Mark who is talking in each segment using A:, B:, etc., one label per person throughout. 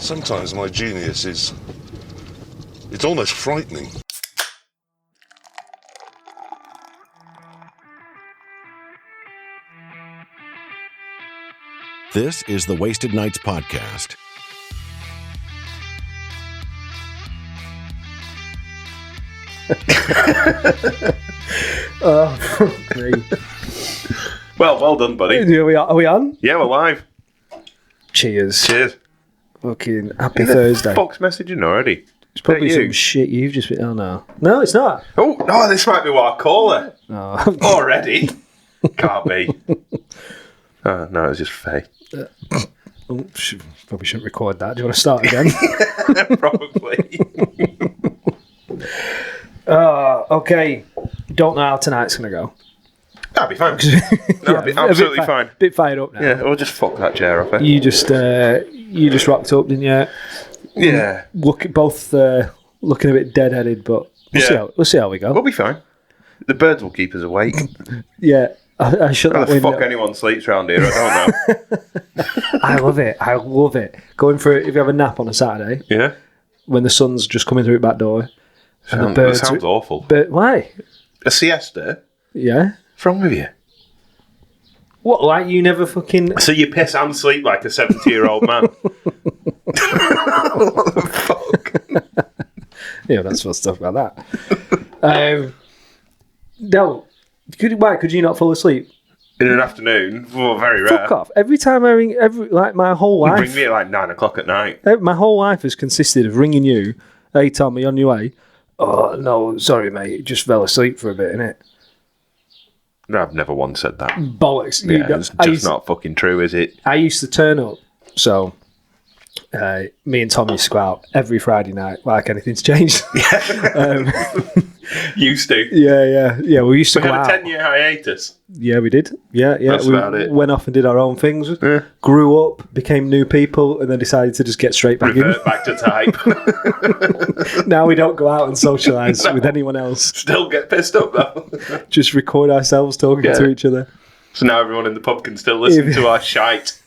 A: Sometimes my genius is... it's almost frightening.
B: This is the Wasted Nights Podcast.
C: Oh, great.
D: Well done, buddy.
C: Are we on?
D: Yeah, we're live.
C: Cheers.
D: Cheers.
C: Fucking happy Thursday.
D: Fuck's messaging already.
C: It's probably
D: you?
C: some shit you've just been... Oh, no. No, it's not.
D: Oh, no, this might be what I call it.
C: Oh.
D: Already? Can't be. Oh, no, it's just fake.
C: Probably shouldn't record that. Do you want to start again?
D: Probably.
C: Okay. Don't know how tonight's going to go.
D: That'll be fine. That'll be absolutely fine.
C: Bit fired up now.
D: Yeah, we'll just fuck that chair off it.
C: You just rocked up, didn't you?
D: Yeah.
C: Both looking a bit dead-headed, but we'll see how we go.
D: We'll be fine. The birds will keep us awake.
C: Yeah. I shut
D: How
C: that window.
D: the fuck anyone sleeps around here, I don't know.
C: I love it. Going for it, if you have a nap on a Saturday,
D: Yeah?
C: when the sun's just coming through the back door, and the
D: That
C: birds...
D: sounds awful.
C: But why?
D: A siesta?
C: Yeah?
D: What's wrong with you?
C: What, like you never fucking...
D: So you piss and sleep like a 70-year-old man? What the fuck?
C: Yeah, that's supposed to talk about that. No. Could you not fall asleep?
D: In an afternoon? Well, very rare.
C: Fuck off. Every time I ring... my whole
D: You
C: life...
D: bring me at like 9 o'clock at night.
C: My whole life has consisted of ringing you. Hey, Tom, are you on your way? Oh, no, sorry, mate. Just fell asleep for a bit, innit?
D: No, I've never once said that.
C: Bollocks.
D: Yeah, it's just not fucking true, is it?
C: I used to turn up, so me and Tom used to go out every Friday night, like anything's changed.
D: Used to.
C: Yeah. We used to
D: We
C: go
D: had
C: out.
D: a 10-year hiatus.
C: Yeah, we did. Yeah.
D: That's
C: we
D: about it.
C: went off and did our own things.
D: Yeah.
C: Grew up, became new people, and then decided to just get straight back
D: Revert back to type.
C: in. Now we don't go out and socialise with anyone else.
D: Still get pissed up though.
C: Just record ourselves talking to each other.
D: So now everyone in the pub can still listen to our shite.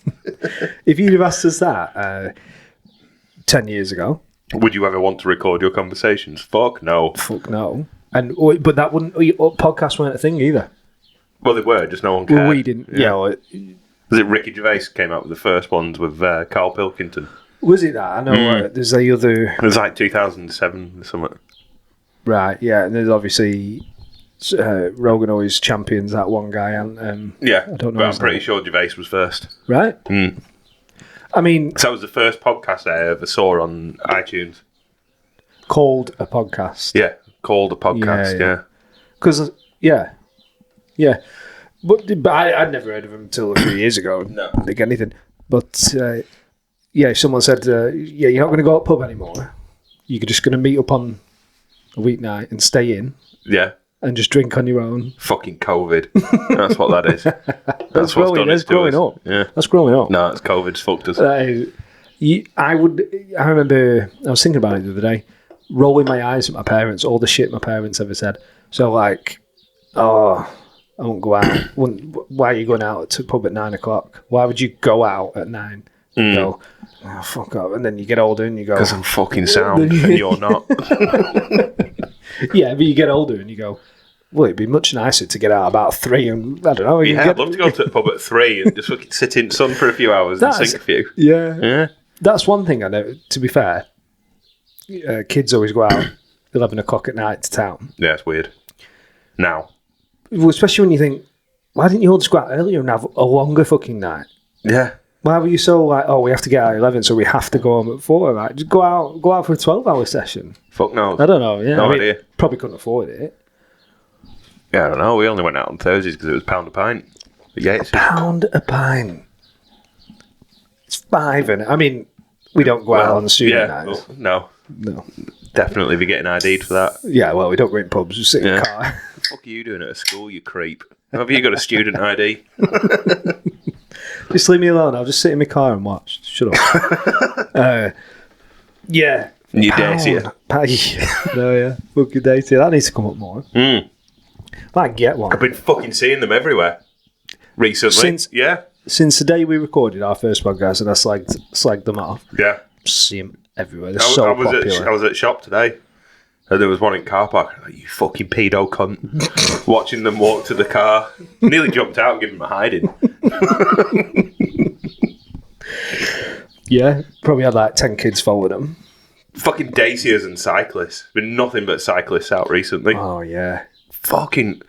C: If you'd have asked us that 10 years ago,
D: Would you ever want to record your conversations? Fuck no.
C: fuck no. But that wouldn't... Podcasts weren't a thing either.
D: Well, they were, just no one cared.
C: Well, we didn't... Yeah.
D: Was it Ricky Gervais came out with the first ones with Carl Pilkington?
C: Was it that? I know there's the other...
D: It was like 2007 or something.
C: Right, yeah. And there's obviously... Rogan always champions that one guy. And
D: Yeah,
C: I don't know
D: but I'm
C: his
D: pretty
C: name.
D: sure Gervais was first.
C: Right? I mean...
D: So that was the first podcast I ever saw on iTunes.
C: Called a podcast.
D: Yeah, called a podcast, yeah.
C: Because, yeah. But I'd never heard of him until a few years ago.
D: No.
C: I didn't think anything. But, if someone said, you're not going to go to the pub anymore. You're just going to meet up on a weeknight and stay in
D: Yeah.
C: and just drink on your own.
D: Fucking COVID. That's what that is.
C: That's
D: what's done
C: that's
D: it to
C: growing
D: us.
C: up.
D: Yeah.
C: That's growing up.
D: No, it's COVID's fucked us.
C: I remember, I was thinking about it the other day, rolling my eyes at my parents, all the shit my parents ever said. So, like, I won't go out. Why are you going out to the pub at 9 o'clock? Why would you go out at 9? You go, oh, fuck up. And then you get older and you go...
D: Because I'm fucking sound and you're not.
C: Yeah, but you get older and you go, well, it'd be much nicer to get out about 3 and, I don't know.
D: Yeah, I'd love to go to the pub at 3 and just fucking sit in the sun for a few hours and sing a few.
C: Yeah.
D: Yeah.
C: That's one thing I know, to be fair. Kids always go out 11 o'clock at night to town.
D: Yeah, it's weird. Now.
C: Well, especially when you think, why didn't you all just go out earlier and have a longer fucking night?
D: Yeah.
C: Why were you so like, we have to get out at 11, so we have to go home at 4? Like, just go out for a 12-hour session.
D: Fuck no.
C: I don't know, yeah.
D: No idea.
C: Probably couldn't afford it.
D: Yeah, I don't know. We only went out on Thursdays because it was £1 a pint. But yeah, it's
C: £1 a pint. It's 5, and I mean, we don't go out on student nights.
D: Well, no.
C: No.
D: Definitely be getting ID'd for that.
C: Yeah, well, we don't go in pubs, we sit in a car.
D: What the fuck are you doing at a school, you creep? Have you got a student ID?
C: Just leave me alone. I'll just sit in my car and watch. Shut up. Yeah.
D: You date it.
C: No, yeah. Fucking date it. That needs to come up more. Might get one.
D: I've been fucking seeing them everywhere recently.
C: Since-
D: Yeah.
C: Since the day we recorded our first podcast and I slagged them off,
D: Yeah.
C: see them everywhere. They're so popular.
D: I was at shop today, and there was one in car park. Like, you fucking pedo cunt. Watching them walk to the car. Nearly jumped out and gave them a hiding.
C: Yeah, probably had like 10 kids following them.
D: Fucking Dacias and cyclists. Been nothing but cyclists out recently.
C: Oh, yeah.
D: Fucking...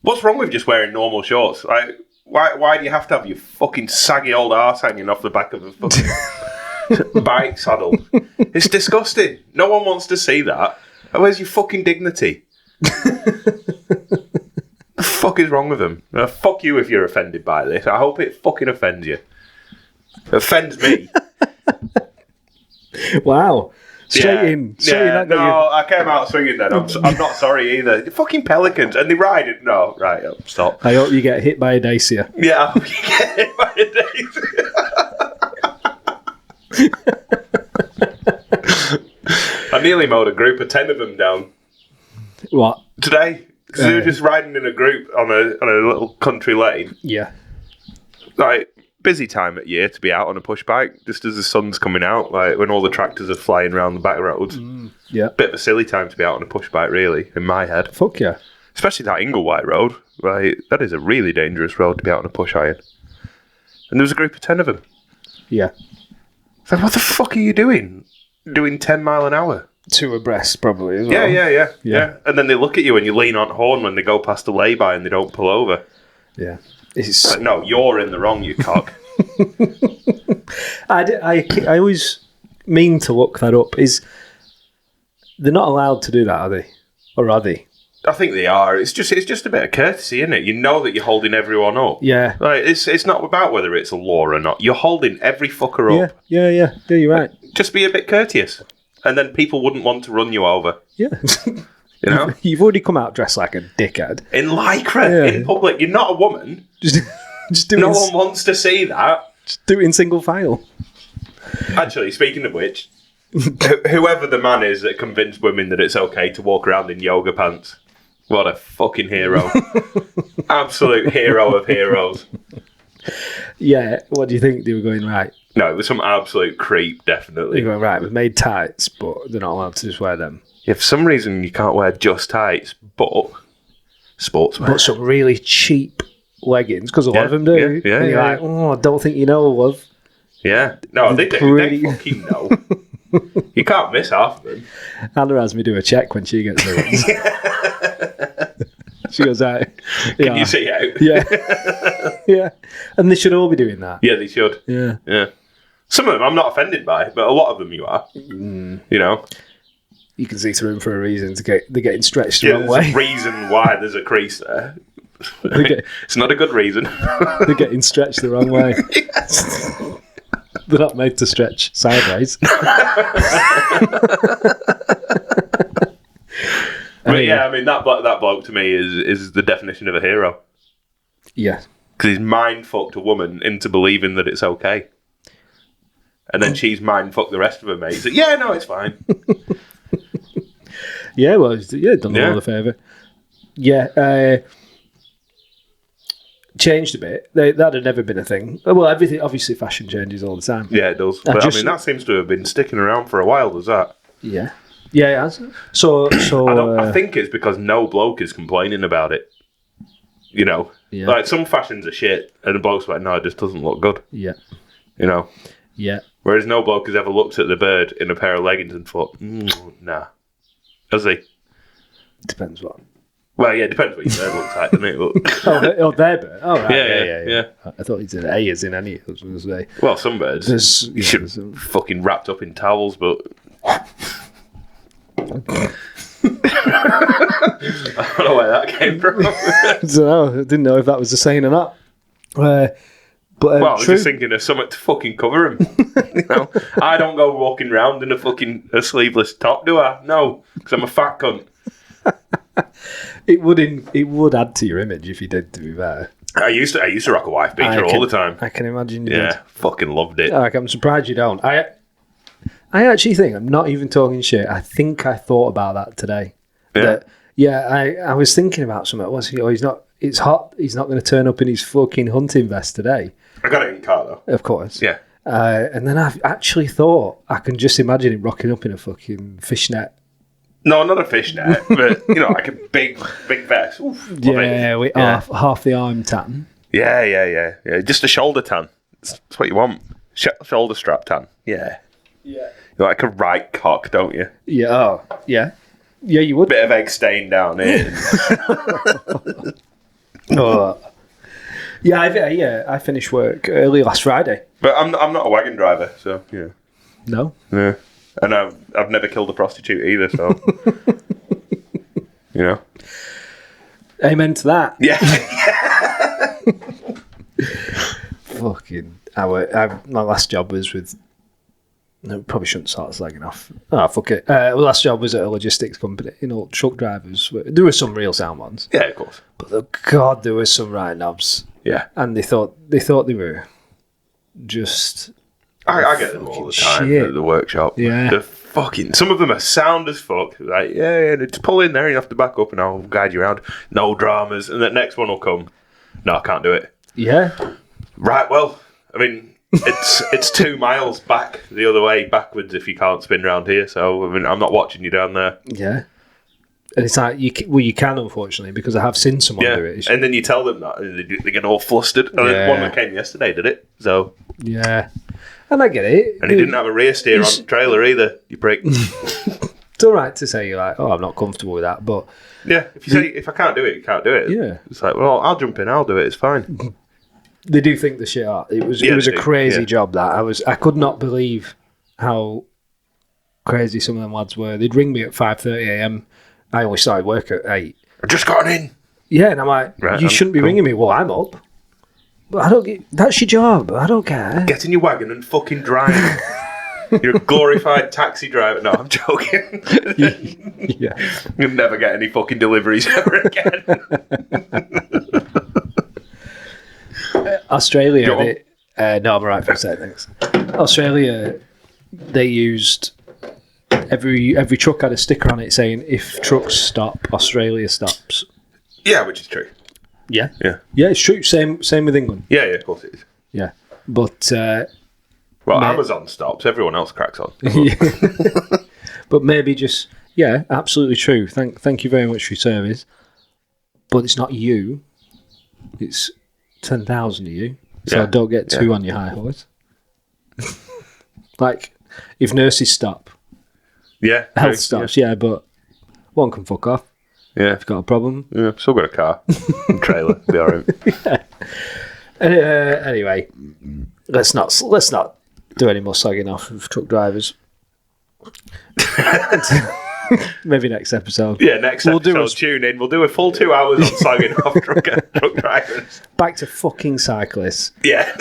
D: What's wrong with just wearing normal shorts? Like, why do you have to have your fucking saggy old arse hanging off the back of a fucking bike saddle? It's disgusting. No one wants to see that. Where's your fucking dignity? The fuck is wrong with them? Fuck you if you're offended by this. I hope it fucking offends you. It offends me.
C: Wow. Straight in.
D: I came out swinging then. I'm not sorry either. The fucking pelicans. And they ride it. No, right, stop.
C: I hope you get hit by a Dacia.
D: Yeah, I hope you get hit by a Dacia. I nearly mowed a group of 10 of them down.
C: What?
D: Today. Because they were just riding in a group on a little country lane.
C: Yeah.
D: Like, busy time of year to be out on a push bike, just as the sun's coming out, like when all the tractors are flying around the back roads.
C: Yeah.
D: Bit of a silly time to be out on a push bike, really, in my head.
C: Fuck yeah.
D: Especially that Inglewhite road. Like, that is a really dangerous road to be out on a push iron. And there was a group of 10 of them.
C: Yeah.
D: It's like, what the fuck are you doing? Doing 10 mile an hour?
C: 2 abreast, probably, as well.
D: Yeah. And then they look at you and you lean on horn when they go past the lay-by and they don't pull over.
C: Yeah.
D: It's like, no, you're in the wrong, you cock.
C: I always mean to look that up. They're not allowed to do that, are they? Or are they?
D: I think they are. It's just a bit of courtesy, isn't it? You know that you're holding everyone up.
C: Yeah.
D: Like, it's not about whether it's a law or not. You're holding every fucker up.
C: Yeah, you're right.
D: Just be a bit courteous. And then people wouldn't want to run you over.
C: Yeah.
D: You know?
C: You've already come out dressed like a dickhead.
D: In lycra, in public. You're not a woman.
C: Just do
D: no one wants to see that.
C: Just do it in single file.
D: Actually, speaking of which, whoever the man is that convinced women that it's okay to walk around in yoga pants, what a fucking hero. Absolute hero of heroes.
C: Yeah, what do you think? They were going, right?
D: No, it was some absolute creep, definitely.
C: They were going, right, we've made tights, but they're not allowed to just wear them.
D: Yeah, for some reason you can't wear just tights, but sportswear.
C: But some really cheap leggings, because a lot of them do.
D: Yeah,
C: and you're like, oh, I don't think you know, love.
D: Yeah. No, they do. They fucking know. You can't miss half of them.
C: Anna has me do a check when she gets there. She goes out.
D: Can you see out?
C: Yeah. Yeah. And they should all be doing that.
D: Yeah, they should.
C: Yeah.
D: Yeah. Some of them I'm not offended by, but a lot of them you are. You know?
C: You can see through them for a reason. They're getting stretched the wrong way.
D: There's a reason why there's a crease there. It's not a good reason.
C: They're getting stretched the wrong way. They're not made to stretch sideways.
D: But yeah, I mean, that bloke to me is the definition of a hero.
C: Yeah.
D: Because he's mind-fucked a woman into believing that it's okay. And then she's mind-fucked the rest of her mates. Like, yeah, no, it's fine.
C: Yeah, well, done them all a favour. Yeah, changed a bit. That had never been a thing. Well, everything, obviously, fashion changes all the time.
D: Yeah, it does. But I mean, that seems to have been sticking around for a while, does that?
C: Yeah. Yeah, it has. So
D: I think it's because no bloke is complaining about it. You know?
C: Yeah.
D: Like, some fashions are shit, and the bloke's like, no, it just doesn't look good.
C: Yeah.
D: You know?
C: Yeah.
D: Whereas no bloke has ever looked at the bird in a pair of leggings and thought, nah. Has he?
C: Depends what.
D: Well, yeah, it depends what your bird looks like, doesn't it? But...
C: their bird. Oh, right.
D: Yeah.
C: I thought he said A as in any. I was going to say.
D: Well, some birds should fucking wrapped up in towels, but... I don't know where that came from.
C: I don't know. I didn't know if that was the saying or not. But
D: I was just thinking of something to fucking cover him. You know, I don't go walking around in a sleeveless top, do I? No, because I'm a fat cunt.
C: It would add to your image if you did, to be fair.
D: I used to rock a wife beater all the time.
C: I can imagine you did.
D: Fucking loved it.
C: Like, I'm surprised you don't. I actually think, I'm not even talking shit, I think I thought about that today. I was thinking about something. It's hot, he's not going to turn up in his fucking hunting vest today.
D: I got it in the car, though.
C: Of course.
D: Yeah.
C: And then I actually thought I can just imagine him rocking up in a fucking fishnet.
D: No, not a fishnet, but like a big vest. Oof, love it.
C: With half the arm tan.
D: Yeah. Just a shoulder tan. That's what you want. Shoulder strap tan. Yeah.
C: Yeah.
D: You like a right cock, don't you?
C: Yeah. Oh, yeah. Yeah, you would.
D: Bit of egg stain down here.
C: Oh. Yeah, I finished work early last Friday.
D: But I'm not a wagon driver, so yeah.
C: No?
D: Yeah. And I've never killed a prostitute either, so
C: Amen to that.
D: Yeah.
C: Fucking my last job was with. No, probably shouldn't start slagging off. Oh, fuck it. My last job was at a logistics company. Truck drivers. There were some real sound ones.
D: Yeah, of course.
C: But God, there were some right knobs.
D: Yeah.
C: And they thought they were just.
D: I get them all the time
C: shit.
D: at the workshop.
C: Yeah.
D: They're fucking. Some of them are sound as fuck. Like, yeah, just pull in there. You have to back up, and I'll guide you around. No dramas. And the next one will come. No, I can't do it.
C: Yeah.
D: Right. Well, I mean. It's 2 miles back the other way backwards if you can't spin round here. So I mean, I'm not watching you down there.
C: Yeah, and it's like you can unfortunately because I have seen someone do it.
D: And then you tell them that and they get all flustered. And then one that came yesterday did it. So
C: yeah, and I get it.
D: And he didn't have a rear steer on the trailer either. You prick.
C: It's all right to say you're like, oh, I'm not comfortable with that, but
D: yeah, if you say if I can't do it, you can't do it.
C: Yeah,
D: it's like, well, I'll jump in. I'll do it. It's fine.
C: They do think the shit out. It was a crazy job that I could not believe how crazy some of them lads were. They'd ring me at 5:30 a.m. I only started work at 8.
D: I've just gotten in.
C: Yeah, and I'm like, you shouldn't be ringing me. Well, I'm up. But I don't get. That's your job. I don't care.
D: Get in your wagon and fucking drive. You're a glorified taxi driver. No, I'm joking.
C: Yeah,
D: you'll never get any fucking deliveries ever again.
C: Australia, no, I'm alright for a sec, thanks. Australia, they used every truck had a sticker on it saying if trucks stop, Australia stops.
D: Yeah, which is true.
C: Yeah,
D: yeah,
C: it's true. Same with England.
D: Yeah, of course it is.
C: Yeah, but
D: Amazon stops, everyone else cracks on.
C: But maybe just absolutely true. Thank you very much for your service. But it's not you. It's 10,000 of you, so don't get too on your high horse. Like, if nurses stop, health stops, but one can fuck off.
D: Yeah,
C: if you've got a problem.
D: Yeah, still got a car, and trailer, be alright.
C: Anyway, let's not do any more slagging off of truck drivers. Maybe next episode.
D: Yeah, next episode. Tune in. We'll do a full 2 hours on slagging off truck drivers.
C: Back to fucking cyclists.
D: Yeah,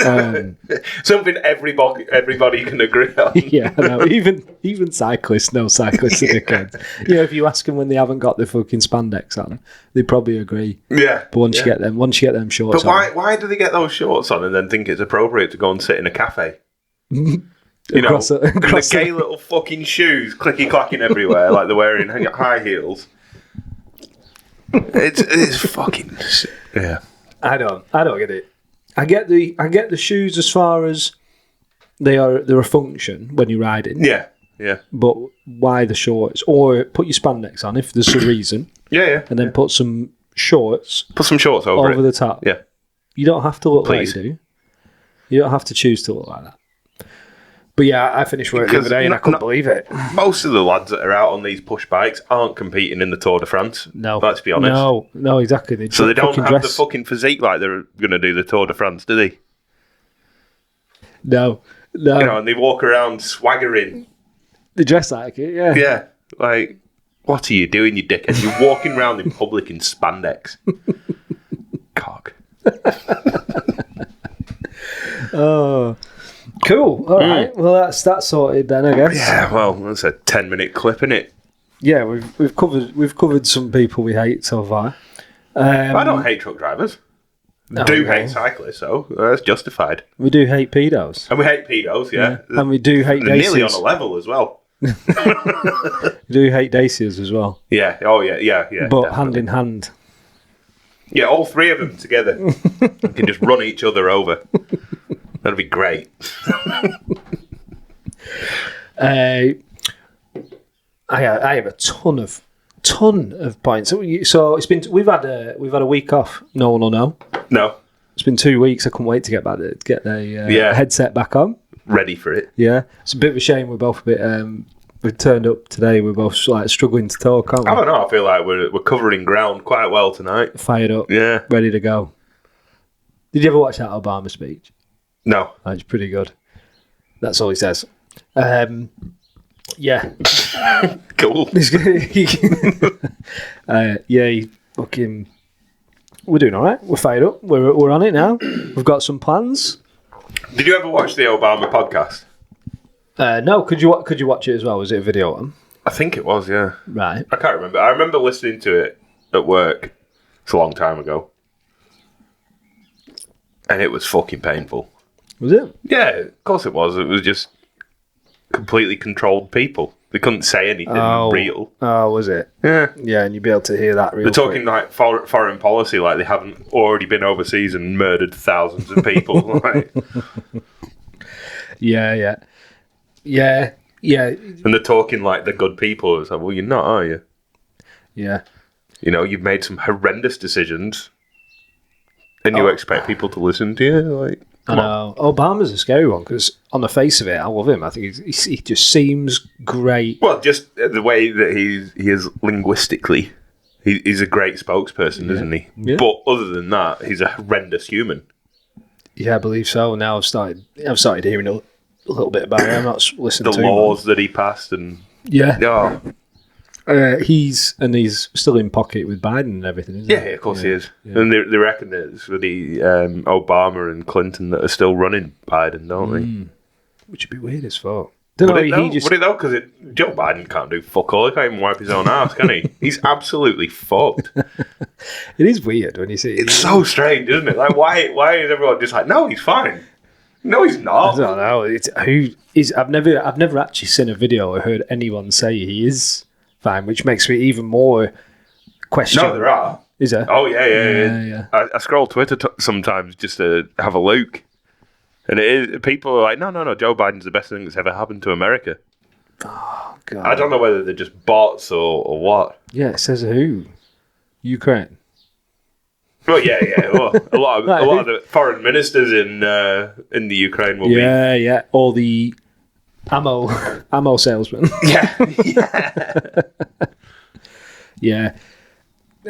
D: something everybody can agree on.
C: Yeah, I know. Even cyclists know cyclists are dickheads. If you ask them when they haven't got the fucking spandex on, they probably agree.
D: Yeah,
C: but once you get them shorts,
D: but why do they get those shorts on and then think it's appropriate to go and sit in a cafe? Across the gay little fucking shoes, clicky clacking everywhere, like they're wearing high heels. It's fucking
C: I don't get it. I get the shoes as far as they're a function when you're riding.
D: Yeah.
C: But why the shorts? Or put your spandex on if there's a reason.
D: Yeah.
C: And then put some shorts.
D: Put some shorts over
C: the top.
D: Yeah.
C: You don't have to look like you do. You don't have to choose to look like that. But yeah, I finished work the other day and I couldn't believe it.
D: Most of the lads that are out on these push bikes aren't competing in the Tour de France.
C: No.
D: Let's be honest.
C: No, exactly.
D: So they don't have the fucking physique like they're going to do the Tour de France, do they?
C: No.
D: And they walk around swaggering.
C: They dress like it, yeah.
D: Yeah. Like, what are you doing, you dickhead? You're walking around in public in spandex. Cock.
C: Oh... Cool. All right. Well, that's sorted then, I guess.
D: Yeah. Well, that's a 10-minute clip, isn't it?
C: Yeah, we've covered some people we hate so far.
D: I don't hate truck drivers. I do hate cyclists, so that's justified.
C: We do hate pedos.
D: And we hate pedos, yeah.
C: And we do hate
D: They're
C: dacias.
D: nearly on a level as well.
C: We do hate dacias as well.
D: Yeah. Oh, yeah.
C: But
D: definitely.
C: hand in hand.
D: Yeah, all three of them together. You can just run each other over. That'd be great.
C: I have a ton of points. So we've had a week off. No one will know.
D: No.
C: It's been 2 weeks. I couldn't wait to get the headset back on.
D: Ready for it.
C: Yeah, it's a bit of a shame. We're both a bit. We turned up today. We're both like struggling to talk, aren't we?
D: I don't know. I feel like we're covering ground quite well tonight.
C: Fired up.
D: Yeah.
C: Ready to go. Did you ever watch that Obama speech?
D: No.
C: It's pretty good. That's all he says. Yeah.
D: Cool.
C: He fucking. We're doing all right. We're fired up. We're on it now. We've got some plans.
D: Did you ever watch the Obama podcast?
C: No. Could you watch it as well? Was it a video one?
D: I think it was, yeah.
C: Right.
D: I can't remember. I remember listening to it at work. It's a long time ago. And it was fucking painful.
C: Was it?
D: Yeah, of course it was. It was just completely controlled people. They couldn't say anything real.
C: Oh, was it?
D: Yeah.
C: Yeah, and you'd be able to hear that real
D: They're talking like foreign policy, like they haven't already been overseas and murdered thousands of people. Like.
C: Yeah.
D: And they're talking like they're good people. It's like, well, you're not, are you?
C: Yeah.
D: You know, you've made some horrendous decisions, and you expect people to listen to you. Like,
C: I know. Obama's a scary one because on the face of it, I love him. I think he just seems great.
D: Well, just the way that he is linguistically, he's a great spokesperson, isn't he?
C: Yeah.
D: But other than that, he's a horrendous human.
C: Yeah, I believe so. Now I've started hearing a little bit about it. I'm not listening
D: The
C: to
D: laws that he passed and
C: he's still in pocket with Biden and everything, isn't he?
D: Yeah, of course he is. Yeah. And they reckon that it's really Obama and Clinton that are still running Biden, don't they?
C: Which would be weird as fuck.
D: Would it though? Because Joe Biden can't do fuck all. He can't even wipe his own ass, can he? He's absolutely fucked.
C: It is weird when you see it.
D: It's so strange, isn't it? Like, why is everyone just like, no, he's fine. No, he's not.
C: I don't know. I've never actually seen a video or heard anyone say he is fine, which makes me even more question.
D: No, there are.
C: Is there?
D: Oh, yeah. I scroll Twitter sometimes just to have a look. And it is, people are like, no, Joe Biden's the best thing that's ever happened to America.
C: Oh, God.
D: I don't know whether they're just bots or what.
C: Yeah, it says who? Ukraine.
D: Well, yeah. Well, a lot of the foreign ministers in the Ukraine will be.
C: Yeah. All the ammo salesmen.
D: Yeah.
C: Yeah.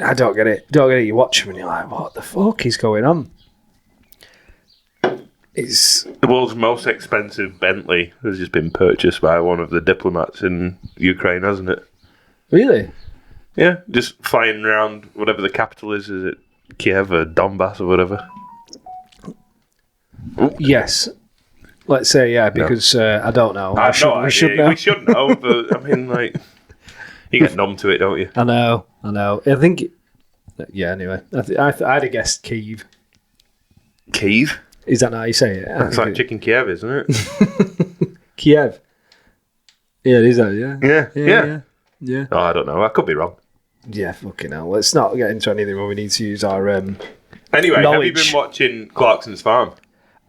C: I don't get it. You watch them and you're like, what the fuck is going on? It's
D: the world's most expensive Bentley has just been purchased by one of the diplomats in Ukraine, hasn't it?
C: Really?
D: Yeah, just flying around whatever the capital is it Kiev or Donbass or whatever?
C: Yes. Let's say because I don't know.
D: We should know, but I mean, like, you get numb to it, don't you?
C: I know. I think. Yeah. Anyway, I'd have guessed Kyiv.
D: Kyiv?
C: Is that how you say it?
D: It's like chicken Kiev, isn't it?
C: Kiev. Yeah, it is that. Yeah.
D: Oh, I don't know. I could be wrong.
C: Yeah, fucking hell. Let's not get into anything where we need to use our
D: Anyway,
C: knowledge.
D: Have you been watching Clarkson's Farm?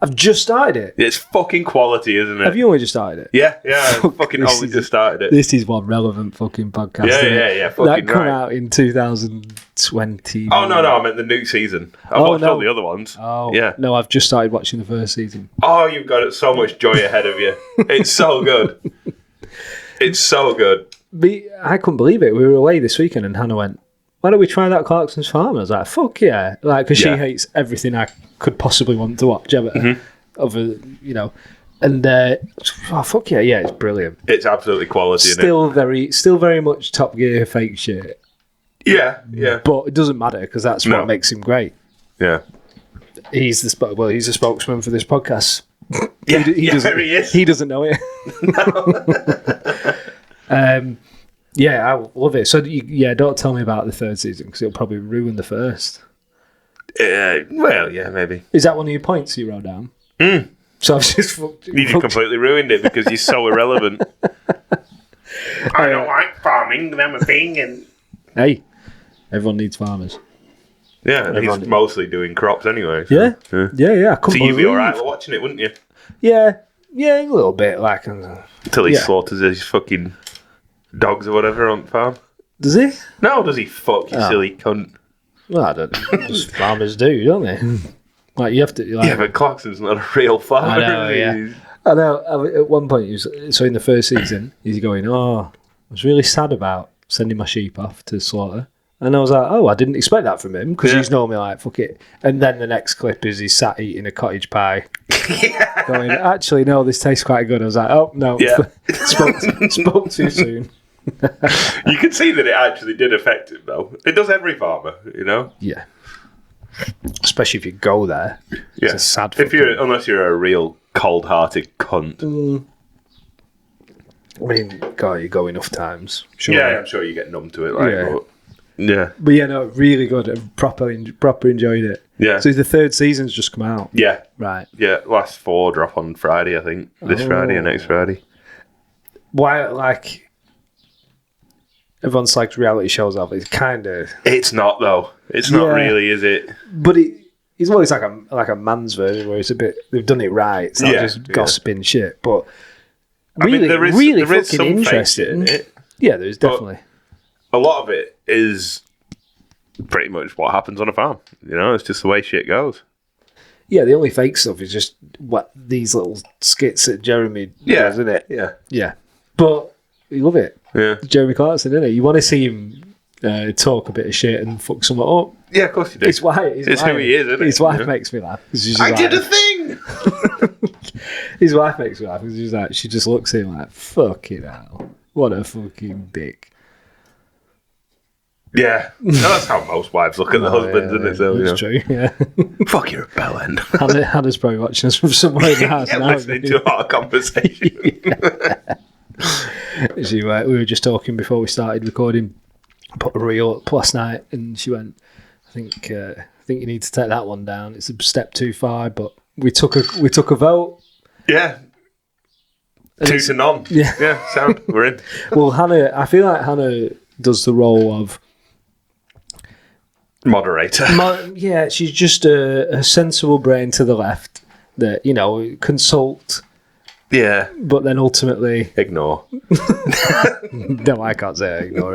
C: I've just started it.
D: It's fucking quality, isn't it?
C: Have you only just started it?
D: Yeah, I fucking only just started it.
C: This is one relevant fucking podcast.
D: Yeah, fucking
C: that came
D: right.
C: out in 2020.
D: Oh, no, I meant the new season. I've watched all the other ones.
C: Oh,
D: yeah.
C: No, I've just started watching the first season.
D: Oh, you've got so much joy ahead of you. It's so good. It's so good.
C: I couldn't believe it. We were away this weekend and Hannah went, why don't we try that Clarkson's Farm? I was like, fuck yeah. Like, because she hates everything I could possibly want to watch ever. And fuck yeah, it's brilliant.
D: It's absolutely quality.
C: Still very much Top Gear fake shit.
D: Yeah.
C: But it doesn't matter because that's what makes him great.
D: Yeah.
C: He's the spokesman for this podcast.
D: Yeah,
C: he is. He doesn't know it.
D: No.
C: Yeah, I love it. So don't tell me about the third season because it'll probably ruin the first.
D: Well, yeah, maybe.
C: Is that one of your points you wrote down? So I've just
D: you just completely ruined it because you're so irrelevant. I don't like farming. I'm a thing, and
C: hey, everyone needs farmers.
D: Yeah, and he's mostly doing crops anyway. So,
C: Yeah. I couldn't
D: So you'd be
C: believe-
D: alright watching it, wouldn't you?
C: Yeah, a little bit. Like,
D: Until he slaughters his fucking dogs or whatever on the farm.
C: does he?
D: No, does he? Fuck, you silly cunt.
C: Well, I don't know. Most farmers do, don't they? Like, you have to. Like,
D: Yeah, but Clarkson's not a real farmer.
C: I know,
D: is he?
C: yeah. I know. At one point, so in the first season, he's going, I was really sad about sending my sheep off to slaughter. And I was like, I didn't expect that from him because he's normally like, fuck it. And then the next clip is he's sat eating a cottage pie. Going, actually, no, this tastes quite good. I was like, oh, no.
D: Yeah.
C: spoke too soon.
D: You can see that it actually did affect him, though. It does every farmer, you know?
C: Yeah. Especially if you go there. It's a sad
D: Unless you're a real cold-hearted cunt.
C: I mean, God, you go enough times. Sure.
D: Yeah, I'm sure you get numb to it. Like, yeah.
C: But yeah, no, really good. I proper enjoyed it.
D: Yeah.
C: So the third season's just come out.
D: Yeah.
C: Right.
D: Yeah, last 4 drop on Friday, I think. This Friday or next Friday.
C: Why, like, everyone's like reality shows off. It's kind of...
D: It's not, though. It's not really, is it?
C: But it's always like a man's version where it's a bit... They've done it right. It's not just gossiping shit. But really,
D: I mean, there is
C: fucking
D: some
C: interesting.
D: In it.
C: Yeah, there's definitely.
D: A lot of it is pretty much what happens on a farm. You know, it's just the way shit goes.
C: Yeah, the only fake stuff is just what these little skits that Jeremy does, isn't it?
D: Yeah.
C: Yeah. But you love it.
D: Yeah.
C: Jeremy Clarkson, isn't it? You want to see him talk a bit of shit and fuck someone up.
D: Yeah, of course you do.
C: It's why.
D: It's who he is, isn't it?
C: His wife makes me laugh.
D: I did a thing!
C: His wife makes me laugh because she's like, she just looks at him like, fucking hell. What a fucking dick.
D: Yeah. No, that's how most wives look at the husbands, isn't it? So,
C: That's true, yeah.
D: Fuck, you're a bellend.
C: Hannah's probably watching us from somewhere in the house now.
D: Listening to our conversation.
C: We were just talking before we started recording. I put a reel up last night, and she went, "I think you need to take that one down. It's a step too far." But we took a vote.
D: Yeah. 2 to none. Yeah, sound. We're in.
C: Well, Hannah, I feel like Hannah does the role of
D: moderator.
C: Yeah, she's just a sensible brain to the left that, you know, consult.
D: Yeah.
C: But then ultimately...
D: Ignore.
C: No, I can't say ignore.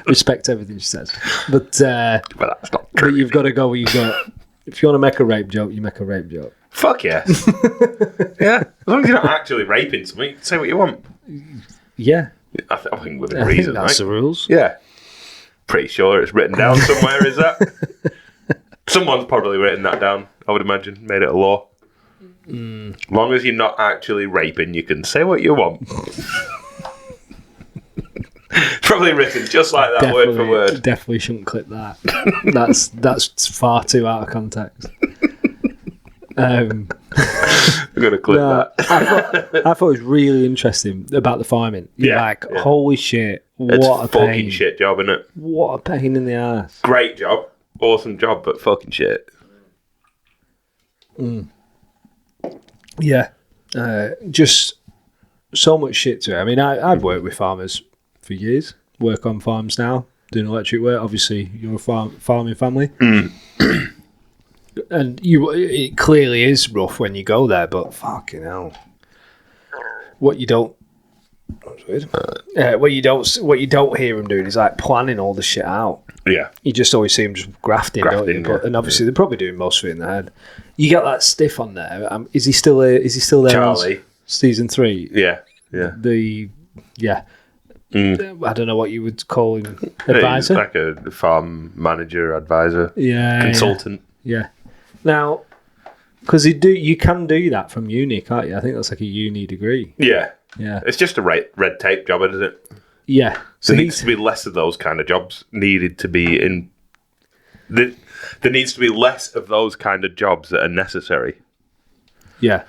C: Respect everything she says. But
D: that's not true.
C: But you've got to go where you've got... If you want to make a rape joke, you make a rape joke.
D: Fuck yeah. Yeah. As long as you're not actually raping something, say what you want.
C: Yeah.
D: I think within reason,
C: that's the rules.
D: Yeah. Pretty sure it's written down somewhere, is that? Someone's probably written that down, I would imagine. Made it a law. As long as you're not actually raping, you can say what you want. It's probably written just like that, word for word.
C: Definitely shouldn't clip that. That's far too out of context.
D: I'm going to clip that.
C: I thought it was really interesting about the farming. Holy shit, what a
D: fucking
C: pain.
D: shit job, isn't it?
C: What a pain in the ass.
D: Great job. Awesome job, but fucking shit.
C: Yeah. Just so much shit to it. I mean, I've worked with farmers for years. Work on farms now, doing electric work. Obviously, you're a farming family. And it clearly is rough when you go there, but fucking hell. What you don't hear them doing is like planning all the shit out.
D: Yeah.
C: You just always see them just grafting, don't you?
D: Yeah.
C: And obviously they're probably doing most of it in their head. You got that stiff on there. Is he still there?
D: Charlie.
C: Season 3?
D: Yeah.
C: I don't know what you would call him. Advisor?
D: He's like a farm manager, advisor, consultant.
C: Yeah. Now, because you can do that from uni, can't you? I think that's like a uni degree.
D: Yeah.
C: Yeah.
D: It's just a red tape job, isn't it?
C: Yeah.
D: So there needs to be less of those kind of jobs needed to be in. There needs to be less of those kind of jobs that are necessary.
C: Yeah.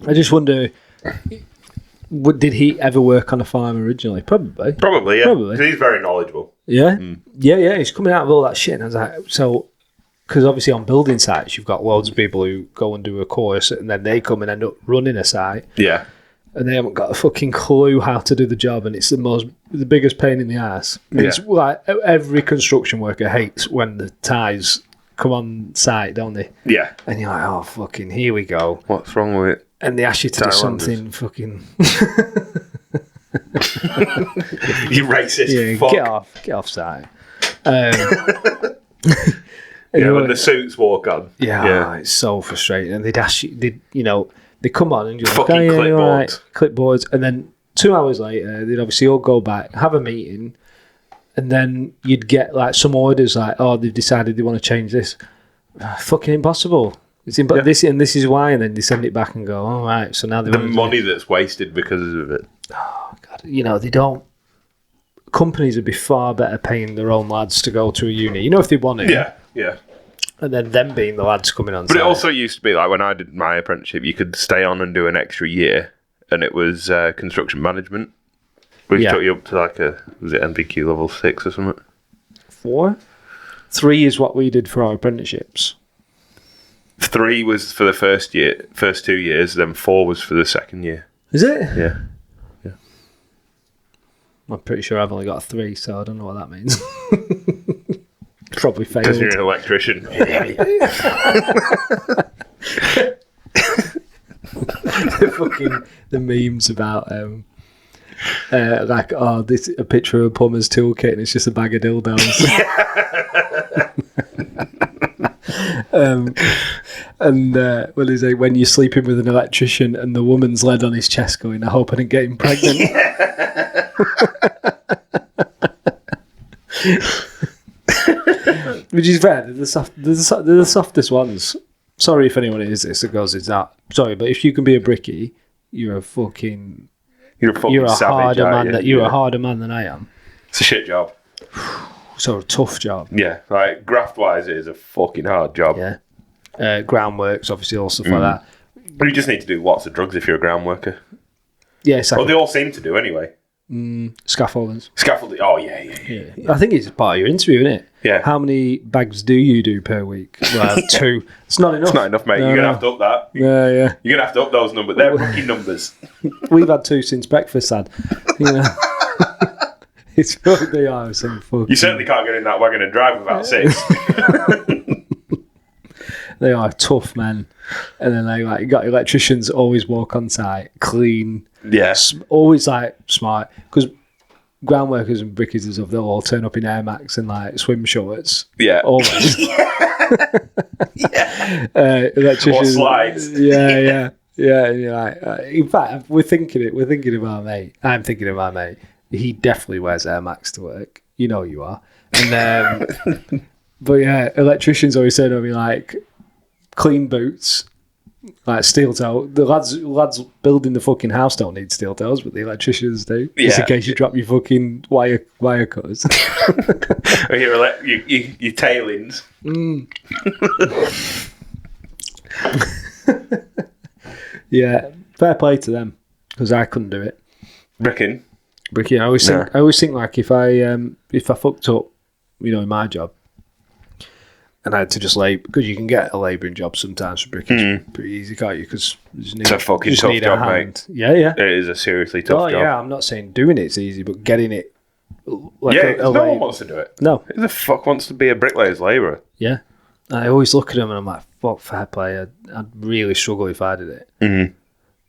C: I just wonder, did he ever work on a farm originally? Probably, yeah.
D: Probably. He's very knowledgeable.
C: Yeah? Yeah. He's coming out of all that shit. And I was like, so... Because obviously on building sites, you've got loads of people who go and do a course and then they come and end up running a site.
D: Yeah.
C: And they haven't got a fucking clue how to do the job, and it's the biggest pain in the ass.
D: Yeah.
C: It's like every construction worker hates when the ties come on site, don't they?
D: Yeah.
C: And you're like, oh, fucking, here we go.
D: What's wrong with it?
C: And they ask you to do
D: Thailanders.
C: something fucking...
D: You racist
C: Yeah,
D: fuck.
C: get off site.
D: Yeah, when the suits walk on.
C: Yeah, it's so frustrating. And they'd ask you, they come on and you're like,
D: Fucking
C: oh, yeah, you're
D: clipboards.
C: right. Clipboards. And then 2 hours later, they'd obviously all go back, have a meeting, and then you'd get like some orders like, oh, they've decided they want to change this. Fucking impossible. It's this is why, and then they send it back and go, all right, so now they
D: The
C: want to
D: money that's wasted because of it.
C: God, they don't. Companies would be far better paying their own lads to go to a uni. If they wanted.
D: Yeah.
C: And then them being the lads coming on
D: But
C: site.
D: it also used to be like when I did my apprenticeship, you could stay on and do an extra year, and it was construction management, which took you up to like was it NVQ level 6 or something?
C: 4? 3 is what we did for our apprenticeships.
D: 3 was for the first 2 years, then 4 was for the second year.
C: Is it?
D: Yeah.
C: I'm pretty sure I've only got 3, so I don't know what that means. Probably failed.
D: Because you're an electrician.
C: The memes about this a picture of a plumber's toolkit and it's just a bag of dildos. What is it? When you're sleeping with an electrician and the woman's led on his chest going, I hope I didn't get him pregnant. Which is fair. They're the softest ones. Sorry if anyone is this that goes, it's that. Sorry, but if you can be a brickie, you're a fucking
D: savage,
C: harder man. You're
D: Yeah.
C: a harder man than I am.
D: It's a shit job.
C: So a tough job.
D: Yeah, like graft wise, it is a fucking hard job.
C: Yeah. Groundworks, obviously, all stuff like that.
D: You just need to do lots of drugs if you're a ground worker.
C: Yeah, it's
D: Well,
C: like
D: they all seem to do anyway.
C: scaffoldings.
D: Scaffolding. Oh yeah.
C: I think it's part of your interview, isn't it?
D: Yeah.
C: How many bags do you do per week? Well, 2. It's not enough.
D: It's not enough, mate.
C: No,
D: You're gonna
C: no.
D: have to up that.
C: Yeah, yeah.
D: You're gonna have to up those numbers. They're rookie numbers.
C: We've had 2 since breakfast, lad. It's they are some fucking.
D: You certainly can't get in that wagon and drive without 6.
C: They are tough men, and then you got electricians always walk on site clean.
D: Yes.
C: Always smart because ground workers and brickies and stuff, they'll all turn up in Air Max and swim shorts.
D: Yeah.
C: Always. Electricians.
D: Or slides.
C: Yeah. And you're like, in fact, we're thinking of our mate. I'm thinking of our mate. He definitely wears Air Max to work. You know you are. And but yeah, electricians always say to me clean boots. Like steel toe. The lads building the fucking house don't need steel toes, but the electricians do. Just in case you drop your fucking wire cutters.
D: Or your tailings.
C: Yeah, fair play to them because I couldn't do it.
D: Bricking.
C: Bricky, I always think if I fucked up, in my job, and I had to just because you can get a labouring job sometimes for bricking, pretty easy, can't you? Because
D: It's a fucking tough job, mate.
C: Yeah.
D: It is a seriously tough job.
C: Yeah, I'm not saying doing it's easy, but getting it.
D: No one wants to do it.
C: No.
D: Who the fuck wants to be a bricklayer's labourer?
C: Yeah. I always look at them and I'm like, fuck, fair play. I'd really struggle if I did it.
D: Mm-hmm.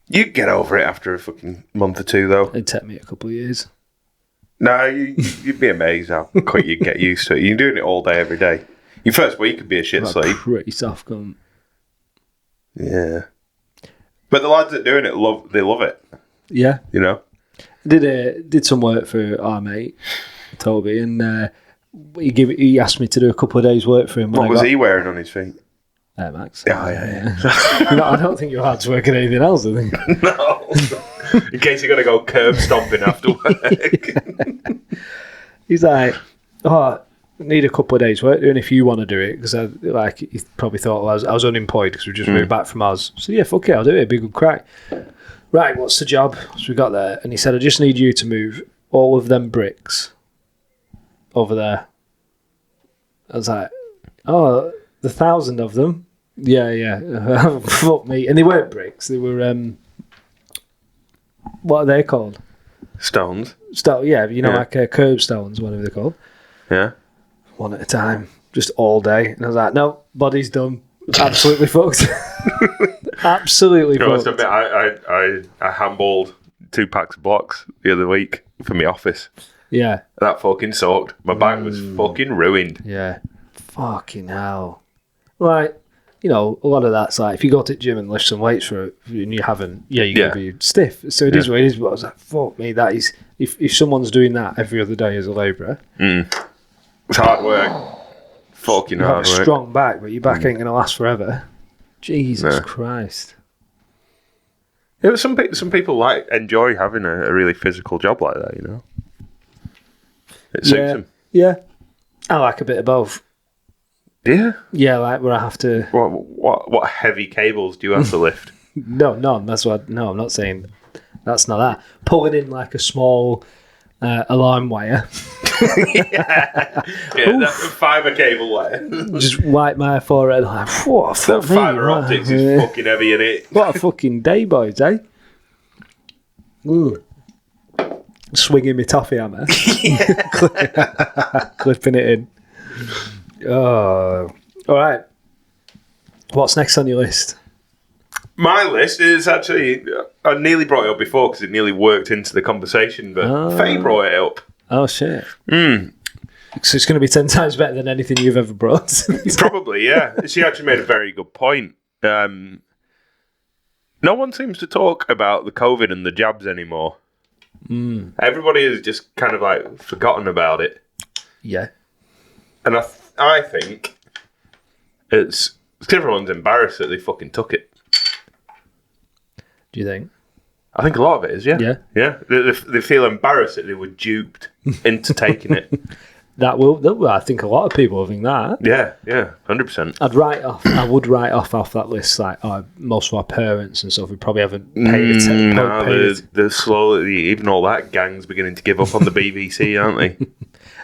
D: You'd get over it after a fucking month or 2, though.
C: It'd take me a couple of years.
D: No, you'd be amazed how quick you'd get used to it. You're doing it all day, every day. Your first week could be a shit sleep.
C: Pretty soft cunt.
D: Yeah. But the lads that are doing it, love it.
C: Yeah. Did some work for our mate, Toby, and he asked me to do a couple of days' work for him.
D: What was he wearing on his feet?
C: Air Max.
D: Oh, yeah.
C: I don't think you're hard to work at anything else, I think.
D: No. In case you're going to go curb stomping after work.
C: He's like, I need a couple of days' work doing if you want to do it. Because he probably thought I was unemployed because we just moved back from Oz. So yeah, fuck it, I'll do it. It'd be a good crack. Right, what's the job? So we got there, and he said, I just need you to move all of them bricks over there. I was like, the 1,000 of them? Yeah. Fuck me. And they weren't bricks. They were, what are they called?
D: Stones.
C: Like curbstones, whatever they're called.
D: Yeah.
C: One at a time. just all day. And I was like, no, body's done. Absolutely fucked. Absolutely
D: I must
C: fucked.
D: admit, I handballed 2 packs of blocks the other week for my office.
C: Yeah.
D: That fucking sucked. My back was fucking ruined.
C: Yeah. Fucking hell. Like, you know, a lot of that's like, if you go to the gym and lift some weights for it, and you haven't, you're going to be stiff. So it is what it is. But I was like, fuck me, that is, if someone's doing that every other day as a labourer,
D: it's hard work. Fucking
C: you have
D: hard
C: a
D: work.
C: strong back, but your back ain't going to last forever. Jesus Christ.
D: Yeah, but some people like enjoy having a really physical job like that, you know. It suits them.
C: Yeah. I like a bit of both.
D: Yeah.
C: Yeah, like where I have to...
D: What heavy cables do you have to lift?
C: No, that's what... No, I'm not saying... That's not that. Pulling in like a small alarm wire.
D: That fibre cable wire.
C: Just wipe my forehead like, what?
D: That fibre optics is fucking heavy in it.
C: What a fucking day, boys, eh? Swinging my toffee hammer. Clipping it in. Oh. All right. What's next on your list?
D: My list is actually... I nearly brought it up before because it nearly worked into the conversation, but Faye brought it up.
C: Oh, shit. So it's going to be 10 times better than anything you've ever brought.
D: Probably, yeah. She actually made a very good point. No one seems to talk about the COVID and the jabs anymore. Everybody has just kind of like forgotten about it.
C: Yeah.
D: And I think it's because everyone's embarrassed that they fucking took it.
C: Do you think?
D: I think a lot of it is, yeah.
C: Yeah.
D: Yeah. They feel embarrassed that they were duped into taking it.
C: I think a lot of people think that.
D: Yeah, 100%.
C: I would write off that list, like most of our parents and stuff who probably haven't paid attention.
D: They're slowly, even all that gang's beginning to give up on the BBC, aren't they?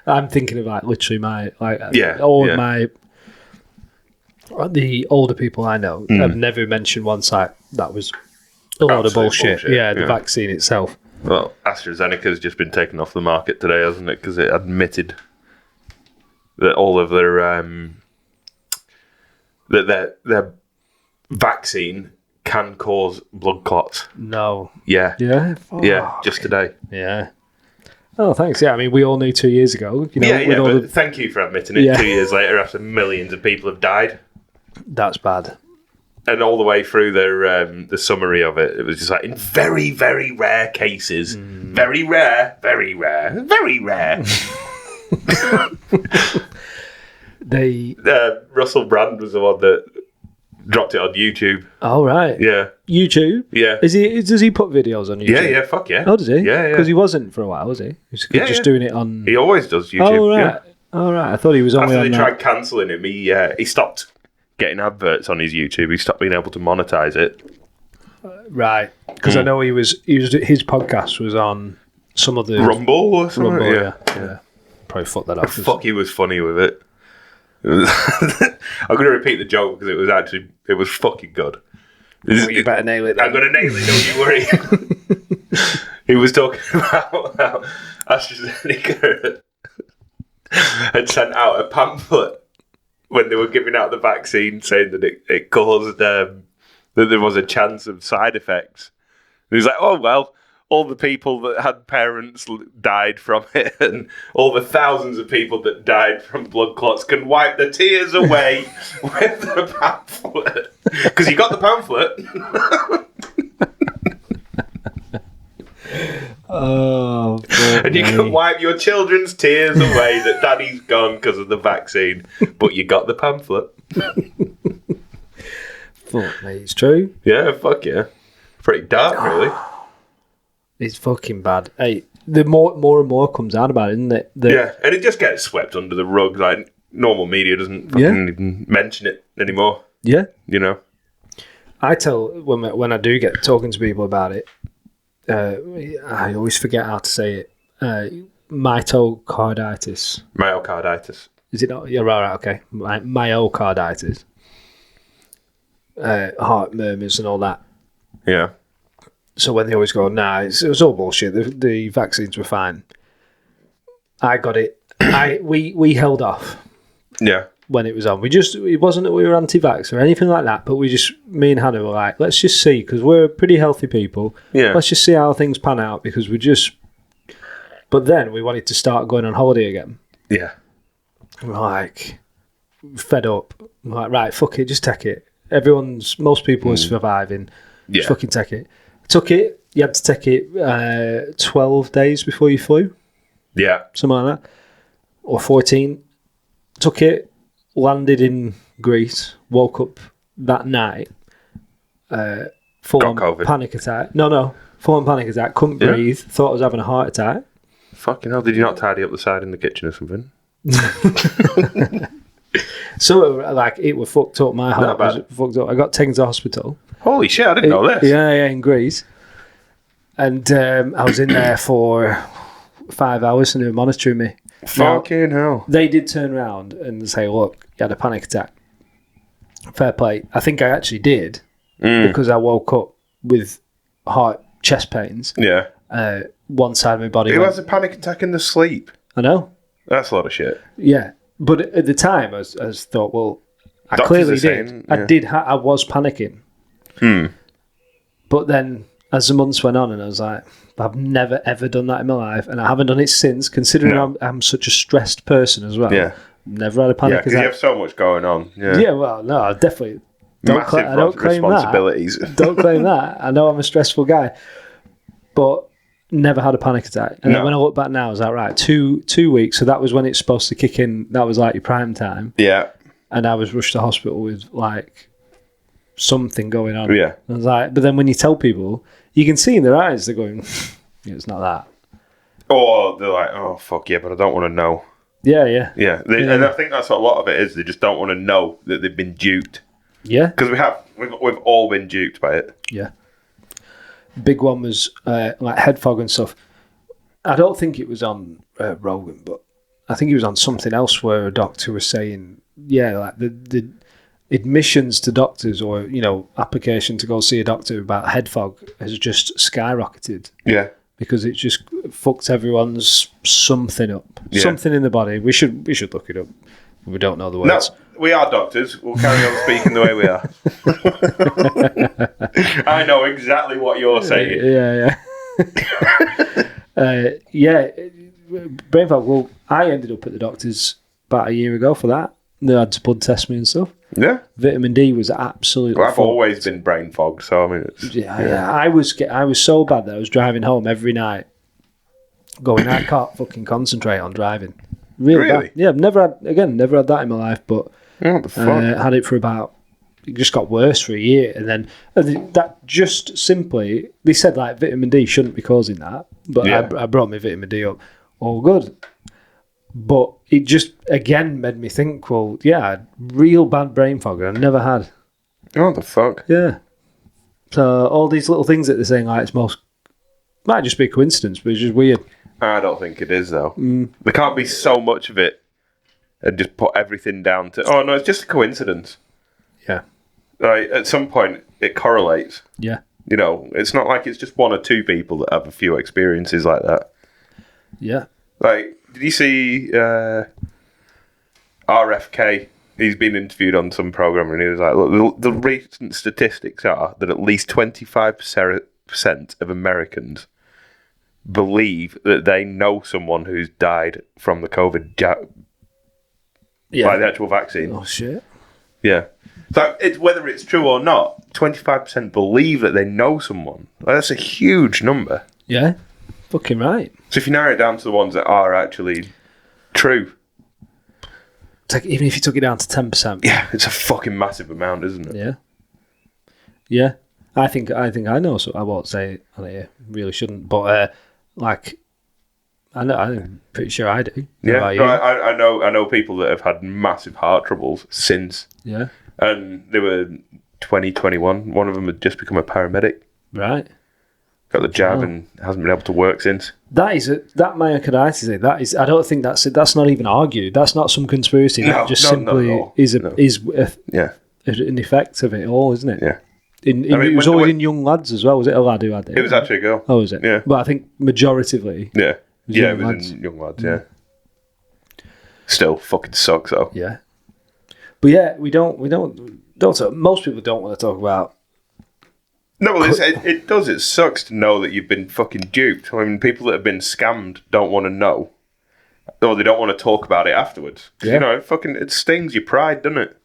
C: I'm thinking of like literally the older people I know have never mentioned one site that was a load of bullshit. Yeah, the vaccine itself.
D: Well, AstraZeneca's just been taken off the market today, hasn't it? Because it admitted that all of their their vaccine can cause blood clots.
C: No.
D: Yeah.
C: Yeah.
D: Yeah. Just today.
C: Yeah. Oh, thanks. Yeah, I mean, we all knew 2 years ago. You know,
D: but thank you for admitting it 2 years later after millions of people have died.
C: That's bad.
D: And all the way through the summary of it, it was just like, in very, very rare cases, very rare, very rare, very rare. Russell Brand was the one that dropped it on YouTube.
C: Oh, right.
D: Yeah.
C: YouTube?
D: Yeah.
C: Does he put videos on YouTube?
D: Yeah, fuck yeah.
C: Oh, does he?
D: Yeah.
C: Because he wasn't for a while, was he? He was just doing it on...
D: He always does YouTube.
C: Oh, right.
D: Yeah.
C: Oh, right. I thought he was only
D: After
C: on
D: they tried cancelling him, he stopped getting adverts on his YouTube. He stopped being able to monetize it.
C: Right. Because I know his podcast was on some of the...
D: Rumble or something?
C: Rumble, yeah. Probably fucked that up.
D: Fuck, he was funny with it. I'm going to repeat the joke because it was fucking good.
C: You better nail it then.
D: I'm going to nail it, don't you worry. He was talking about how AstraZeneca had sent out a pamphlet when they were giving out the vaccine saying that it caused, that there was a chance of side effects. He was like, oh, well, all the people that had parents died from it and all the thousands of people that died from blood clots can wipe the tears away with the pamphlet. Because you got the pamphlet.
C: Oh,
D: and you can wipe your children's tears away that daddy's gone because of the vaccine. But you got the pamphlet.
C: Fuck, mate, it's true.
D: Yeah, fuck yeah. Pretty dark, really.
C: It's fucking bad. Hey, the more and more comes out about it, isn't it?
D: Yeah, and it just gets swept under the rug. Like, normal media doesn't fucking even mention it anymore.
C: Yeah.
D: You know?
C: I tell, when I do get talking to people about it, I always forget how to say it. Myocarditis.
D: Myocarditis.
C: Is it not? Yeah, right, okay. Myocarditis. Heart murmurs and all that.
D: Yeah.
C: So when they always go, nah, it was all bullshit. The vaccines were fine. I got it. We held off.
D: Yeah.
C: when it was on. It wasn't that we were anti-vax or anything like that, but me and Hannah were like, let's just see, because we're pretty healthy people.
D: Yeah.
C: Let's just see how things pan out, because but then we wanted to start going on holiday again.
D: Yeah.
C: We're like, fed up. We're like, right, fuck it, just take it. Most people are surviving. Just fucking take it. Took it. You had to take it 12 days before you flew.
D: Yeah.
C: Something like that. Or 14. Took it, landed in Greece, woke up that night, full on
D: COVID.
C: panic attack. No, full on panic attack, couldn't breathe, thought I was having a heart attack.
D: Fucking hell, did you not tidy up the side in the kitchen or something?
C: So it was fucked up. My heart was fucked up. I got taken to hospital.
D: Holy shit, I didn't know this.
C: Yeah, in Greece. And I was in there for 5 hours and they were monitoring me.
D: Fucking hell.
C: They did turn around and say, look, you had a panic attack. Fair play. I think I actually did because I woke up with chest pains.
D: Yeah.
C: One side of my body.
D: Who has a panic attack in the sleep?
C: I know.
D: That's a lot of shit.
C: Yeah. But at the time, I was thought, well, I
D: Doctors
C: clearly
D: are
C: did.
D: saying,
C: I was panicking. But then as the months went on, and I was like, I've never ever done that in my life, and I haven't done it since, considering I'm such a stressed person as well.
D: Yeah.
C: Never had a panic
D: because
C: attack.
D: you have so much going on. Yeah,
C: Yeah, well, no, I definitely I don't claim
D: responsibilities.
C: that. Don't claim that. I know I'm a stressful guy, but never had a panic attack. And then when I look back now, I was like, right, two weeks. So that was when it's supposed to kick in. That was like your prime time.
D: Yeah.
C: And I was rushed to hospital with like something going on.
D: Yeah.
C: I was like, but then when you tell people, you can see in their eyes they're going, it's not that.
D: Or they're like, oh fuck yeah, but I don't want to know.
C: Yeah.
D: Yeah, and I think that's what a lot of it is. They just don't want to know that they've been duped.
C: Yeah.
D: Because we've all been duped by it.
C: Yeah. Big one was like head fog and stuff. I don't think it was on Rogan, but I think it was on something else where a doctor was saying, like the admissions to doctors or, application to go see a doctor about head fog has just skyrocketed.
D: Yeah.
C: Because it just fucks everyone's something up.
D: Yeah.
C: Something in the body. We should look it up. We don't know the words.
D: No, we are doctors. We'll carry on speaking the way we are. I know exactly what you're saying.
C: Yeah. Brain fog. Well, I ended up at the doctor's about a year ago for that. They had to blood test me and stuff.
D: Yeah.
C: Vitamin D was absolutely.
D: Well, I've always been brain fogged, so I mean, it's,
C: yeah. I was so bad that I was driving home every night, going, I can't fucking concentrate on driving. Really bad. Yeah, I've never had that in my life, but
D: what the fuck?
C: had it for about. It just got worse for a year, and then that just simply they said like vitamin D shouldn't be causing that, but I brought my vitamin D up, all good. But it just, again, made me think, well, I had real bad brain fog I never had.
D: What the fuck?
C: Yeah. So all these little things that they're saying, like, might just be a coincidence, but it's just weird.
D: I don't think it is, though. There can't be so much of it and just put everything down to, oh, no, it's just a coincidence.
C: Yeah.
D: Like, at some point, it correlates.
C: Yeah.
D: It's not like it's just one or two people that have a few experiences like that.
C: Yeah.
D: Like, did you see RFK? He's been interviewed on some program, and he was like, "Look, the recent statistics are that at least 25% of Americans believe that they know someone who's died from the COVID by the actual vaccine."
C: Oh shit!
D: Yeah, so whether it's true or not, 25% believe that they know someone. Like, that's a huge number.
C: Yeah, fucking right.
D: So if you narrow it down to the ones that are actually true,
C: even if you took it down to 10%.
D: yeah, it's a fucking massive amount, isn't it?
C: Yeah. Yeah. I think I know, so I won't say it on here. Really shouldn't. But I'm pretty sure I do.
D: Yeah. I know people that have had massive heart troubles since.
C: Yeah.
D: And they were 2021. One of them had just become a paramedic.
C: Right.
D: Got the jab and hasn't been able to work since.
C: That myocarditis thing. That is. I don't think that's it. That's not even argued. That's not some conspiracy. That just simply is an effect of it all, isn't it?
D: Yeah.
C: It was always in young lads as well. Was it a lad who had it?
D: It was actually a girl.
C: Oh, was it?
D: Yeah.
C: But I think majoritively.
D: Yeah. It was
C: lads.
D: in young lads. Yeah. Still fucking sucks though.
C: Yeah. But yeah, we don't talk, most people don't want to talk about.
D: No, well, it does. It sucks to know that you've been fucking duped. I mean, people that have been scammed don't want to know. Or they don't want to talk about it afterwards.
C: Yeah.
D: You know, it stings your pride, doesn't it?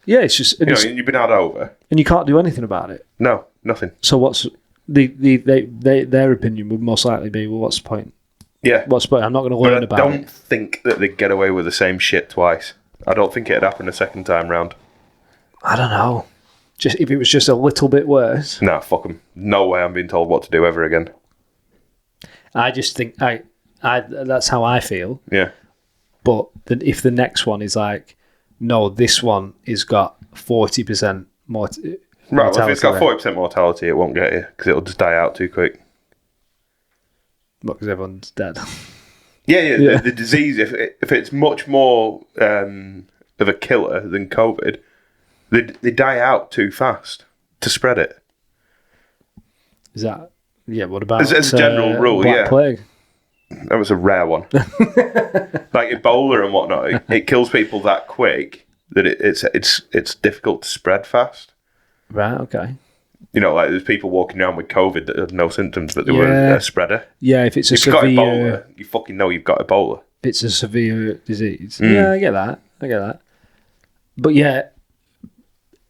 C: Yeah, it's just...
D: You know, you've been had over.
C: And you can't do anything about it.
D: No, nothing.
C: So what's... their opinion would most likely be, well, what's the point?
D: Yeah.
C: What's the point? I'm not going to learn about it.
D: I don't think that they'd get away with the same shit twice. I don't think it'd happen a second time round.
C: I don't know. Just if it was just a little bit worse.
D: Nah, fuck them. No way I'm being told what to do ever again.
C: I just think that's how I feel.
D: Yeah.
C: But if the next one is like, no, this one has got 40% more.
D: Right, well, if it's got 40% mortality, it won't get you because it'll just die out too quick.
C: Because everyone's dead.
D: Yeah. The disease, if it's much more of a killer than COVID, they die out too fast to spread it.
C: Is that... Yeah, what about...
D: As a general rule,
C: Black Plague?
D: That was a rare one. Like Ebola and whatnot, it kills people that quick that it's difficult to spread fast.
C: Right, okay.
D: You know, like there's people walking around with COVID that had no symptoms, but they were a spreader.
C: Yeah, if it's a
D: If
C: severe...
D: you've got Ebola, you fucking know you've got Ebola.
C: It's a severe disease. Yeah, I get that. But yeah,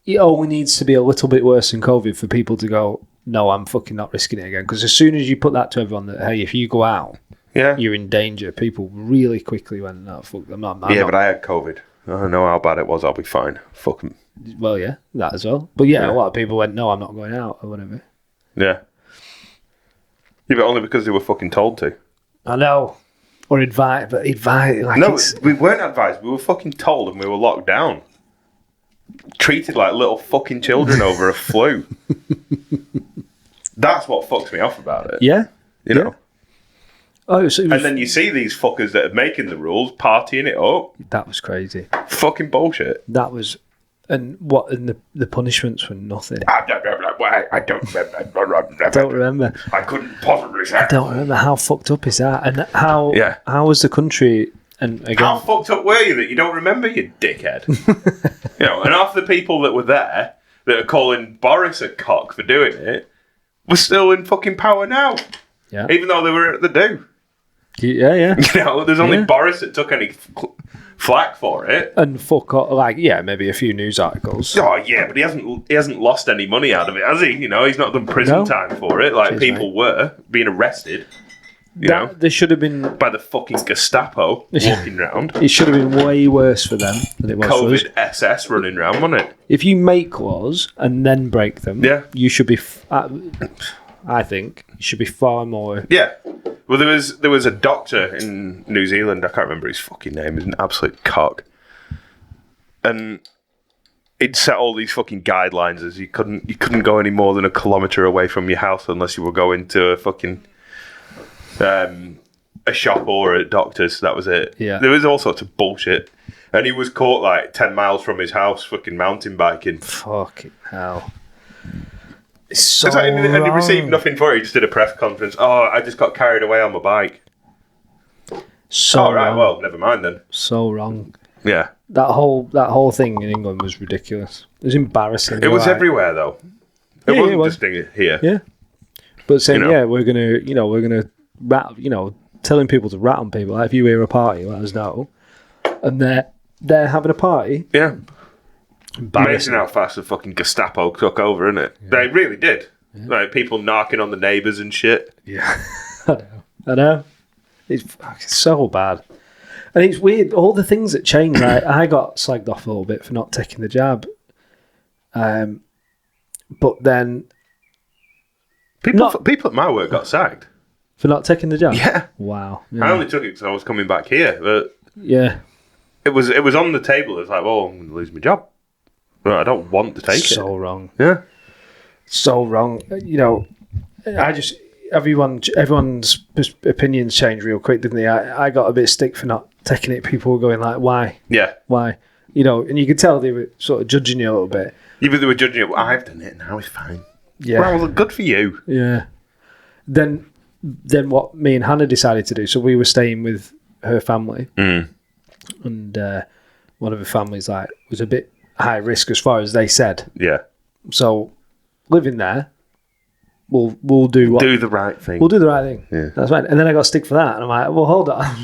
C: it only needs to be a little bit worse than COVID for people to go, no, I'm fucking not risking it again. Because as soon as you put that to everyone that, hey, if you go out, you're in danger, people really quickly went, no, fuck, I'm not.
D: But I had COVID. I know how bad it was. I'll be fine. Fuck 'em.
C: Well, yeah, that as well. But yeah, a lot of people went, no, I'm not going out or whatever.
D: Yeah. Yeah, but only because they were fucking told to.
C: I know. Or advised. Like
D: no, we weren't advised. We were fucking told and we were locked down. Treated like little fucking children over a flu. That's what fucks me off about it.
C: Yeah.
D: You know?
C: Oh, so
D: and then you see these fuckers that are making the rules, partying it up.
C: That was crazy.
D: Fucking bullshit.
C: That was... And the punishments were nothing.
D: I don't remember.
C: I don't remember.
D: I couldn't possibly say.
C: I don't remember. How fucked up is that? And how was the country... And again,
D: how fucked up were you that you don't remember, you dickhead? You know, and half the people that were there that are calling Boris a cock for doing it were still in fucking power now.
C: Yeah.
D: Even though they were at the do.
C: Yeah.
D: You know, there's only Boris that took any flack for it.
C: And fuck off, like, maybe a few news articles.
D: Oh yeah, but he hasn't lost any money out of it, has he? You know, he's not done prison time for it like people were being arrested. You know,
C: there should have been
D: by the fucking Gestapo walking round.
C: It should have been way worse for them than it was
D: COVID
C: for us.
D: SS running round, wasn't it?
C: If you make laws and then break them, you should be. I think you should be far more.
D: Yeah. Well, there was a doctor in New Zealand. I can't remember his fucking name. He's an absolute cock, and he'd set all these fucking guidelines as you couldn't go any more than 1 kilometre away from your house unless you were going to a fucking a shop or a doctor's. That was it.
C: Yeah.
D: There was all sorts of bullshit, and he was caught like 10 miles from his house fucking mountain biking.
C: Fucking hell. It's so
D: and he received nothing for it. He just did a press conference. Oh, I just got carried away on my bike.
C: So
D: right,
C: wrong.
D: well, never mind then.
C: So wrong.
D: Yeah.
C: That whole thing in England was ridiculous. It was embarrassing.
D: It was everywhere though. It wasn't just here.
C: Yeah. But saying, we're gonna rat, telling people to rat on people. Like, if you hear a party, let us know. And they're having a party.
D: Yeah. Amazing how fast the fucking Gestapo took over, isn't it? Yeah. They really did. Yeah. Like people knocking on the neighbours and shit.
C: Yeah. I know. It's so bad. And it's weird, all the things that change. I got slagged off a little bit for not taking the jab. But then...
D: People at my work got sacked.
C: For not taking the jab?
D: Yeah.
C: Wow. Yeah.
D: I only took it because I was coming back here. But
C: yeah.
D: It was on the table. It's like, well, I'm going to lose my job. Well, I don't want to take it.
C: So wrong.
D: Yeah.
C: So wrong. Everyone's opinions change real quick, didn't they? I got a bit of stick for not taking it. People were going like, why?
D: Yeah.
C: Why? And you could tell they were sort of judging you a little bit.
D: Even they were judging it. Well, I've done it, now it's fine.
C: Yeah.
D: Well, good for you.
C: Yeah. Then what me and Hannah decided to do, so we were staying with her family.
D: Mm.
C: And one of the families like was a bit high risk as far as they said.
D: Yeah.
C: So living there, we'll do what
D: Do the right thing.
C: we'll do the right thing.
D: Yeah.
C: That's right. And then I got stick for that, and I'm like, well, hold on.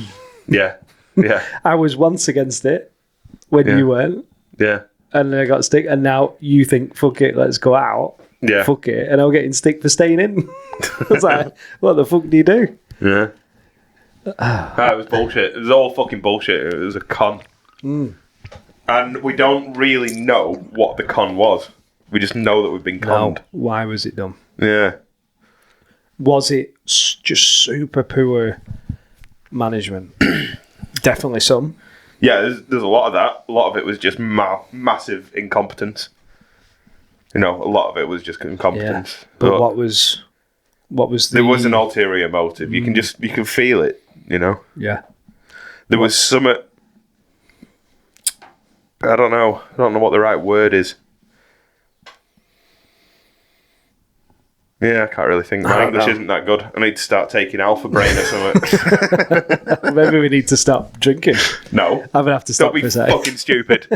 D: Yeah. Yeah.
C: I was once against it when
D: Yeah.
C: you weren't,
D: Yeah.
C: and then I got stick, and now you think, fuck it, let's go out.
D: Yeah.
C: Fuck it, and I'm getting stick for staying in. I was like, what the fuck do you do?
D: Yeah. It was bullshit. It was all fucking bullshit. It was a con. And we don't really know what the con was. We just know that we've been conned.
C: No. Why was it done?
D: Yeah.
C: Was it just super poor management? Definitely some.
D: Yeah, there's a lot of that. A lot of it was just massive incompetence. You know, a lot of it was just incompetence.
C: Yeah. But what was the...
D: There was an ulterior motive. You can feel it, you know?
C: Yeah.
D: There was some... I don't know what the right word is. Yeah, I can't really think. My English isn't that good. I need to start taking Alpha Brain or something.
C: Maybe we need to stop drinking.
D: No.
C: I'm going to have to stop
D: Don't be
C: for a second.
D: fucking stupid.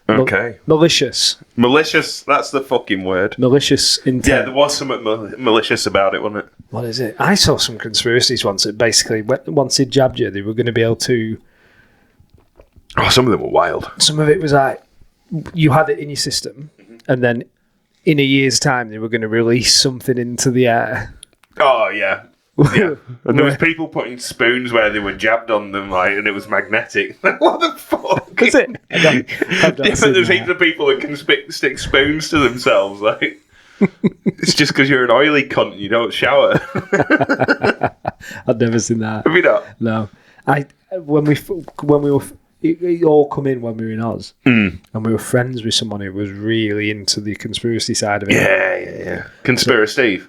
D: Okay.
C: Malicious.
D: Malicious, that's the fucking word.
C: Malicious intent.
D: Yeah, there was something malicious about it, wasn't it?
C: What is it? I saw some conspiracies once that basically, once it jabbed you, they were going to be able to...
D: Oh, some of them were wild.
C: Some of it was like, you had it in your system, and then in a year's time, they were going to release something into the air.
D: Oh, yeah. Yeah. And there was people putting spoons where they were jabbed on them, like, and it was magnetic. What the fuck?
C: Is it? I've not
D: Yeah, but
C: seen
D: there's
C: that.
D: heaps of people that can stick spoons to themselves. Like, it's just because you're an oily cunt and you don't shower.
C: I've never seen that.
D: Have you not?
C: No. When we were... It all come in when we were in Oz, and we were friends with someone who was really into the conspiracy side of it.
D: Yeah. Conspiracy Steve.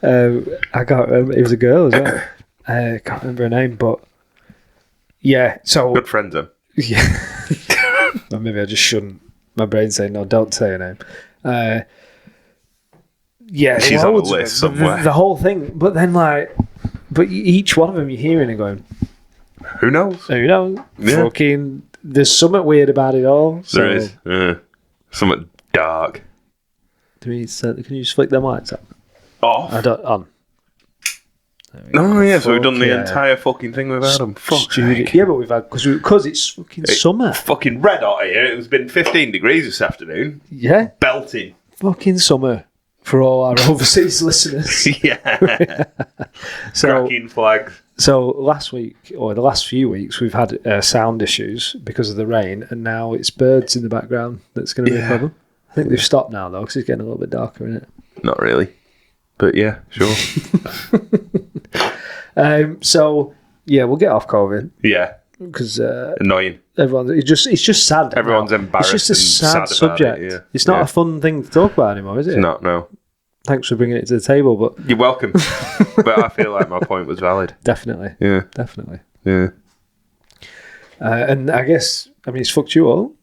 C: I can't remember. It was a girl as well. I can't remember her name, but yeah. So
D: Good friend, then.
C: yeah. Or maybe I just shouldn't. My brain's saying no. Don't say her name. Yeah,
D: She's on the
C: loads of
D: list
C: them.
D: somewhere.
C: The whole thing, but then but each one of them you're hearing and going,
D: Who knows?
C: you know,
D: Yeah.
C: fucking. There's something weird about it all.
D: There is. Something dark.
C: Can you just flick them lights up?
D: Off.
C: I don't on.
D: Oh, yeah, so we've done the
C: yeah.
D: entire fucking thing without them. Fuck.
C: Stupid. Yeah, but we've had because it's fucking summer.
D: Fucking red hot here. It's been 15 degrees this afternoon.
C: Yeah,
D: Belting.
C: fucking summer for all our overseas listeners.
D: Yeah.
C: So,
D: Cracking flags.
C: so last week or the last few weeks we've had sound issues because of the rain, and now it's birds in the background. That's going to be a problem. I think they've stopped now though because it's getting a little bit darker, isn't it?
D: Not really. But yeah, sure.
C: So yeah, we'll get off COVID.
D: Yeah.
C: because
D: Annoying.
C: it's just sad.
D: Everyone's
C: now.
D: embarrassed.
C: It's just a
D: and
C: sad
D: about
C: subject.
D: It, yeah.
C: It's not a fun thing to talk about anymore, is it?
D: It's not, no.
C: Thanks for bringing it to the table, but
D: You're welcome. But I feel like my point was valid.
C: definitely,
D: Yeah.
C: definitely.
D: Yeah.
C: And I guess it's fucked you all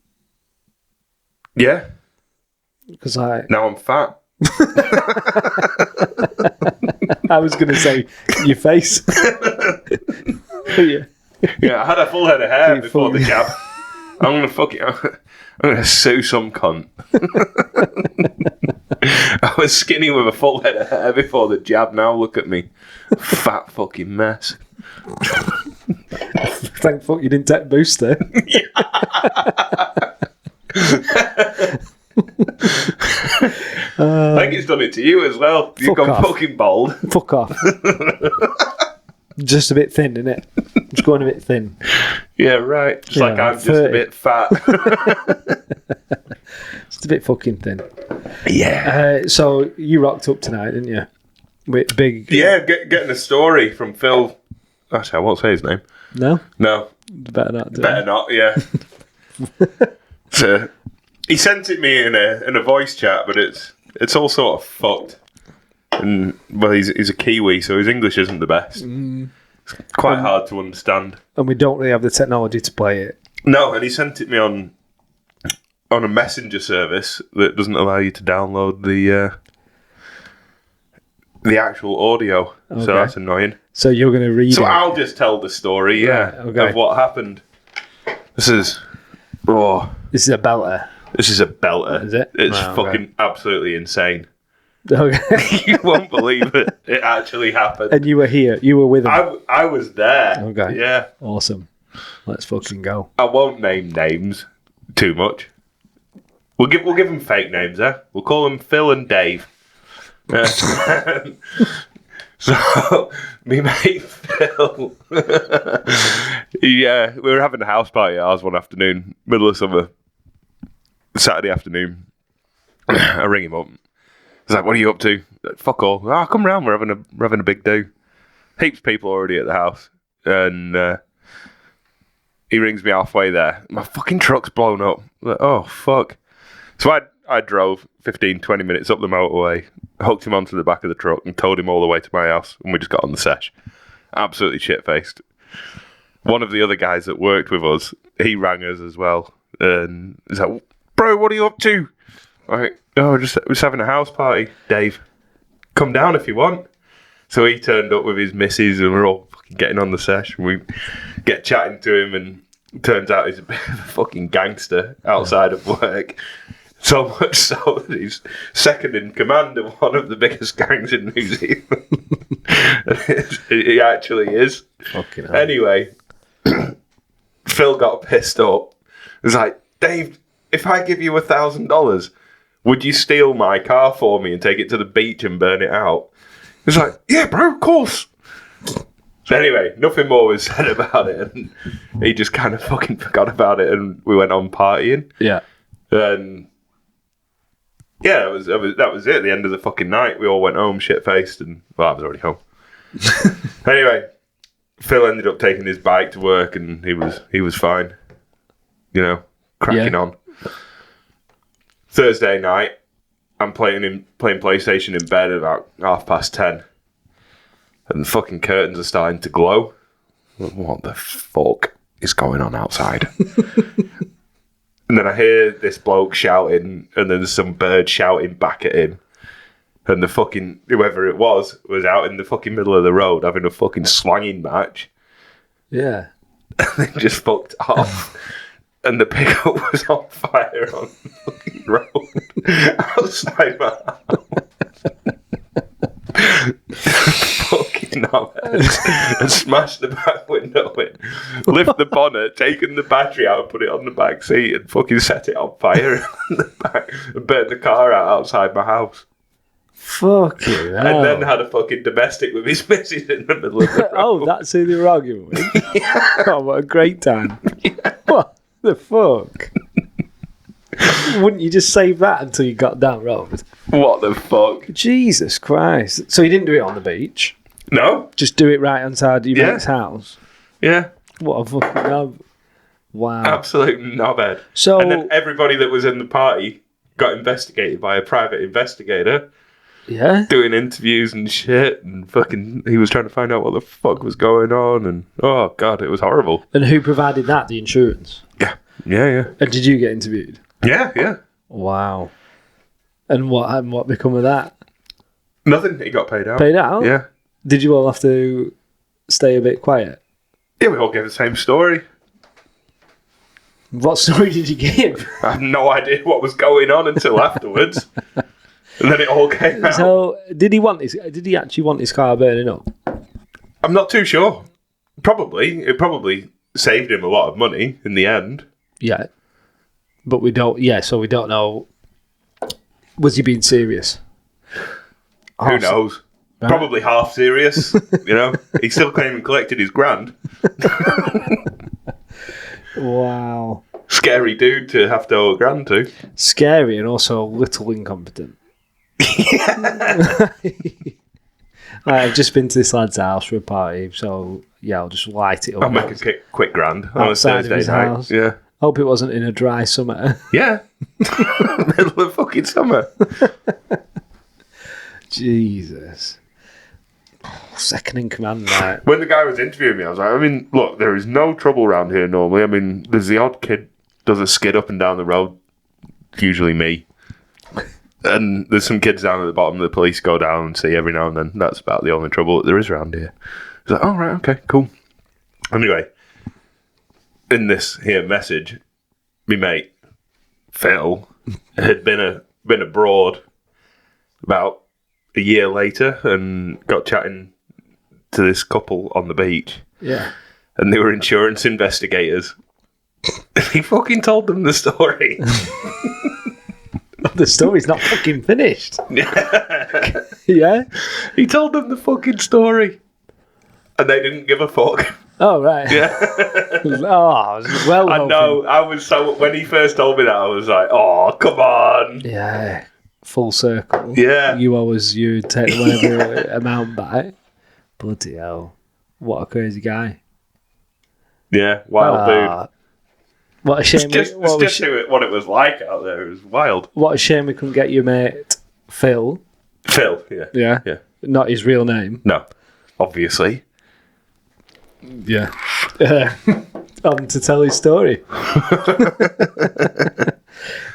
D: Yeah.
C: because I
D: Now I'm fat.
C: was going to say your face. Yeah.
D: Yeah, I had a full head of hair
C: You
D: before the
C: fucking-
D: jab. I'm gonna I'm gonna sue some cunt. I was skinny with a full head of hair before the jab. Now look at me, fat fucking mess.
C: Thank fuck you didn't take a booster.
D: I think it's done it to you as well. You've
C: Fuck
D: gone
C: off.
D: fucking bald.
C: Fuck off. Just a bit thin, innit? Just going a bit thin.
D: Yeah, right. Just
C: Yeah,
D: like I'm just
C: 30.
D: a bit fat.
C: Just a bit fucking thin.
D: Yeah.
C: So you rocked up tonight, didn't you? With big.
D: Yeah, getting a story from Phil. Actually, I won't say his name.
C: No?
D: No,
C: Better not do
D: better
C: it.
D: not. Yeah. So, he sent it me in a voice chat, but it's all sort of fucked. And well, he's a Kiwi, so his English isn't the best. It's quite hard to understand.
C: And we don't really have the technology to play it.
D: No, and he sent it me on a messenger service that doesn't allow you to download the actual audio.
C: Okay.
D: So that's annoying.
C: So you're going to read
D: So
C: it.
D: I'll just tell the story,
C: Right, okay.
D: of what happened. This is
C: This is a belter.
D: this is a belter.
C: Is it?
D: It's
C: Right, okay.
D: fucking absolutely insane.
C: Okay.
D: You won't believe it. It actually happened.
C: And you were here. You were with him.
D: I was there.
C: Okay.
D: Yeah.
C: Awesome. Let's fucking go.
D: I won't name names too much. We'll give them fake names, We'll call them Phil and Dave. So, me mate Phil, yeah, we were having a house party at ours one afternoon, middle of summer, Saturday afternoon. I ring him up. He's like, "What are you up to?" Like, fuck all. "Oh, come round. We're having a big do." Heaps of people already at the house, and he rings me halfway there. My fucking truck's blown up. I'm like, oh fuck! So I drove 15, 20 minutes up the motorway, hooked him onto the back of the truck and towed him all the way to my house, and we just got on the sesh. Absolutely shit-faced. One of the other guys that worked with us, he rang us as well, and he's like, "Bro, what are you up to?" Like, "Oh, we're just having a house party, Dave. Come down if you want." So he turned up with his missus, and we're all fucking getting on the sesh, and we get chatting to him, and it turns out he's a bit of a fucking gangster outside of work. So much so that he's second in command of one of the biggest gangs in New Zealand. He actually is.
C: Fucking hell.
D: Anyway, Phil got pissed up. He was like, "Dave, if I give you $1,000, would you steal my car for me and take it to the beach and burn it out?" He's like, "Yeah, bro, of course." So anyway, nothing more was said about it, and he just kind of fucking forgot about it, and we went on partying.
C: Yeah.
D: And yeah, that was it. At the end of the fucking night, we all went home shit-faced, and well, I was already home. Anyway, Phil ended up taking his bike to work, and he was fine. You know, cracking on. Thursday night, I'm playing PlayStation in bed at about 10:30, and the fucking curtains are starting to glow. What the fuck is going on outside? And then I hear this bloke shouting, and then there's some bird shouting back at him. And the fucking, whoever it was out in the fucking middle of the road having a fucking slanging match.
C: Yeah.
D: And they just fucked off. And the pickup was on fire on the fucking road outside my house. Fucking knobheads. And smashed the back window in. Lift the bonnet, taken the battery out, put it on the back seat, and fucking set it on fire in the back and burned the car out outside my house.
C: Fucking hell.
D: And then had a fucking domestic with his missus in the middle of the road.
C: Oh, that's who they were arguing with? Oh, what a great time. What the fuck? Wouldn't you just save that until you got down road?
D: What the fuck?
C: Jesus Christ. So you didn't do it on the beach?
D: No?
C: Just do it right inside your
D: Yeah.
C: mate's house?
D: Yeah.
C: What a fucking knob. Wow.
D: Absolute knobhead.
C: So,
D: And then everybody that was in the party got investigated by a private investigator
C: yeah.
D: doing interviews and shit, and fucking he was trying to find out what the fuck was going on, and oh god, it was horrible.
C: And who provided that? The insurance?
D: Yeah.
C: And did you get interviewed?
D: Yeah.
C: Wow. And what become of that?
D: Nothing. He got paid out.
C: Paid out?
D: Yeah.
C: Did you all have to stay a bit quiet?
D: Yeah, we all gave the same story.
C: What story did you give?
D: I had no idea what was going on until afterwards. And then it all came out.
C: So, did he actually want his car burning up?
D: I'm not too sure. Probably. It probably saved him a lot of money in the end.
C: Yeah. But we don't, so we don't know. Was he being serious?
D: Who knows?
C: Right.
D: Probably half serious. You know, he still came and collected his grand.
C: Wow.
D: Scary dude to have to owe a grand to.
C: Scary and also a little incompetent. I've just been to this lad's house for a party, so yeah, I'll just light it up.
D: I'll make a quick grand on a
C: Outside of
D: Thursday
C: his
D: night.
C: house.
D: Yeah.
C: Hope it wasn't in a dry summer.
D: Yeah. Middle of fucking summer.
C: Jesus. Second in command, right?
D: When the guy was interviewing me, I was like, I mean, look, there is no trouble around here normally. I mean, there's the odd kid does a skid up and down the road, usually me. And there's some kids down at the bottom the police go down and see every now and then. That's about the only trouble that there is around here. He's like, oh, right, okay, cool. Anyway, in this here message, me mate, Phil, had been abroad about a year later and got chatting to this couple on the beach.
C: Yeah.
D: And they were insurance investigators. And he fucking told them the story.
C: The story's not fucking finished. Yeah?
D: He told them the fucking story. And they didn't give a fuck.
C: Oh, right.
D: Yeah.
C: Oh, well,
D: I know. I was so... When he first told me that, I was like, oh, come on.
C: Yeah. Full circle.
D: Yeah.
C: You take whatever amount back. Bloody hell. What a crazy guy.
D: Yeah, wild dude.
C: What a shame.
D: What it was like out there. It was wild.
C: What a shame we couldn't get your mate, Phil.
D: Phil, yeah.
C: Yeah. Not his real name.
D: No, obviously.
C: Yeah. To tell his story.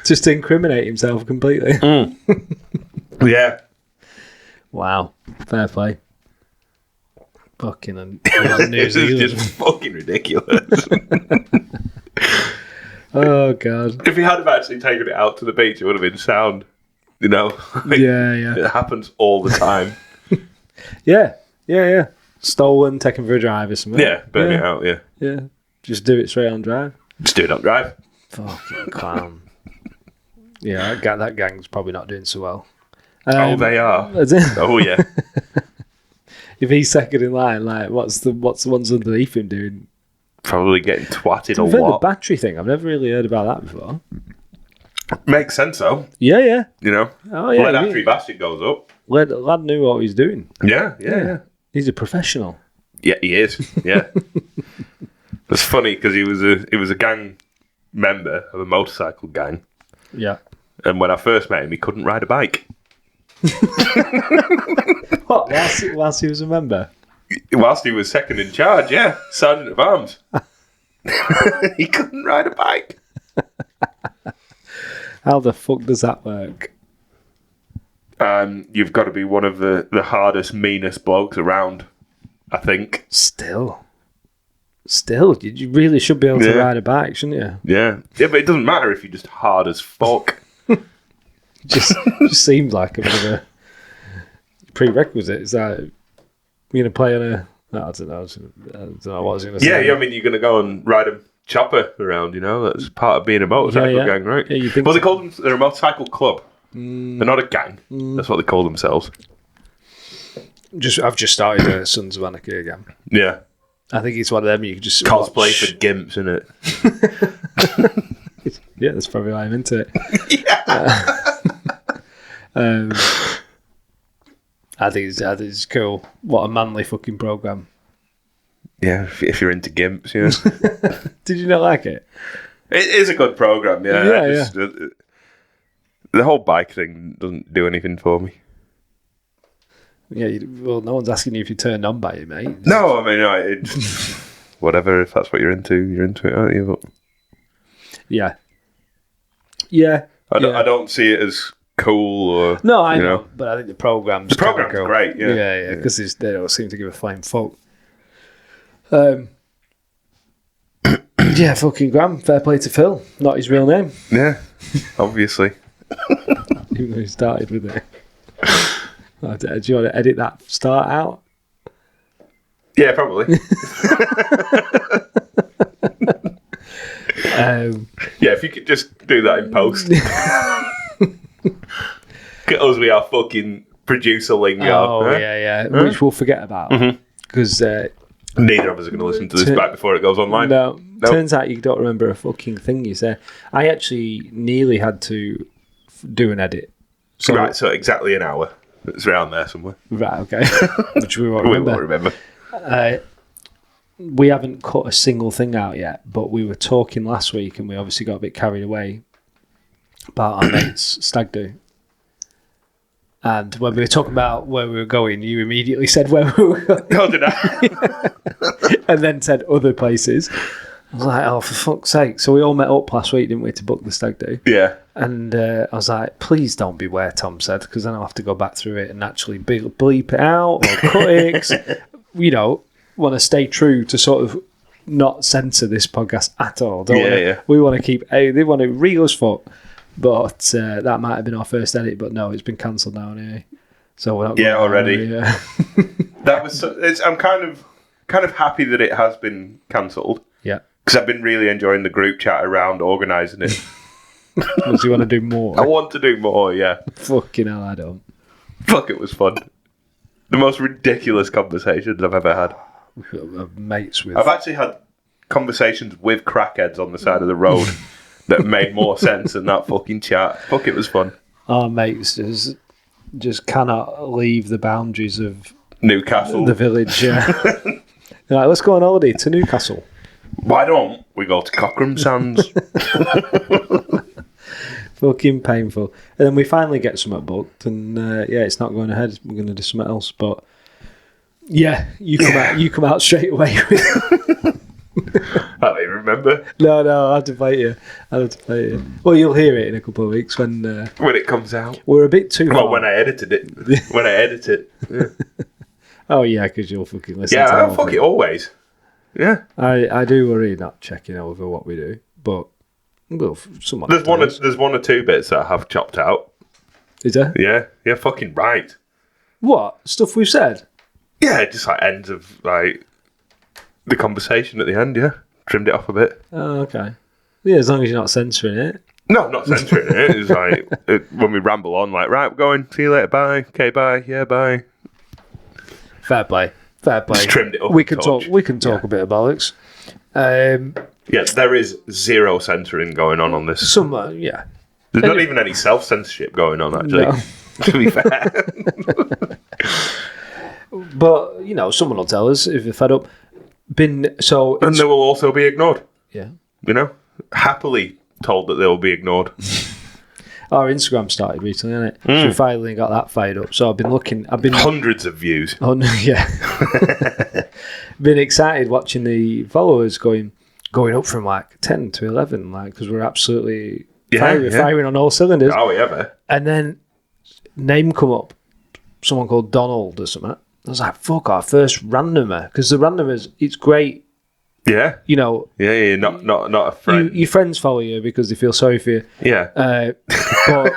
C: Just to incriminate himself completely.
D: Yeah.
C: Wow. Fair play. Fucking New
D: This is
C: Zealand.
D: just fucking ridiculous.
C: Oh, God.
D: If he had have actually taken it out to the beach, it would have been sound. You know?
C: Yeah.
D: It happens all the time.
C: Yeah. Stolen, taken for a drive or something.
D: Yeah, burn it out, yeah.
C: Yeah. Just do it straight on drive.
D: Just do it on drive.
C: Fucking clown. Yeah, that gang's probably not doing so well.
D: Oh, they are.
C: Is it?
D: Oh, yeah.
C: If he's second in line, like, what's the ones underneath him doing?
D: Probably getting twatted or
C: The
D: what.
C: battery thing, I've never really heard about that before.
D: Makes sense, though.
C: Yeah.
D: You know?
C: Oh, yeah.
D: Lead battery basket goes up.
C: Lad knew what he was doing.
D: Yeah.
C: He's a professional.
D: Yeah, he is. Yeah. It's funny because he was a gang member of a motorcycle gang.
C: Yeah.
D: And when I first met him, he couldn't ride a bike.
C: What? Whilst he was a member?
D: Whilst he was second in charge, yeah. Sergeant of Arms. He couldn't ride a bike.
C: How the fuck does that work?
D: You've got to be one of the hardest, meanest blokes around, I think.
C: Still, you really should be able to ride a bike, shouldn't you?
D: Yeah, but it doesn't matter if you're just hard as fuck.
C: Just seems like a bit of a prerequisite. Is that you're going to play on a... I don't know what I was going to say.
D: Yeah, I mean, you're going to go and ride a chopper around, you know? That's part of being a motorcycle gang, right?
C: Yeah, you think
D: well,
C: so.
D: they call them... They're a motorcycle club. They're not a gang. That's what they call themselves.
C: I've just started Sons of Anarchy again.
D: Yeah.
C: I think it's one of them you can just
D: Cosplay
C: watch.
D: for gimps, innit?
C: Yeah, that's probably why I'm into it. I think it's cool. What a manly fucking program.
D: Yeah, if you're into gimps, yeah.
C: Did you not like it?
D: It is a good program, yeah.
C: Yeah,
D: The whole bike thing doesn't do anything for me.
C: Yeah, well, no one's asking you if you turned on by it, mate.
D: No, I mean, whatever. If that's what you're into it, aren't you? But
C: Yeah. Yeah.
D: I don't see it as cool or...
C: No, I know, but I think the program's
D: great, yeah.
C: Yeah, because they don't seem to give a flying fuck. Yeah, fucking Graham, fair play to Phil. Not his real name.
D: Yeah, obviously.
C: Even though he started with it. Do you want to edit that start out?
D: Yeah, probably. Yeah, if you could just do that in post. Get us with our fucking producer lingo.
C: Oh, huh? Yeah. Which we'll forget about. Because...
D: neither of us are going to listen to this back before it goes online.
C: No. Nope. Turns out you don't remember a fucking thing you say. I actually nearly had to do an edit.
D: So exactly an hour. It's around there somewhere.
C: Right, okay. Which we won't remember. We haven't cut a single thing out yet, but we were talking last week and we obviously got a bit carried away about our mate's stag do. And when we were talking about where we were going, you immediately said where we were going.
D: Oh, did I?
C: And then said other places. I was like, oh, for fuck's sake. So we all met up last week, didn't we, to book the stag do?
D: Yeah.
C: And I was like, please don't be where Tom said, because then I'll have to go back through it and actually bleep it out or cut it. 'Cause, want to stay true to sort of not censor this podcast at all, don't we?
D: Yeah.
C: We want to keep, they want to real as fuck. But that might have been our first edit, but no, it's been cancelled now anyway. So we're not going
D: already. That was. I'm kind of happy that it has been cancelled.
C: Yeah,
D: because I've been really enjoying the group chat around organising it.
C: Does you want to do more?
D: I want to do more. Yeah.
C: Fucking hell, I don't.
D: Fuck, it was fun. The most ridiculous conversations I've ever had.
C: Mates with.
D: I've actually had conversations with crackheads on the side of the road that made more sense than that fucking chat. Fuck, it was fun.
C: Our mates just cannot leave the boundaries of
D: Newcastle,
C: the village. Yeah. They're like, let's go on holiday to Newcastle.
D: Why don't we go to Cochrane Sands?
C: Fucking painful. And then we finally get something booked, and it's not going ahead. We're going to do something else, but yeah, you come out straight away.
D: I don't even remember.
C: No, I had to fight you. Well, you'll hear it in a couple of weeks when
D: it comes out.
C: We're a bit too.
D: Well, when I edited it. Yeah.
C: Oh yeah, because you'll fucking listen.
D: Yeah,
C: to
D: I fuck it always. Yeah,
C: I do worry not checking over what we do, but someone.
D: There's one or two bits that I have chopped out.
C: Is there?
D: Yeah, fucking right.
C: What stuff we've said?
D: Yeah, just like ends of like the conversation at the end. Yeah, trimmed it off a bit.
C: Oh, okay. Yeah, as long as you're not censoring it.
D: No, I'm not censoring it. It's like when we ramble on, like, right, we're going. See you later. Bye. Okay, bye. Yeah, bye.
C: Fair play.
D: Just trimmed it up.
C: We can talk a bit of bollocks.
D: Yes, there is zero censoring going on this.
C: Yeah.
D: There's not even any self-censorship going on, actually. No. To be fair.
C: But someone will tell us if they're fed up. And
D: they will also be ignored.
C: Yeah.
D: Happily told that they will be ignored.
C: Our Instagram started recently, hasn't it? So we finally got that fired up. So I've been
D: hundreds of views.
C: Yeah. Been excited watching the followers going up from like 10 to 11, like, because we're absolutely firing on all cylinders.
D: Oh, yeah.
C: And then name come up, someone called Donald or something. I was like, fuck, our first randomer, because the randomers, it's great.
D: Yeah.
C: Yeah,
D: not a friend.
C: Your friends follow you because they feel sorry for you.
D: Yeah.
C: But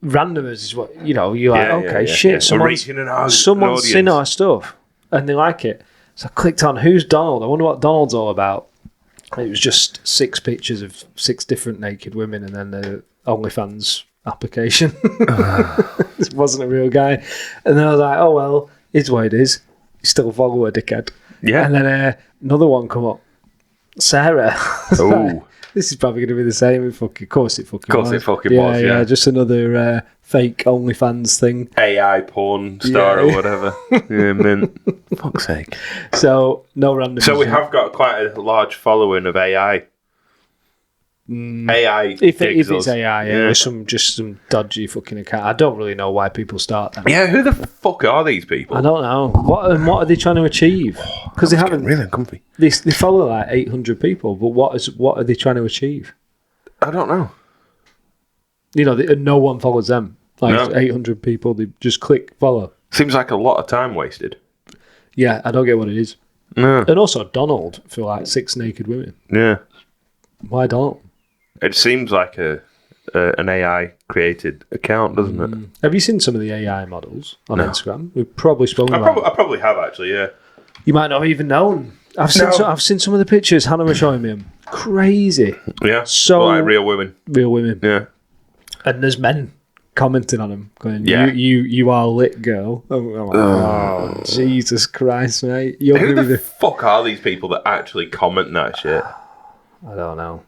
C: randomers is what, you're like, shit,
D: yeah.
C: Someone's seen our stuff and they like it. So I clicked on who's Donald. I wonder what Donald's all about. And it was just 6 pictures of 6 different naked women and then the OnlyFans application. It wasn't a real guy. And then I was like, oh, well, it's what it is. You still follow a dickhead.
D: Yeah.
C: And then another one come up. Sarah.
D: Oh.
C: This is probably going to be the same. Of course it fucking was.
D: It fucking was, yeah.
C: Just another fake OnlyFans thing.
D: AI porn star or whatever. Yeah, mint. Fuck's sake.
C: So, no random.
D: So we have got quite a large following of AI. AI.
C: If it's AI, there's some dodgy fucking account. I don't really know why people start them.
D: Yeah, who the fuck are these people?
C: I don't know. What are they trying to achieve? Because they haven't
D: really uncomfy.
C: They follow like 800 people, but what are they trying to achieve?
D: I don't know.
C: You know, no one follows them. Like
D: No.
C: 800 people, they just click follow.
D: Seems like a lot of time wasted.
C: Yeah, I don't get what it is.
D: No.
C: And also Donald for like 6 naked women.
D: Yeah.
C: Why Donald?
D: It seems like an AI created account, doesn't it?
C: Have you seen some of the AI models on Instagram? We've probably spoken about
D: I probably have actually, yeah.
C: You might not have even known. I've seen some of the pictures. Hannah was showing me them. Crazy.
D: Yeah.
C: So
D: like real women.
C: Real women.
D: Yeah.
C: And there's men commenting on them, going,
D: Yeah.
C: you are lit, girl. I'm like, oh, Jesus Christ, mate. You're
D: Who
C: gonna be
D: the fuck are these people that actually comment that shit?
C: I don't know.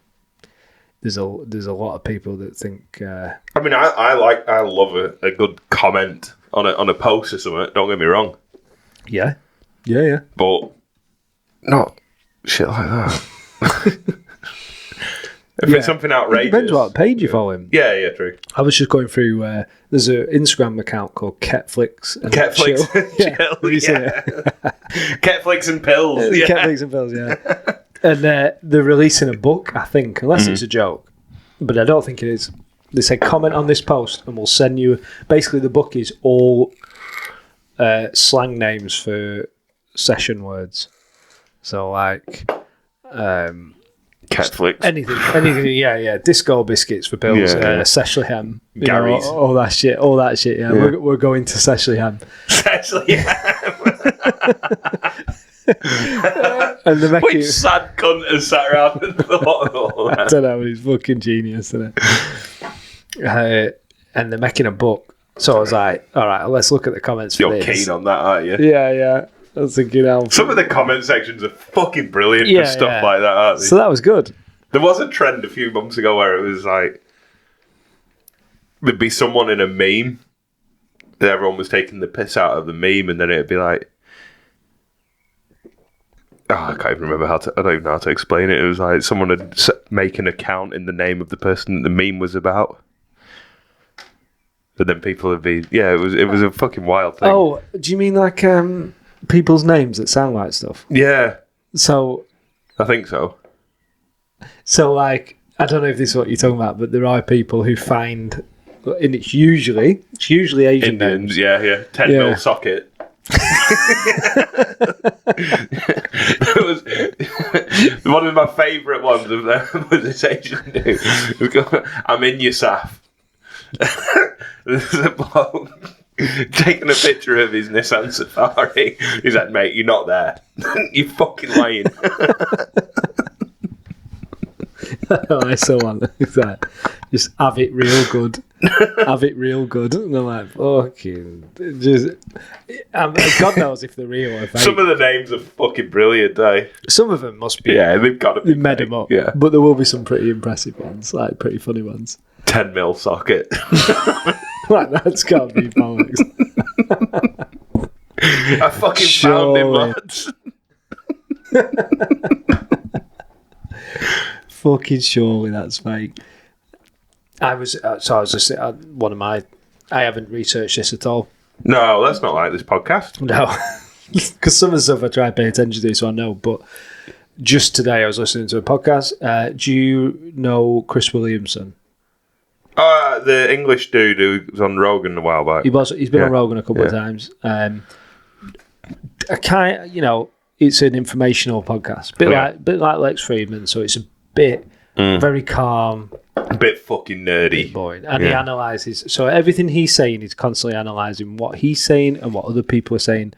C: There's a lot of people that think.
D: I mean, I love a good comment on a post or something. Don't get me wrong,
C: Yeah.
D: but not shit like that. If it's something outrageous,
C: It depends what page you follow him.
D: Yeah, true.
C: I was just going through. There's an Instagram account called Ketflix. And
D: Ketflix,
C: Chill.
D: Chill,
C: Yeah.
D: Ketflix and pills. Yeah.
C: Ketflix and pills. Yeah. And they're releasing a book, I think, unless it's a joke, but I don't think it is. They say comment on this post, and we'll send you. Basically, the book is all slang names for session words. So like.
D: Ketflix.
C: Anything, yeah. Disco biscuits for pills, Seshley ham,
D: Gary's.
C: all that shit, yeah. We're going to Seshley ham.
D: Seshley ham.
C: And they're making,
D: Which sad cunt has sat around and thought of all that?
C: I don't know, he's fucking genius, isn't it? And they're making a book. So I was like, all right, let's look at the comments for
D: You're
C: this.
D: keen on that, aren't you?
C: Yeah. I was thinking,
D: some of the comment sections are fucking brilliant for stuff
C: yeah.
D: like that, aren't they?
C: So that was good.
D: There was a trend a few months ago where it was like there'd be someone in a meme that everyone was taking the piss out of the meme, and then it'd be like, I can't even remember I don't even know how to explain it. It was like someone would make an account in the name of the person that the meme was about. And then people would be, it was a fucking wild thing.
C: Oh, do you mean like people's names that sound like stuff?
D: Yeah.
C: So
D: I think so.
C: So, like, I don't know if this is what you're talking about, but there are people who find, and it's usually Asian
D: Indians,
C: names.
D: yeah. 10 mil socket. It was one of my favourite ones of them was this Asian dude. I'm in your Saf. There's a bloke taking a picture of his Nissan Safari. He's like, mate, you're not there. You're fucking lying.
C: I saw one. It's like, just have it real good. Have it real good. And I'm like, fucking. God knows if they're real or fake.
D: Some of the names are fucking brilliant, eh?
C: Some of them must be.
D: Yeah, they've got to be.
C: They made them up.
D: Yeah.
C: But there will be some pretty impressive ones, like pretty funny ones.
D: 10 mil socket.
C: Like, that's got to be bollocks.
D: I fucking found him, lads.
C: Fucking surely that's fake. I was just one of my. I haven't researched this at all.
D: No, that's not like this podcast.
C: No, because some of the stuff I try to pay attention to, so I know. But just today, I was listening to a podcast. Do you know Chris Williamson?
D: The English dude who was on Rogan a while back.
C: He's been on Rogan a couple of times. It's an informational podcast, bit like Lex Friedman. So it's a bit very calm,
D: a bit fucking nerdy,
C: boring, and he analyses. So everything he's saying, he's constantly analysing what he's saying and what other people are saying.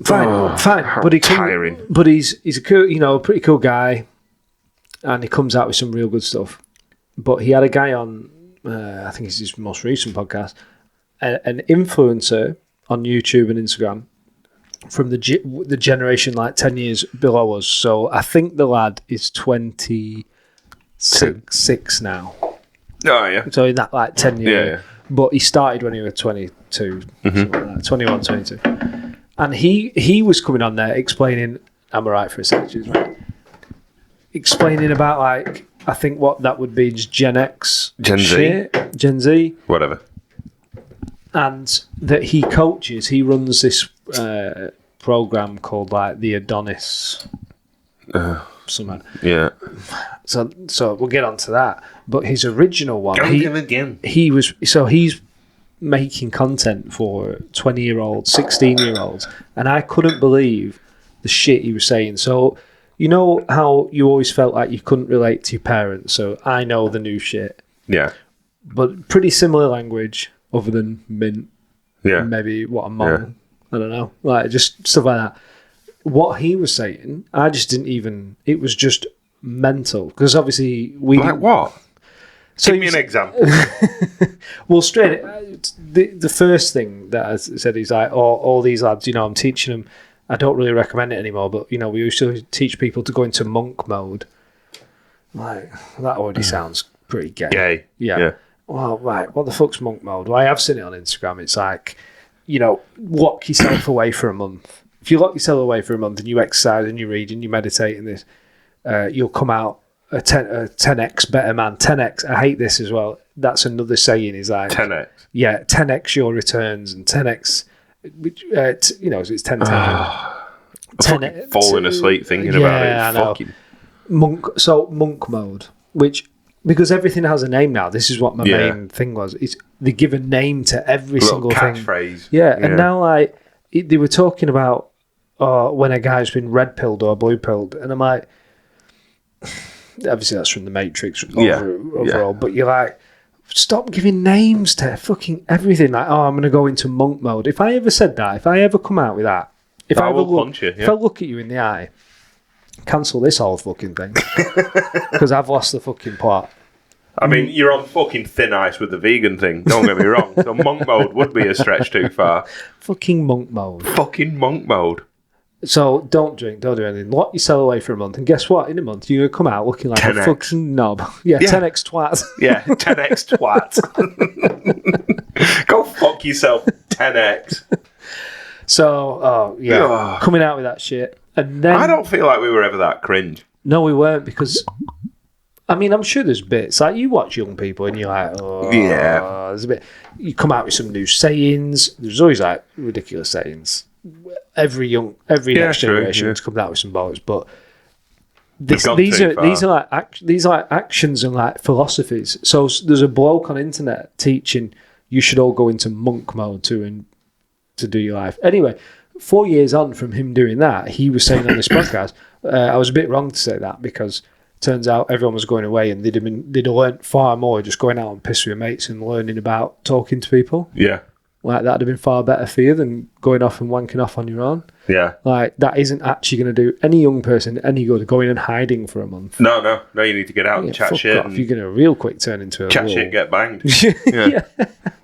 C: Fine, but
D: tiring.
C: But he's a cool, pretty cool guy, and he comes out with some real good stuff. But he had a guy on, I think it's his most recent podcast, an influencer on YouTube and Instagram from the generation like 10 years below us. So I think the lad is 25 six now.
D: Oh, yeah.
C: So in that like 10 years.
D: Yeah.
C: But he started when he was 22, something like that, 21, 22. And he was coming on there explaining, am I right for a second? Right? Explaining about like, I think what that would be just Gen X.
D: Gen Z.
C: shit, Gen Z.
D: Whatever.
C: And that he coaches, he runs this program called like the Adonis. Something.
D: Yeah.
C: So we'll get onto that. But his original one,
D: again.
C: he's making content for 20-year-olds, 16-year-olds, and I couldn't believe the shit he was saying. So you know how you always felt like you couldn't relate to your parents. So I know the new shit.
D: Yeah.
C: But pretty similar language, other than mint.
D: Yeah.
C: Maybe what a mom. I don't know. Like just stuff like that. What he was saying, I just didn't even. It was just mental because obviously we.
D: Like what?
C: So
D: Give me an example.
C: Well, straight. The first thing that I said is like, all these lads, I'm teaching them. I don't really recommend it anymore, but we used to teach people to go into monk mode. Like that already sounds pretty gay.
D: Gay.
C: Yeah. Well, right. What the fuck's monk mode? Well, I have seen it on Instagram. It's like, lock yourself away for a month. If you lock yourself away for a month and you exercise and you read and you meditate and this, you'll come out a 10x better man. 10x. I hate this as well. That's another saying is like
D: 10x.
C: Yeah, 10x your returns and 10x. It's 10 times.
D: I'm falling asleep thinking about it.
C: I know.
D: Fucking
C: monk mode, which because everything has a name now. This is what my main thing was. Is they give a name to every single thing.
D: Catchphrase.
C: Yeah, and now like they were talking about when a guy's been red pilled or blue pilled, and I'm like, obviously that's from the Matrix overall, but you're like, stop giving names to fucking everything. Like, I'm going to go into monk mode. If I ever said that, if I ever come out with that, if I look at you in the eye, cancel this whole fucking thing because I've lost the fucking plot.
D: I mean, you're on fucking thin ice with the vegan thing. Don't get me wrong. So monk mode would be a stretch too far.
C: Fucking monk mode.
D: Fucking monk mode.
C: So don't drink, don't do anything. Lock yourself away for a month, and guess what? In a month, you're gonna come out looking like
D: 10x.
C: a fucking knob. Yeah, 10x twat.
D: Yeah, 10x twat. Go fuck yourself, 10x.
C: So, coming out with that shit, and then
D: I don't feel like we were ever that cringe.
C: No, we weren't because. I mean, I'm sure there's bits like you watch young people and you're like, there's a bit. You come out with some new sayings. There's always like ridiculous sayings. Every next generation comes out with some bollocks, but these are like actions and like philosophies. So there's a bloke on the internet teaching you should all go into monk mode to do your life. Anyway, 4 years on from him doing that, he was saying on this podcast, I was a bit wrong to say that because. Turns out everyone was going away and they'd have learnt far more just going out and piss with your mates and learning about talking to people.
D: Yeah.
C: Like, that'd have been far better for you than going off and wanking off on your own.
D: Yeah.
C: Like, that isn't actually going to do any young person any good going and hiding for a month.
D: No, you need to get out and chat shit.
C: If you're going to real quick turn into a
D: chat
C: wall.
D: shit, get banged. Yeah.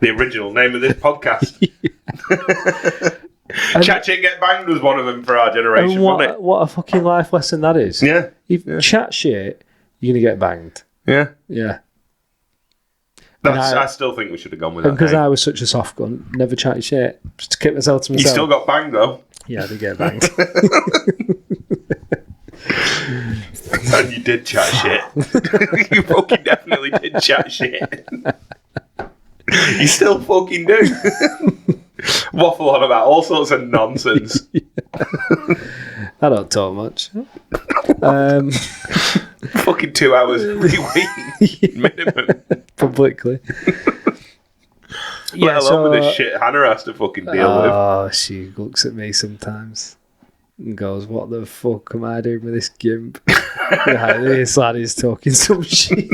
D: The original name of this podcast. Chat shit, get banged was one of them for our generation, wasn't it?
C: What a fucking life lesson that is.
D: Yeah.
C: If chat shit, you're going to get banged.
D: Yeah.
C: Yeah.
D: I still think we should have gone with that.
C: Because I was such a soft gun, never chatted shit. Just to keep myself to myself.
D: You still got banged though.
C: Yeah, I did get banged.
D: And you did chat shit. You fucking definitely did chat shit. You still fucking do. Waffle on about all sorts of nonsense.
C: I don't talk much.
D: Fucking 2 hours every week, minimum.
C: Publicly.
D: Let alone with this shit Hannah has to fucking deal with.
C: Oh, she looks at me sometimes and goes, "What the fuck am I doing with this gimp?" Yeah, this lad is talking some shit.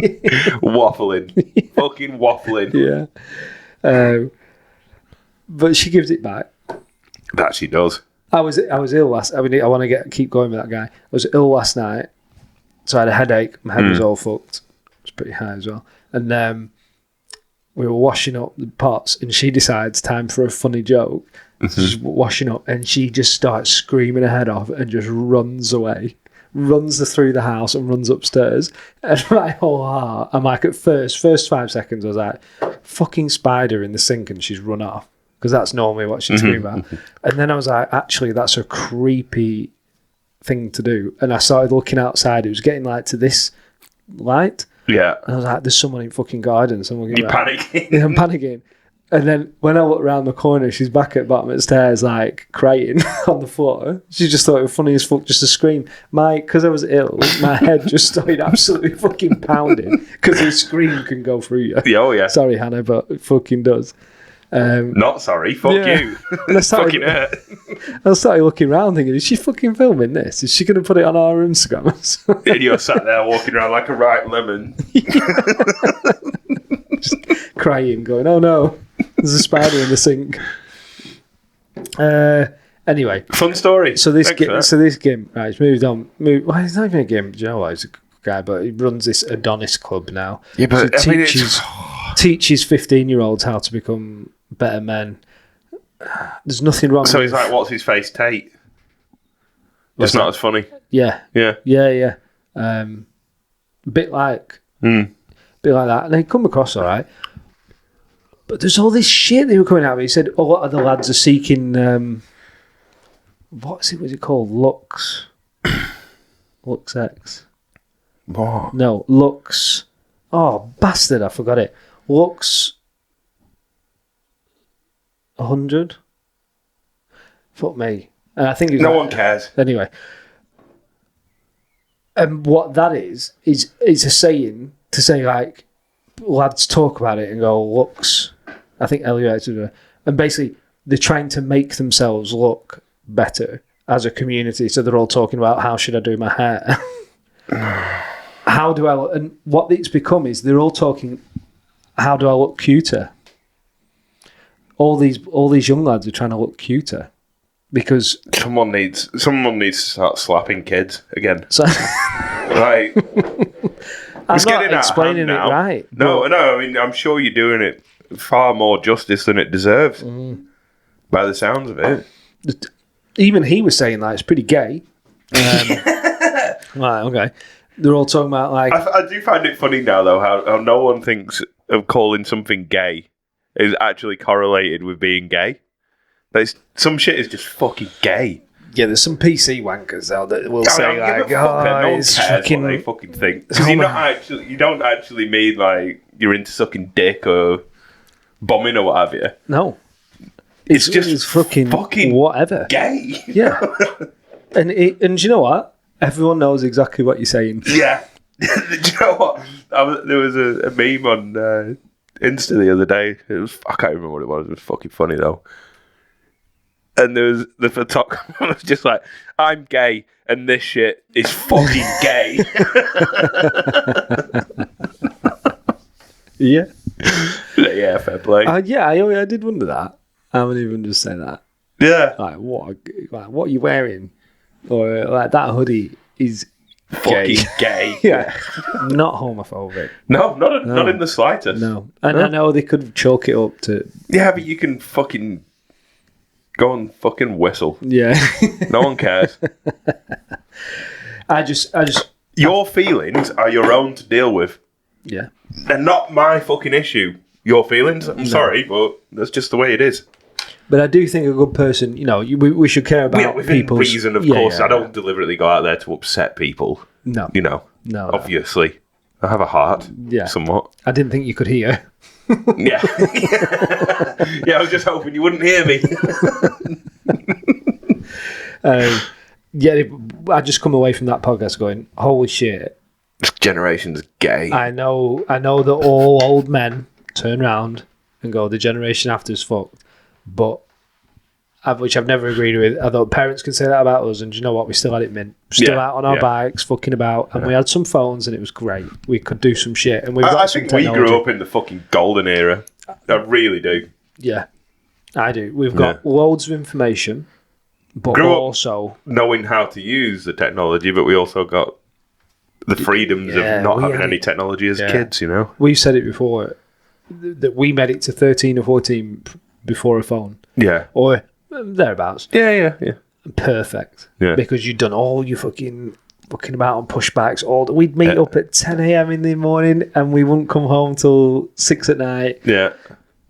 D: Waffling. Fucking waffling.
C: Yeah. But she gives it back.
D: That she does.
C: I was ill last. I mean, I want to keep going with that guy. I was ill last night, so I had a headache. My head was all fucked. It was pretty high as well. And we were washing up the pots, and she decides time for a funny joke. She's washing up, and she just starts screaming her head off and just runs away. runs through the house and runs upstairs. And my whole heart, I'm like, at first 5 seconds, I was like, fucking spider in the sink, and she's run off. Because that's normally what she'd scream about. And then I was like, actually, that's a creepy thing to do. And I started looking outside. It was getting like to this light.
D: Yeah.
C: And I was like, there's someone in fucking garden. Someone
D: You're panicking.
C: Yeah, I'm panicking. And then when I look around the corner, she's back at the bottom of the stairs, like, crying on the floor. She just thought it was funny as fuck just to scream. Because I was ill, my head just started absolutely fucking pounding. Because the scream can go through you.
D: Oh, yeah.
C: Sorry, Hannah, but it fucking does.
D: Not sorry, fuck you.
C: And I started,
D: Fucking hurt.
C: I started looking around thinking, is she fucking filming this? Is she going to put it on our Instagram?
D: And you're sat there walking around like a ripe lemon.
C: Just crying, going, oh no, there's a spider in the sink. Anyway.
D: Fun story.
C: So this game, right, it's moved on. Well, it's not even a game, you know what, he's a guy, but he runs this Adonis club now.
D: Yeah, but
C: so
D: I mean,
C: teaches 15-year-olds how to become better men. There's nothing wrong.
D: So he's like, what's his face, Tate? It's not as funny.
C: Yeah.
D: Yeah.
C: A bit like that. And they come across all right. But there's all this shit they were coming out of. He said a lot of the lads are seeking, what's it called? Lux X.
D: What?
C: No, Lux. Oh, bastard, I forgot it. Lux 100. Fuck me. And I think
D: no one cares.
C: Anyway. And what that is a saying to say, like, lads talk about it and go, Lux. I think Elliot, and basically they're trying to make themselves look better as a community. So they're all talking about, how should I do my hair? How do I look? And what it's become is they're all talking, how do I look cuter? All these young lads are trying to look cuter because
D: someone needs to start slapping kids again.
C: So,
D: right.
C: I'm not explaining it right.
D: No. I mean, I'm sure you're doing it far more justice than it deserves, by the sounds of it.
C: Even he was saying that it's pretty gay. Right, okay. They're all talking about, like...
D: I do find it funny now, though, how no one thinks of calling something gay is actually correlated with being gay. Some shit is just fucking gay.
C: Yeah, there's some PC wankers though that will say, like,
D: no one
C: it's
D: cares
C: fucking...
D: what they fucking think. Because you don't actually mean, like, you're into sucking dick or bombing or what have you.
C: No.
D: It's just
C: it's fucking whatever.
D: Gay.
C: Yeah. And you know what? Everyone knows exactly what you're saying.
D: Yeah. Do you know what? There was a meme on Insta the other day. I can't remember what it was. It was fucking funny, though. And there was the photographer was just like, I'm gay, and this shit is fucking gay.
C: Yeah.
D: Yeah, fair play.
C: I did wonder that. I wouldn't even just say that.
D: Yeah.
C: Like, what are you wearing? Or, like, that hoodie is
D: fucking gay.
C: Yeah. Not homophobic.
D: No, not in the slightest.
C: No. And I know they could chalk it up to...
D: Yeah, but you can fucking go and fucking whistle.
C: Yeah.
D: No one cares.
C: I just...
D: Your feelings are your own to deal with.
C: Yeah.
D: They're not my fucking issue. Your feelings? I'm sorry, but that's just the way it is.
C: But I do think a good person, we should care about
D: within
C: people's...
D: reason, of course. I don't deliberately go out there to upset people.
C: No. No.
D: Obviously. I have a heart. Yeah. Somewhat.
C: I didn't think you could hear.
D: Yeah. Yeah, I was just hoping you wouldn't hear me.
C: I just come away from that podcast going, holy shit.
D: This generation's gay.
C: I know that all old men turn around and go, the generation after is fucked. But, which I've never agreed with. I thought parents can say that about us, and do you know what? We still had it mint. Still out on our bikes, fucking about, and we had some phones, and it was great. We could do some shit, and
D: I think we grew up in the fucking golden era. I really do.
C: Yeah, I do. We've got loads of information, but also
D: knowing how to use the technology, but we also got the freedoms of not having any technology as kids,
C: We've said it before, that we made it to 13 or 14 before a phone.
D: Yeah.
C: Or thereabouts.
D: Yeah.
C: Perfect.
D: Yeah.
C: Because you've done all your fucking fucking about on push bikes we'd meet up at 10 a.m. in the morning and we wouldn't come home till 6 at night.
D: Yeah.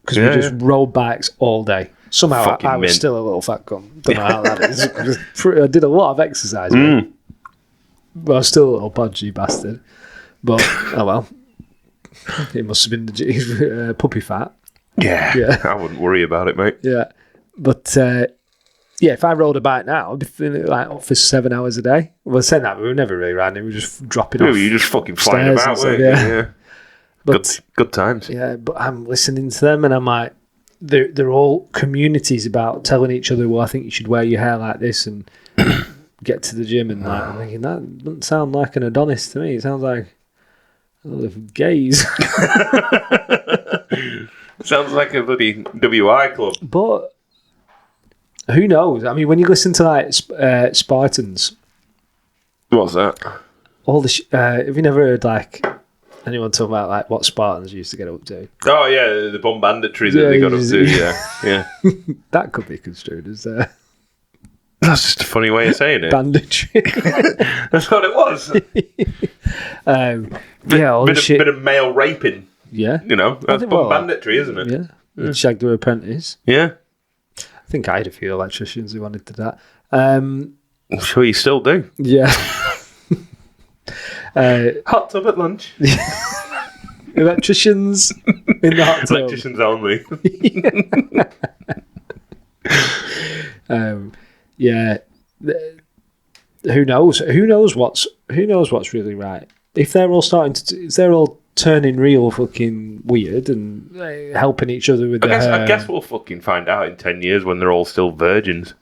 C: Because we just rode bikes all day. Somehow I was still a little fat cunt. Don't know how that is. I did a lot of exercise. But I was still a little podgy bastard. But, oh well. It must have been the puppy fat.
D: Yeah. I wouldn't worry about it, mate.
C: Yeah. But, if I rode a bike now, I'd be feeling like up for 7 hours a day. Well, saying that, we were never really riding. We were just dropping off.
D: You were just fucking flying about, weren't you? Yeah. But, good times.
C: Yeah, but I'm listening to them and I'm like, they're all communities about telling each other, well, I think you should wear your hair like this and get to the gym. And like, I'm thinking, that doesn't sound like an Adonis to me. It sounds like gays.
D: Sounds like a bloody WI club.
C: But who knows? I mean, when you listen to like Spartans.
D: What's that?
C: All the have you never heard like anyone talking about like what Spartans used to get up to?
D: Oh yeah, the bomb banditry that they got up to. Yeah.
C: That could be construed as
D: that's just a funny way of saying it.
C: Banditry.
D: That's what it was. Bit of male raping.
C: Yeah,
D: that's bomb banditry, isn't it?
C: Yeah. Shagged their apprentice.
D: Yeah.
C: I think I had a few electricians who wanted to do that. I'm
D: sure you still do.
C: Yeah.
D: Hot tub at lunch.
C: Electricians in the hot tub.
D: Electricians only.
C: Yeah. Who knows? Who knows what's really right? If they're all if they're all turning real fucking weird and helping each other with
D: I guess we'll fucking find out in 10 years when they're all still virgins.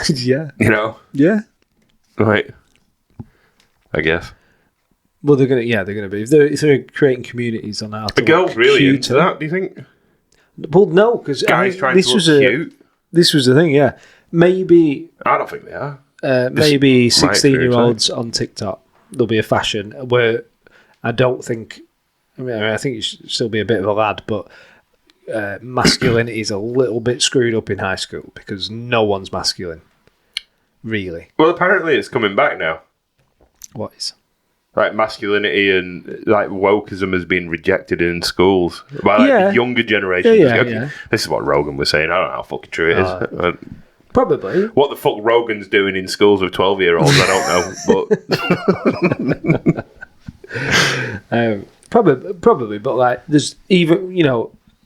C: Yeah.
D: Yeah. Right. I guess.
C: Well, they're gonna be. If they're creating communities on how to.
D: The girl's really into that. Do you think?
C: Well, no, because
D: guys trying to look cute.
C: This was the thing. Yeah, maybe.
D: I don't think they are.
C: Maybe 16-year-olds on TikTok. There'll be a fashion where I don't think. I think you should still be a bit of a lad, but masculinity is a little bit screwed up in high school because no one's masculine, really.
D: Well, apparently it's coming back now.
C: What is?
D: Like masculinity and like wokeism has been rejected in schools by the younger generation.
C: Yeah.
D: This is what Rogan was saying. I don't know how fucking true it is.
C: Probably.
D: What the fuck Rogan's doing in schools with 12-year-olds, I don't know. But
C: probably. But like, there's even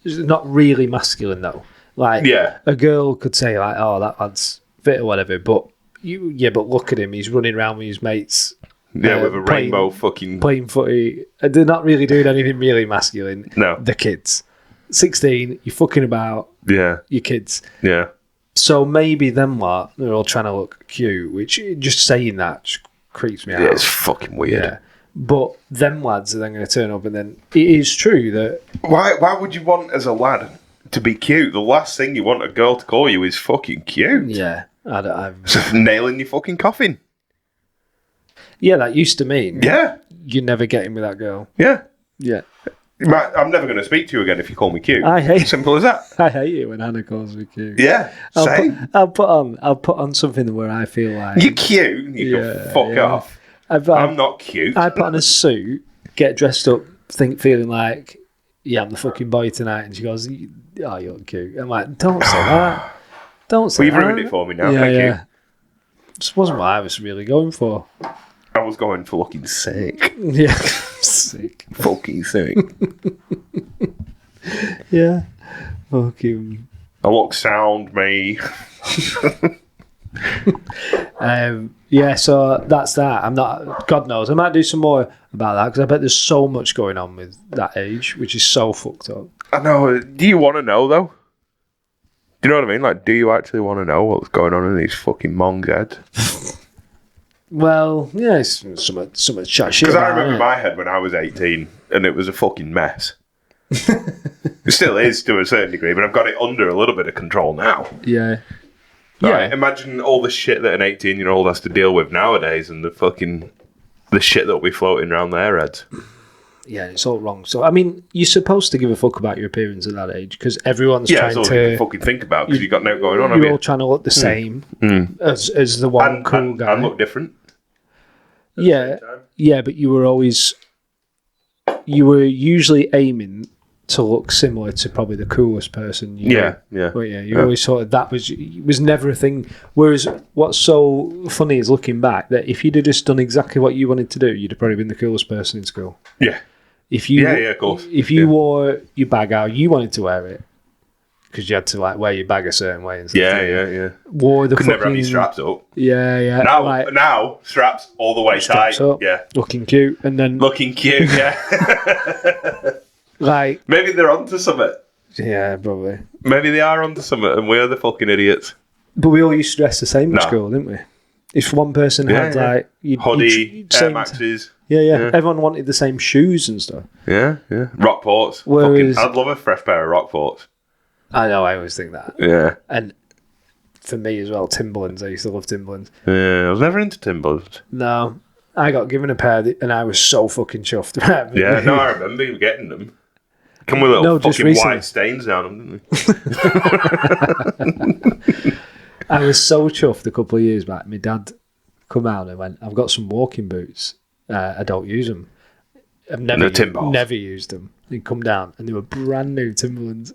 C: it's not really masculine though. Like, a girl could say like, "Oh, that lad's fit or whatever," but but look at him. He's running around with his mates.
D: Yeah, with a rainbow fucking
C: playing footy. They're not really doing anything really masculine.
D: No,
C: the kids. 16, you're fucking about.
D: Yeah,
C: your kids.
D: Yeah.
C: So maybe they're all trying to look cute, which just saying that just creeps me out.
D: Yeah, it's fucking weird.
C: Yeah. But them lads are then going to turn up, and then it is true that.
D: Why would you want as a lad to be cute? The last thing you want a girl to call you is fucking cute.
C: Yeah, I'm
D: nailing your fucking coffin.
C: Yeah, that used to mean.
D: Yeah.
C: You're never getting with that girl.
D: Yeah.
C: Yeah.
D: I'm never going to speak to you again if you call me cute.
C: I hate.
D: Simple as that.
C: I hate it when Hannah calls me cute.
D: Yeah.
C: I'll put on something where I feel like
D: you're cute. You can fuck off. I'm not cute.
C: I put on a suit, get dressed up, feeling like, I'm the fucking boy tonight, and she goes, "Oh, you're cute." I'm like, don't say that. Don't say that.
D: Well, you've ruined it for me now. Thank you.
C: This wasn't what I was really going for.
D: I was going for looking sick.
C: Yeah, sick.
D: Fucking sick.
C: Yeah. Fucking.
D: I look sound, me.
C: So that's that. I'm not. God knows. I might do some more about that because I bet there's so much going on with that age, which is so fucked up.
D: I know. Do you want to know though? Do you know what I mean? Like, do you actually want to know what's going on in these fucking mongs' heads?
C: Well, yeah, it's some chat shit.
D: Because I remember my head when I was 18, and it was a fucking mess. It still is to a certain degree, but I've got it under a little bit of control now.
C: Yeah.
D: Right, imagine all the shit that an 18-year-old has to deal with nowadays, and the shit that'll be floating around their heads.
C: Yeah, it's all wrong. So, I mean, you're supposed to give a fuck about your appearance at that age because everyone's
D: That's
C: trying
D: all you can
C: to.
D: fucking think about because you've got no going on, have
C: You're
D: you?
C: all trying to look the same as the one cool guy.
D: And look different.
C: Yeah, yeah, but you were usually aiming to look similar to probably the coolest person.
D: Yeah.
C: Well, yeah, you always thought it was never a thing. Whereas what's so funny is looking back that if you'd have just done exactly what you wanted to do, you'd have probably been the coolest person in school.
D: Yeah.
C: If you,
D: of course.
C: If you wore your bag how you wanted to wear it, because you had to like wear your bag a certain way and stuff.
D: Yeah.
C: Wore the
D: Could
C: fucking,
D: never have your straps up.
C: Yeah.
D: Now straps all the way tight.
C: Straps up,
D: Yeah.
C: looking cute, and then
D: Looking cute, yeah.
C: like
D: Maybe they're onto something.
C: yeah, probably.
D: Maybe they are onto something and we're the fucking idiots.
C: But we all used to dress the same
D: No.
C: at school, didn't we? If one person had like
D: Hoodie, Air
C: same
D: Maxes.
C: yeah, everyone wanted the same shoes and stuff.
D: Yeah. Rockports.
C: Whereas-
D: I'd love a fresh pair of Rockports.
C: I know, I always think that.
D: Yeah.
C: And for me as well, Timberlands. I used to love Timberlands.
D: Yeah, I was never into Timberlands.
C: No, I got given a pair and I was so fucking chuffed.
D: Yeah, no, I remember you getting them. Come with little
C: just
D: fucking
C: recently.
D: white stains down them, didn't they?
C: I was so chuffed a couple of years back. My dad come out and went, I've got some walking boots. I don't use them. I've never,
D: Timbals.
C: never used them. He'd come down and they were brand new Timberlands.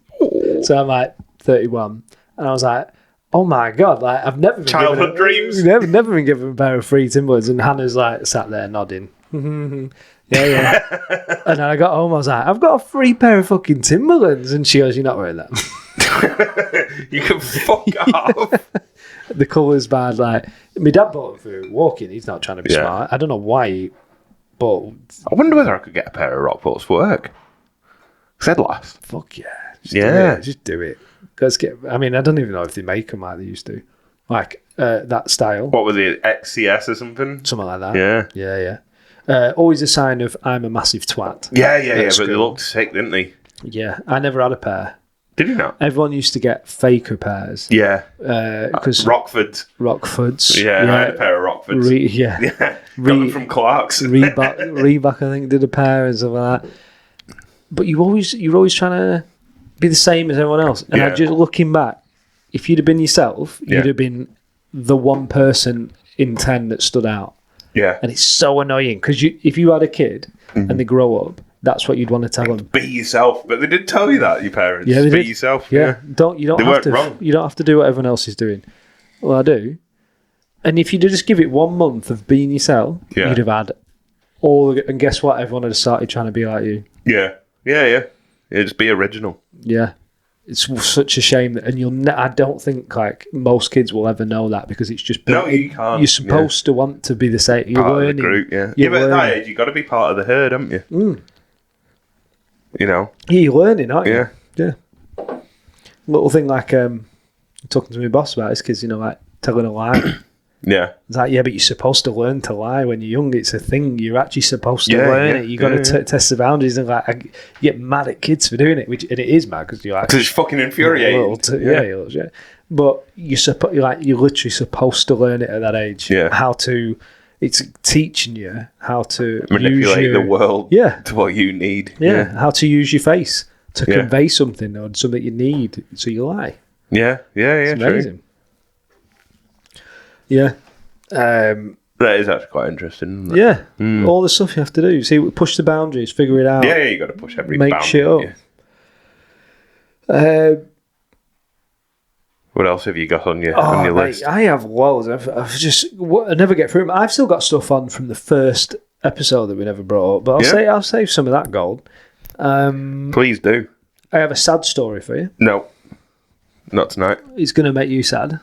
C: So I'm like 31 and I was like, oh my God, like I've never been
D: Childhood dreams.
C: Never been given a pair of free Timberlands. And Hannah's like sat there nodding. Yeah. And then I got home, I was like, I've got a free pair of fucking Timberlands. And she goes, you're not wearing them.
D: You can fuck off.
C: The colour's bad. Like, my dad bought them for walking. He's not trying to be smart. I don't know why, but
D: I wonder whether I could get a pair of Rockports for work. Said last.
C: fuck yeah. Just do it. I mean, I don't even know if they make them like they used to. Like, that style.
D: What was it, XCS or something?
C: Something like that.
D: Yeah.
C: Always a sign of I'm a massive twat.
D: Yeah,
C: at
D: but
C: school.
D: they looked sick, didn't they?
C: Yeah, I never had a pair.
D: Did you not?
C: Everyone used to get faker pairs.
D: Yeah.
C: Because
D: Rockfords.
C: Rockfords.
D: Yeah, I had a pair of Rockfords.
C: Yeah.
D: Got them from Clark's.
C: Reebok, I think, did a pair and stuff like that. But you're always trying to be the same as everyone else. And I just looking back, if you'd have been yourself, you'd have been the one person in 10 that stood out.
D: Yeah.
C: And it's so annoying because if you had a kid and they grow up, that's what you'd want to tell them.
D: Be yourself. But they did tell you that, your parents.
C: Yeah, they
D: Be
C: did.
D: yourself.
C: Yeah. You don't
D: They
C: have
D: weren't
C: to.
D: wrong.
C: You don't have to do what everyone else is doing. Well, I do. And if you just give it 1 month of being yourself, you'd have had and guess what? Everyone had started trying to be like you.
D: Yeah. Yeah, just be original.
C: Yeah. It's such a shame that, and I don't think like most kids will ever know that because it's just
D: No, you can't.
C: You're supposed to want to be the same. You're
D: Part
C: learning.
D: of the group, yeah.
C: You're
D: But at that
C: learning.
D: age, you've got to be part of the herd, haven't you? You know?
C: Yeah, you're learning, aren't you?
D: Yeah.
C: Yeah. Little thing like talking to my boss about his kids, like telling a lie.
D: Yeah.
C: It's like, yeah, but you're supposed to learn to lie when you're young. It's a thing. You're actually supposed to
D: Yeah,
C: learn
D: yeah,
C: it. You got to test the boundaries. And like, you get mad at kids for doing it, and it is mad because you're like,
D: Because it's fucking infuriating.
C: yeah. But you're literally supposed to learn it at that age.
D: Yeah.
C: How to, it's teaching you how to
D: Manipulate
C: use
D: the world to what you need.
C: Yeah. How to use your face to
D: Yeah.
C: convey something or something you need. So you lie.
D: Yeah.
C: It's
D: True.
C: amazing. Yeah.
D: That is actually quite interesting. Isn't it?
C: Yeah. All the stuff you have to do. See, push the boundaries, figure it out.
D: Yeah, you got to push every
C: Make
D: boundary,
C: shit up.
D: yeah. What else have you got on your
C: Mate,
D: list?
C: I have loads. I never get through them. I've still got stuff on from the first episode that we never brought up, but I'll save some of that gold.
D: Please do.
C: I have a sad story for you.
D: No, not tonight.
C: It's going to make you sad.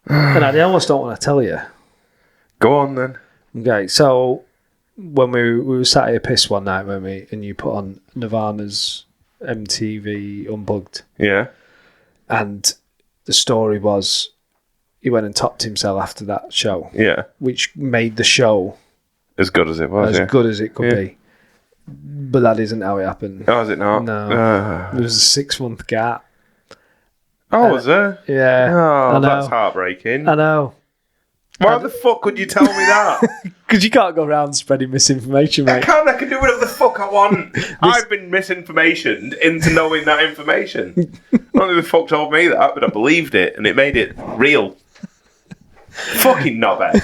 C: And I almost don't want to tell you.
D: Go on then.
C: Okay, so when we were sat here pissed one night, weren't we? And you put on Nirvana's MTV Unplugged.
D: Yeah.
C: And the story was he went and topped himself after that show.
D: Yeah.
C: Which made the show
D: As good as it was.
C: as good as it could be. But that isn't how it happened.
D: Oh, is it not?
C: No. There was a 6-month gap.
D: Oh, was there?
C: Yeah.
D: Oh,
C: I know.
D: that's heartbreaking.
C: I know.
D: Why the fuck would you tell me that?
C: Because you can't go around spreading misinformation, mate.
D: I can do whatever the fuck I want. I've been misinformationed into knowing that information. Not who the fuck told me that, but I believed it, and it made it real. Fucking knobhead.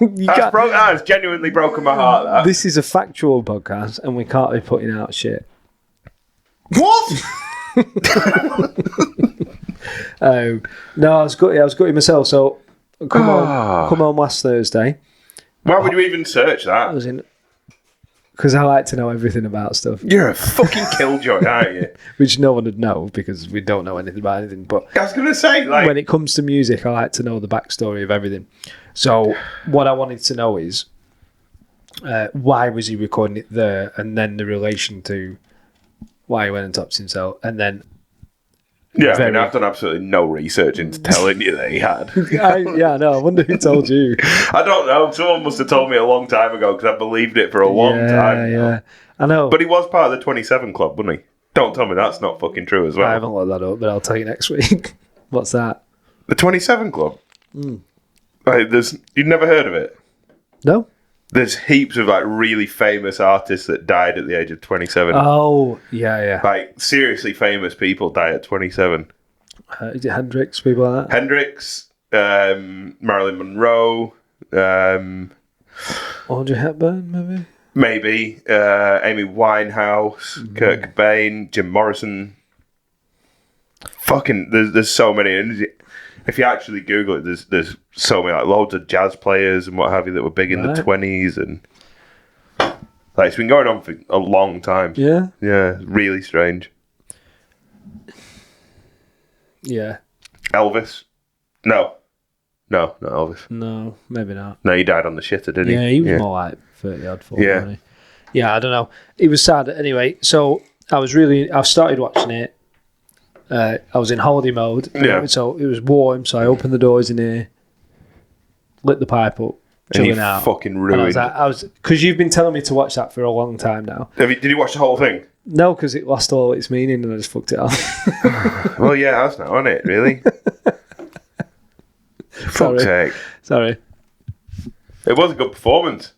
D: That has genuinely broken my heart, that.
C: This is a factual podcast, and we can't be putting out shit.
D: What?
C: No, I was gutted myself. So come on last Thursday.
D: Why would you even search that?
C: I was in because I like to know everything about stuff.
D: You're a fucking killjoy, aren't you?
C: Which no one would know because we don't know anything about anything. But
D: I was going to say, like,
C: when it comes to music, I like to know the backstory of everything. So what I wanted to know is why was he recording it there, and then the relation to why he went and topped himself, and then
D: yeah, I mean, I've done absolutely no research into telling you that he had.
C: I know. I wonder who told you.
D: I don't know. Someone must have told me a long time ago because I believed it for a long time.
C: Yeah, I know.
D: But he was part of the 27 Club, wasn't he? Don't tell me that's not fucking true as well.
C: I haven't looked that up, but I'll tell you next week. What's that?
D: The 27 Club? Like, you've never heard of it?
C: No.
D: There's heaps of like really famous artists that died at the age of 27.
C: Oh, yeah.
D: Like seriously famous people die at 27.
C: Is it Hendrix, people like that?
D: Hendrix, Marilyn Monroe,
C: Audrey Hepburn, maybe?
D: Maybe Amy Winehouse, Kurt Cobain, Jim Morrison. Fucking, there's so many. And if you actually Google it, there's so many, like loads of jazz players and what have you that were big in the 20s, and like it's been going on for a long time.
C: Yeah,
D: really strange.
C: Yeah.
D: Elvis? No, not Elvis.
C: No, maybe not.
D: No, he died on the shitter, didn't he?
C: Yeah, he was more like 30 odd, 40.
D: Yeah.
C: Wasn't he? Yeah, I don't know. It was sad. Anyway, so I started watching it. I was in holiday mode.
D: Yeah.
C: So it was warm, so I opened the doors in here, lit the pipe up,
D: And
C: chilling
D: you
C: out.
D: fucking ruined.
C: I was because you've been telling me to watch that for a long time now.
D: Did you watch the whole thing?
C: No, because it lost all its meaning and I just fucked it off.
D: Well, yeah, that's now, isn't it? Really? Fuck's sake.
C: Sorry.
D: It was a good performance.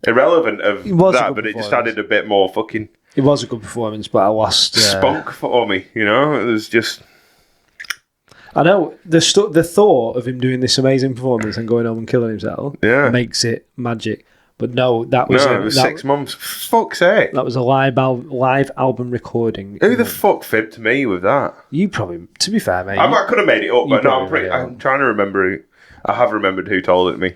D: Irrelevant of that, but it just added a bit more fucking
C: It was a good performance, but I lost
D: spunk for me. You know, it was just.
C: I know the thought of him doing this amazing performance and going home and killing himself makes it magic. But no, it was
D: 6 months. Fuck's sake.
C: That was a live album recording.
D: Who the fuck fibbed to me with that?
C: You probably, to be fair, mate.
D: I could have made it up, but no, I'm trying to remember who. I have remembered who told it to me.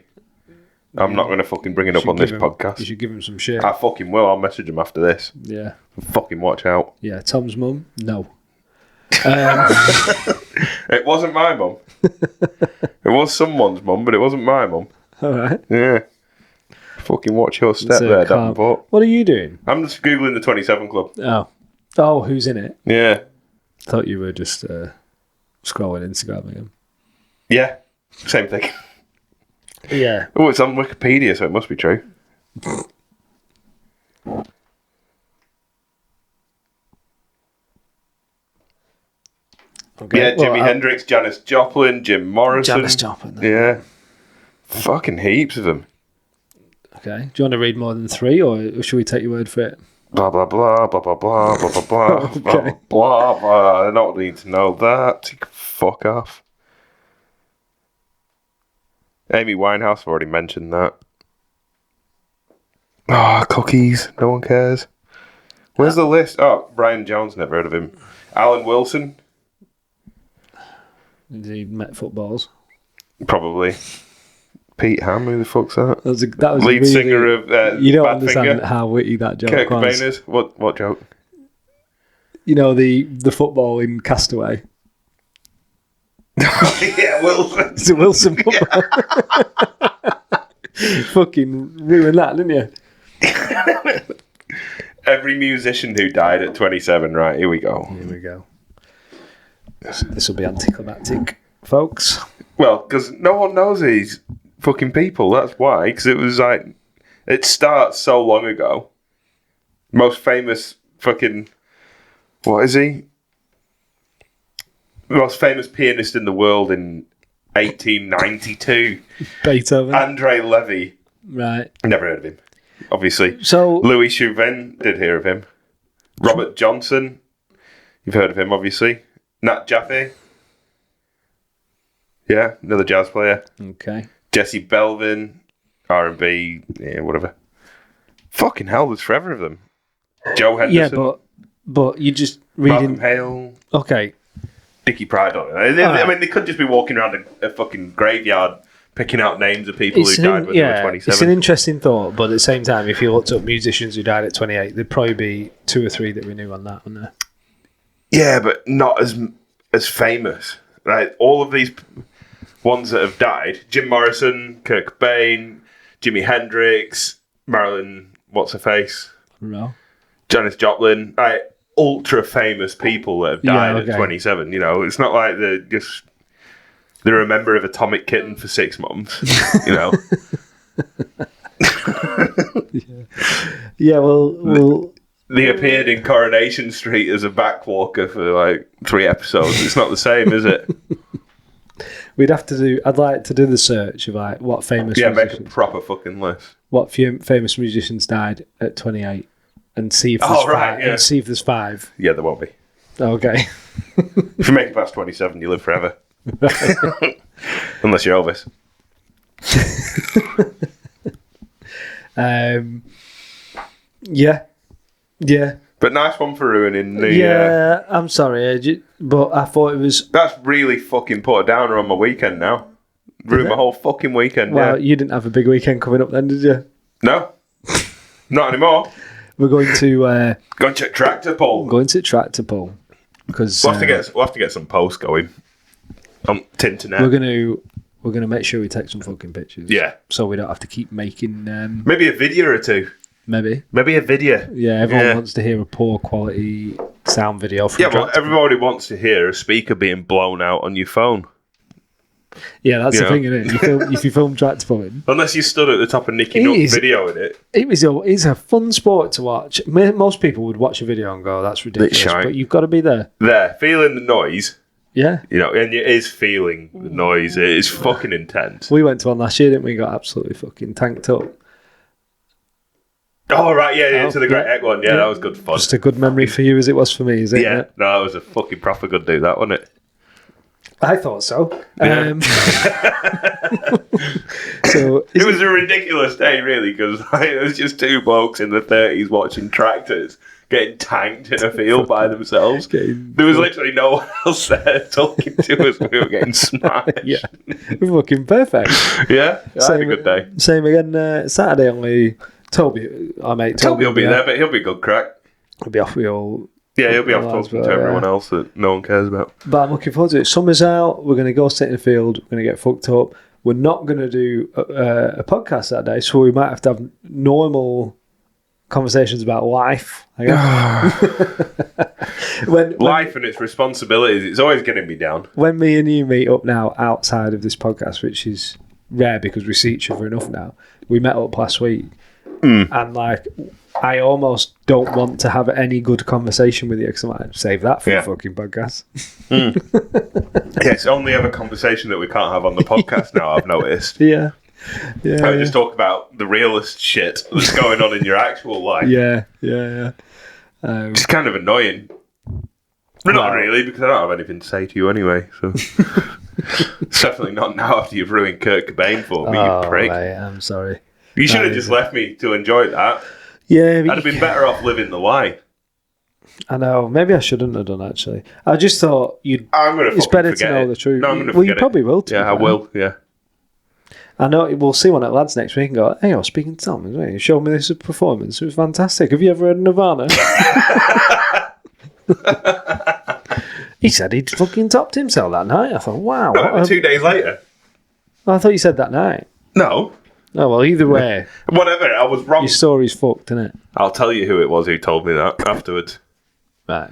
D: I'm not going to fucking bring it up on this podcast.
C: You should give him some shit.
D: I fucking will. I'll message him after this.
C: Yeah.
D: Fucking watch out.
C: Yeah, Tom's mum? No.
D: It wasn't my mum. It was someone's mum, but it wasn't my mum.
C: All right.
D: Yeah. Fucking watch your step there, Davenport.
C: What are you doing?
D: I'm just Googling the 27 Club.
C: Oh, who's in it?
D: Yeah.
C: Thought you were just scrolling Instagram again.
D: Yeah. Same thing.
C: Yeah.
D: Oh, it's on Wikipedia, so it must be true.
C: Okay.
D: Yeah, Jimi Hendrix, Janis Joplin, Jim Morrison.
C: Janis Joplin.
D: Yeah. Fucking heaps of them.
C: Okay. Do you want to read more than 3, or should we take your word for it?
D: Blah, blah, blah, blah, blah, blah, blah, blah, blah,
C: Okay.
D: blah, blah, blah. I don't need to know that. Fuck off. Amy Winehouse, I've already mentioned that. Cookies. No one cares. Where's the list? Oh, Brian Jones, never heard of him. Alan Wilson.
C: He met footballs.
D: Probably. Pete Ham, who the fuck's that?
C: That was
D: lead singer of
C: you don't
D: Badfinger.
C: understand how witty that joke
D: Kurt
C: was.
D: Cobain is? What joke?
C: You know, the football in Castaway.
D: Yeah, Wilson.
C: It's a Wilson football. Fucking ruined that, didn't you?
D: Every musician who died at 27. Right, here we go.
C: Here we go. This will be anticlimactic, folks.
D: Well, because no one knows these fucking people. That's why. Because it was like, it starts so long ago. Most famous fucking, what is he? The most famous pianist in the world in 1892.
C: Beethoven.
D: Andre Levy.
C: Right.
D: Never heard of him, obviously.
C: So
D: Louis Chauvin, did hear of him. Robert Johnson, you've heard of him, obviously. Nat Jaffe. Yeah, another jazz player.
C: okay.
D: Jesse Belvin, R&B, yeah, whatever. Fucking hell, there's forever of them. Joe Henderson.
C: Yeah, but you just
D: Malcolm
C: reading.
D: Hale.
C: Okay.
D: Dickie Pride on it. I mean, they could just be walking around a fucking graveyard picking out names of people who died when they were 27.
C: It's an interesting thought, but at the same time, if you looked up musicians who died at 28, there'd probably be 2 or 3 that we knew on that, wouldn't there?
D: Yeah, but not as famous. Like, all of these ones that have died, Jim Morrison, Kurt Cobain, Jimi Hendrix, Marilyn, what's-her-face,
C: No.
D: Janis Joplin, like, ultra famous people that have died at 27. You know, it's not like they're a member of Atomic Kitten for 6 months. You know.
C: Yeah. Well.
D: They appeared in Coronation Street as a backwalker for like 3 episodes. It's not the same, is it?
C: We'd have to do. I'd like to do the search of like what famous.
D: Yeah, make a proper fucking list.
C: What famous musicians died at 28, and see if there's and see if there's 5.
D: Yeah, there won't be.
C: Okay.
D: If you make it past 27, you live forever. Unless you're Elvis.
C: Yeah.
D: But nice one for ruining the...
C: Yeah, I'm sorry, but I thought it was...
D: That's really fucking put a downer on my weekend now. Ruined my whole fucking weekend,
C: Well, you didn't have a big weekend coming up then, did you?
D: No. Not anymore.
C: We're going to...
D: Going to Tractor Pull.
C: Going to Tractor Pull. Because...
D: We'll have to get some posts going. On Tinternet.
C: We're gonna make sure we take some fucking pictures.
D: Yeah.
C: So we don't have to keep making...
D: Maybe a video or 2.
C: Maybe
D: a video.
C: Yeah, everyone wants to hear a poor quality sound video from
D: well, everybody wants to hear a speaker being blown out on your phone.
C: Yeah, that's the thing, isn't it? If you film Tractor Pulling.
D: Unless you stood at the top of Nicky Nutt videoing it.
C: It's a fun sport to watch. Most people would watch a video and go, that's ridiculous. But you've got to be there.
D: Feeling the noise.
C: Yeah.
D: You know, and it is feeling the noise. It is fucking intense.
C: We went to one last year, didn't we? Got absolutely fucking tanked up.
D: Oh, right, yeah, to the Great Egg one. Yeah, that was good fun.
C: Just a good memory for you as it was for me, is it?
D: Yeah, no, that was a fucking proper good do, that, wasn't it?
C: I thought so.
D: Yeah.
C: So
D: it was a ridiculous day, really, because it was just 2 blokes in the 30s watching tractors getting tanked in a field by themselves. There was literally no one else there talking to us. We were getting smashed.
C: Yeah, fucking perfect.
D: Yeah, I had a good day.
C: Same again. Saturday only. Toby, our mate
D: Toby will be there, but he'll be good crack.
C: He'll be off with all.
D: Yeah, he'll be off talking to everyone else that no one cares about.
C: But I'm looking forward to it. Summer's out. We're going to go sit in the field. We're going to get fucked up. We're not going to do a podcast that day, so we might have to have normal conversations about life. I guess.
D: Life and its responsibilities. It's always getting me down.
C: When me and you meet up now outside of this podcast, which is rare because we see each other enough now, we met up last week. And like, I almost don't want to have any good conversation with you because I might save that for the fucking podcast.
D: Yeah, it's only ever conversation that we can't have on the podcast now, I've noticed.
C: Yeah.
D: I just talk about the realest shit that's going on in your actual life.
C: Yeah.
D: It's kind of annoying. But not really, because I don't have anything to say to you anyway. So it's definitely not now after you've ruined Kurt Cobain for me, you prick.
C: Mate, I'm sorry.
D: You should have just left me to enjoy that.
C: Yeah,
D: I'd have been better off living the lie.
C: I know. Maybe I shouldn't have done, actually. I just thought
D: I'm going to
C: it's better to know the truth.
D: No, I'm going to
C: forget you probably will,
D: Yeah, I will, yeah.
C: I know. We'll see one at Lads next week and go, hey, I was speaking to Tom. He showed me this performance. It was fantastic. Have you ever heard of Nirvana? He said he'd fucking topped himself that night. I thought, wow.
D: No, 2 days later.
C: I thought you said that night.
D: No.
C: Oh, well, either way.
D: Whatever, I was wrong.
C: Your story's fucked, innit?
D: I'll tell you who it was who told me that afterwards.
C: Right.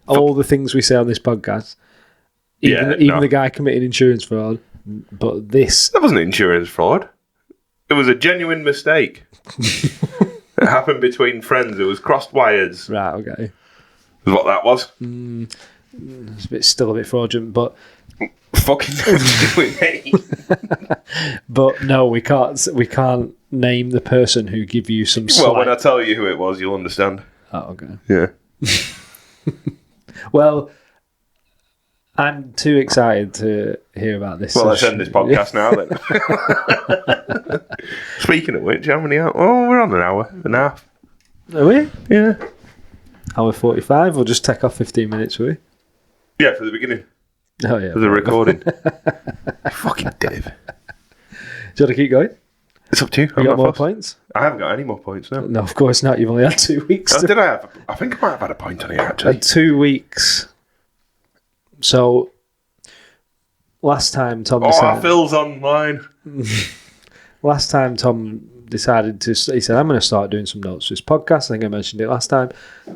C: All the things we say on this podcast, even the guy committing insurance fraud, but this...
D: That wasn't insurance fraud. It was a genuine mistake. It happened between friends. It was crossed wires.
C: Right, okay.
D: Is what that was.
C: It's still a bit fraudulent, but
D: Fucking do it, mate.
C: But no, we can't name the person who give you some
D: Well, when I
C: slight...
D: tell you who it was, you'll understand.
C: Oh, okay.
D: Yeah.
C: Well, I'm too excited to hear about this.
D: Well, let's end this podcast now then. Speaking of which, how many hours? Oh, we're on an hour and a half.
C: Are we?
D: Yeah.
C: Hour 45? We'll just take off 15 minutes, will we?
D: Yeah, for the beginning.
C: Oh, yeah.
D: For the recording. Fucking Dave.
C: Do you want to keep going?
D: It's up to you.
C: You got more points?
D: I haven't got any more points now.
C: No, of course not. You've only had 2 weeks.
D: Oh, did I have? I think I might have had a point on it, actually.
C: Had 2 weeks. So, last time Tom decided...
D: Phil's online.
C: Last time Tom decided to... He said, I'm going to start doing some notes for this podcast. I think I mentioned it last time.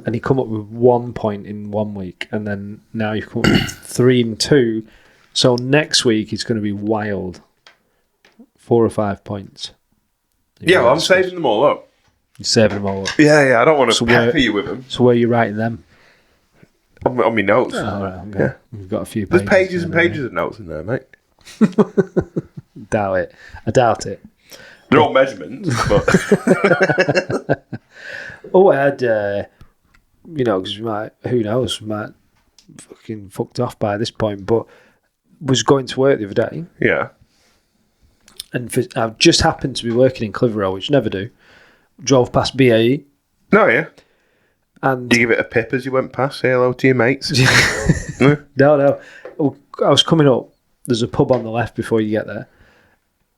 C: And he come up with 1 point in 1 week. And then now you've come up with 3 and 2. So next week it's going to be wild. 4 or 5 points.
D: Yeah, well, I'm saving them all up.
C: You're saving them all up.
D: Yeah, I don't want to pepper you with them.
C: So where are you writing them?
D: On my notes.
C: Oh, right, okay.
D: Yeah.
C: We've got a few
D: There's
C: pages.
D: pages and pages of notes in there, mate.
C: Doubt it. I doubt it.
D: They're all measurements, but...
C: I had, because we might, who knows, we might fucking fucked off by this point, but was going to work the other day,
D: Yeah.
C: and I just happened to be working in Clitheroe, which I never do. Drove past BAE,
D: No, yeah.
C: and
D: Do you give it a pip as you went past? Say hello to your mates?
C: no, I was coming up. There's a pub on the left before you get there,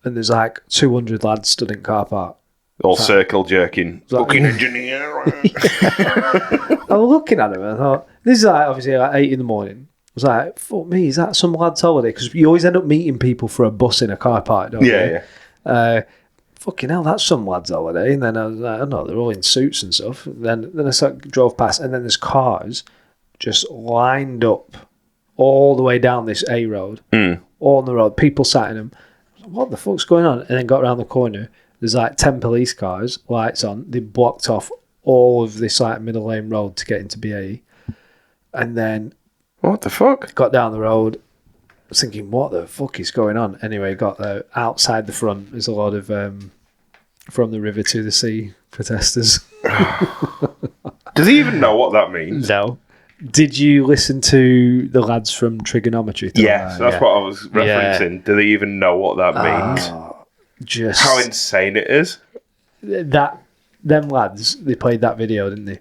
C: and there's like 200 lads stood in car park.
D: All circle jerking. Fucking engineer.
C: I was looking at him and I thought, this is like obviously like 8 in the morning. I was like, fuck me, is that some lad's holiday? Because you always end up meeting people for a bus in a car park, don't you?
D: Yeah.
C: Fucking hell, that's some lad's holiday. And then I was like, oh no, they're all in suits and stuff. Then I drove past, and then there's cars just lined up all the way down this A road, all on the road, people sat in them. What the fuck's going on? And then got around the corner. There's like 10 police cars, lights on. They blocked off all of this like middle lane road to get into BAE. And then...
D: What the fuck?
C: Got down the road. I was thinking, what the fuck is going on? Anyway, got there. Outside the front, there's a lot of from the river to the sea protesters.
D: Does he even know what that means?
C: No. Did you listen to the lads from Trigonometry?
D: Yes, that's what I was referencing. Yeah. Do they even know what that means?
C: Just
D: how insane it is.
C: Them lads, they played that video, didn't they?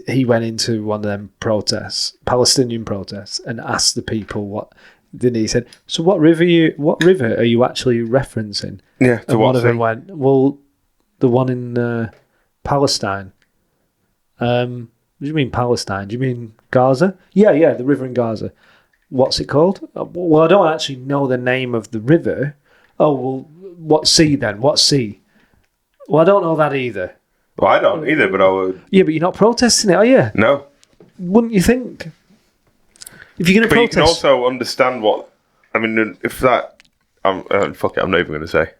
C: He went into one of them protests, Palestinian protests, and asked the people what. Then he said, "So what river are you actually referencing?"
D: Yeah,
C: and one of them went, "Well, the one in Palestine." What do you mean Palestine? Do you mean Gaza? Yeah, the river in Gaza. What's it called? Well, I don't actually know the name of the river. Oh, well, what sea then? What sea? Well, I don't know that either.
D: Well, I don't either, but I would...
C: Yeah, but you're not protesting it, are you?
D: No.
C: Wouldn't you think? If you're going to protest...
D: But you can also understand what... I mean, if that... fuck it, I'm not even going to say.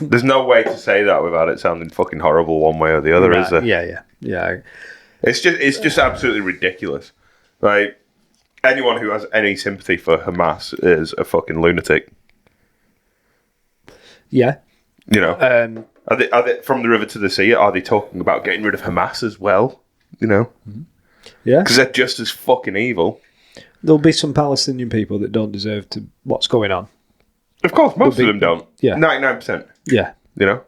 D: There's no way to say that without it sounding fucking horrible one way or the other, is there?
C: Yeah.
D: It's just absolutely ridiculous. Like, anyone who has any sympathy for Hamas is a fucking lunatic.
C: Yeah.
D: You know? Are they from the river to the sea? Are they talking about getting rid of Hamas as well? You know?
C: Yeah.
D: Because they're just as fucking evil.
C: There'll be some Palestinian people that don't deserve to what's going on.
D: Of course, most of them don't.
C: Yeah.
D: 99%.
C: Yeah.
D: You know?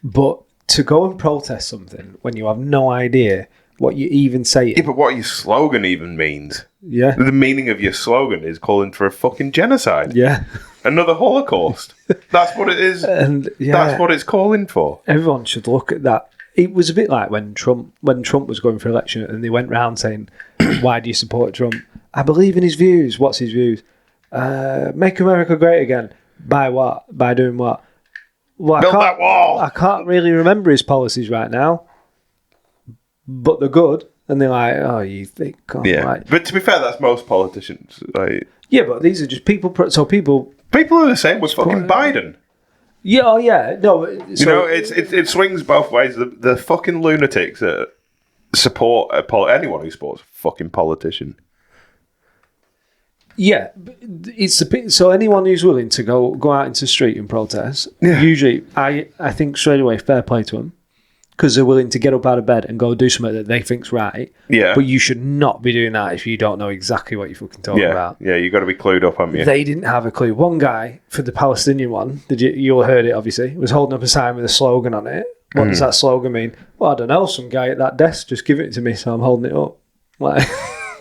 C: But to go and protest something when you have no idea what you even say.
D: Yeah, but what your slogan even means.
C: Yeah.
D: The meaning of your slogan is calling for a fucking genocide.
C: Yeah.
D: Another Holocaust. That's what it is.
C: And
D: that's what it's calling for.
C: Everyone should look at that. It was a bit like when Trump was going for election and they went round saying, why do you support Trump? I believe in his views. What's his views? Make America great again. By what? By doing what? Well,
D: Build that wall.
C: I can't really remember his policies right now, but they're good. And they're like, oh, you think? Oh,
D: yeah.
C: right.
D: But to be fair, that's most politicians. Like,
C: yeah, but these are just people. So people
D: are the same with fucking Biden.
C: Yeah, oh yeah. No,
D: you know, it swings both ways. The fucking lunatics that support anyone who supports a fucking politician.
C: Yeah, it's so anyone who's willing to go out into the street and protest, usually I think straight away fair play to them because they're willing to get up out of bed and go do something that they think's right. Yeah, but you should not be doing that if you don't know exactly what you're fucking talking about.
D: Yeah, you got to be clued up, haven't you?
C: They didn't have a clue. One guy for the Palestinian one, you all heard it obviously, was holding up a sign with a slogan on it. What does that slogan mean? Well, I don't know. Some guy at that desk just give it to me, so I'm holding it up. Like.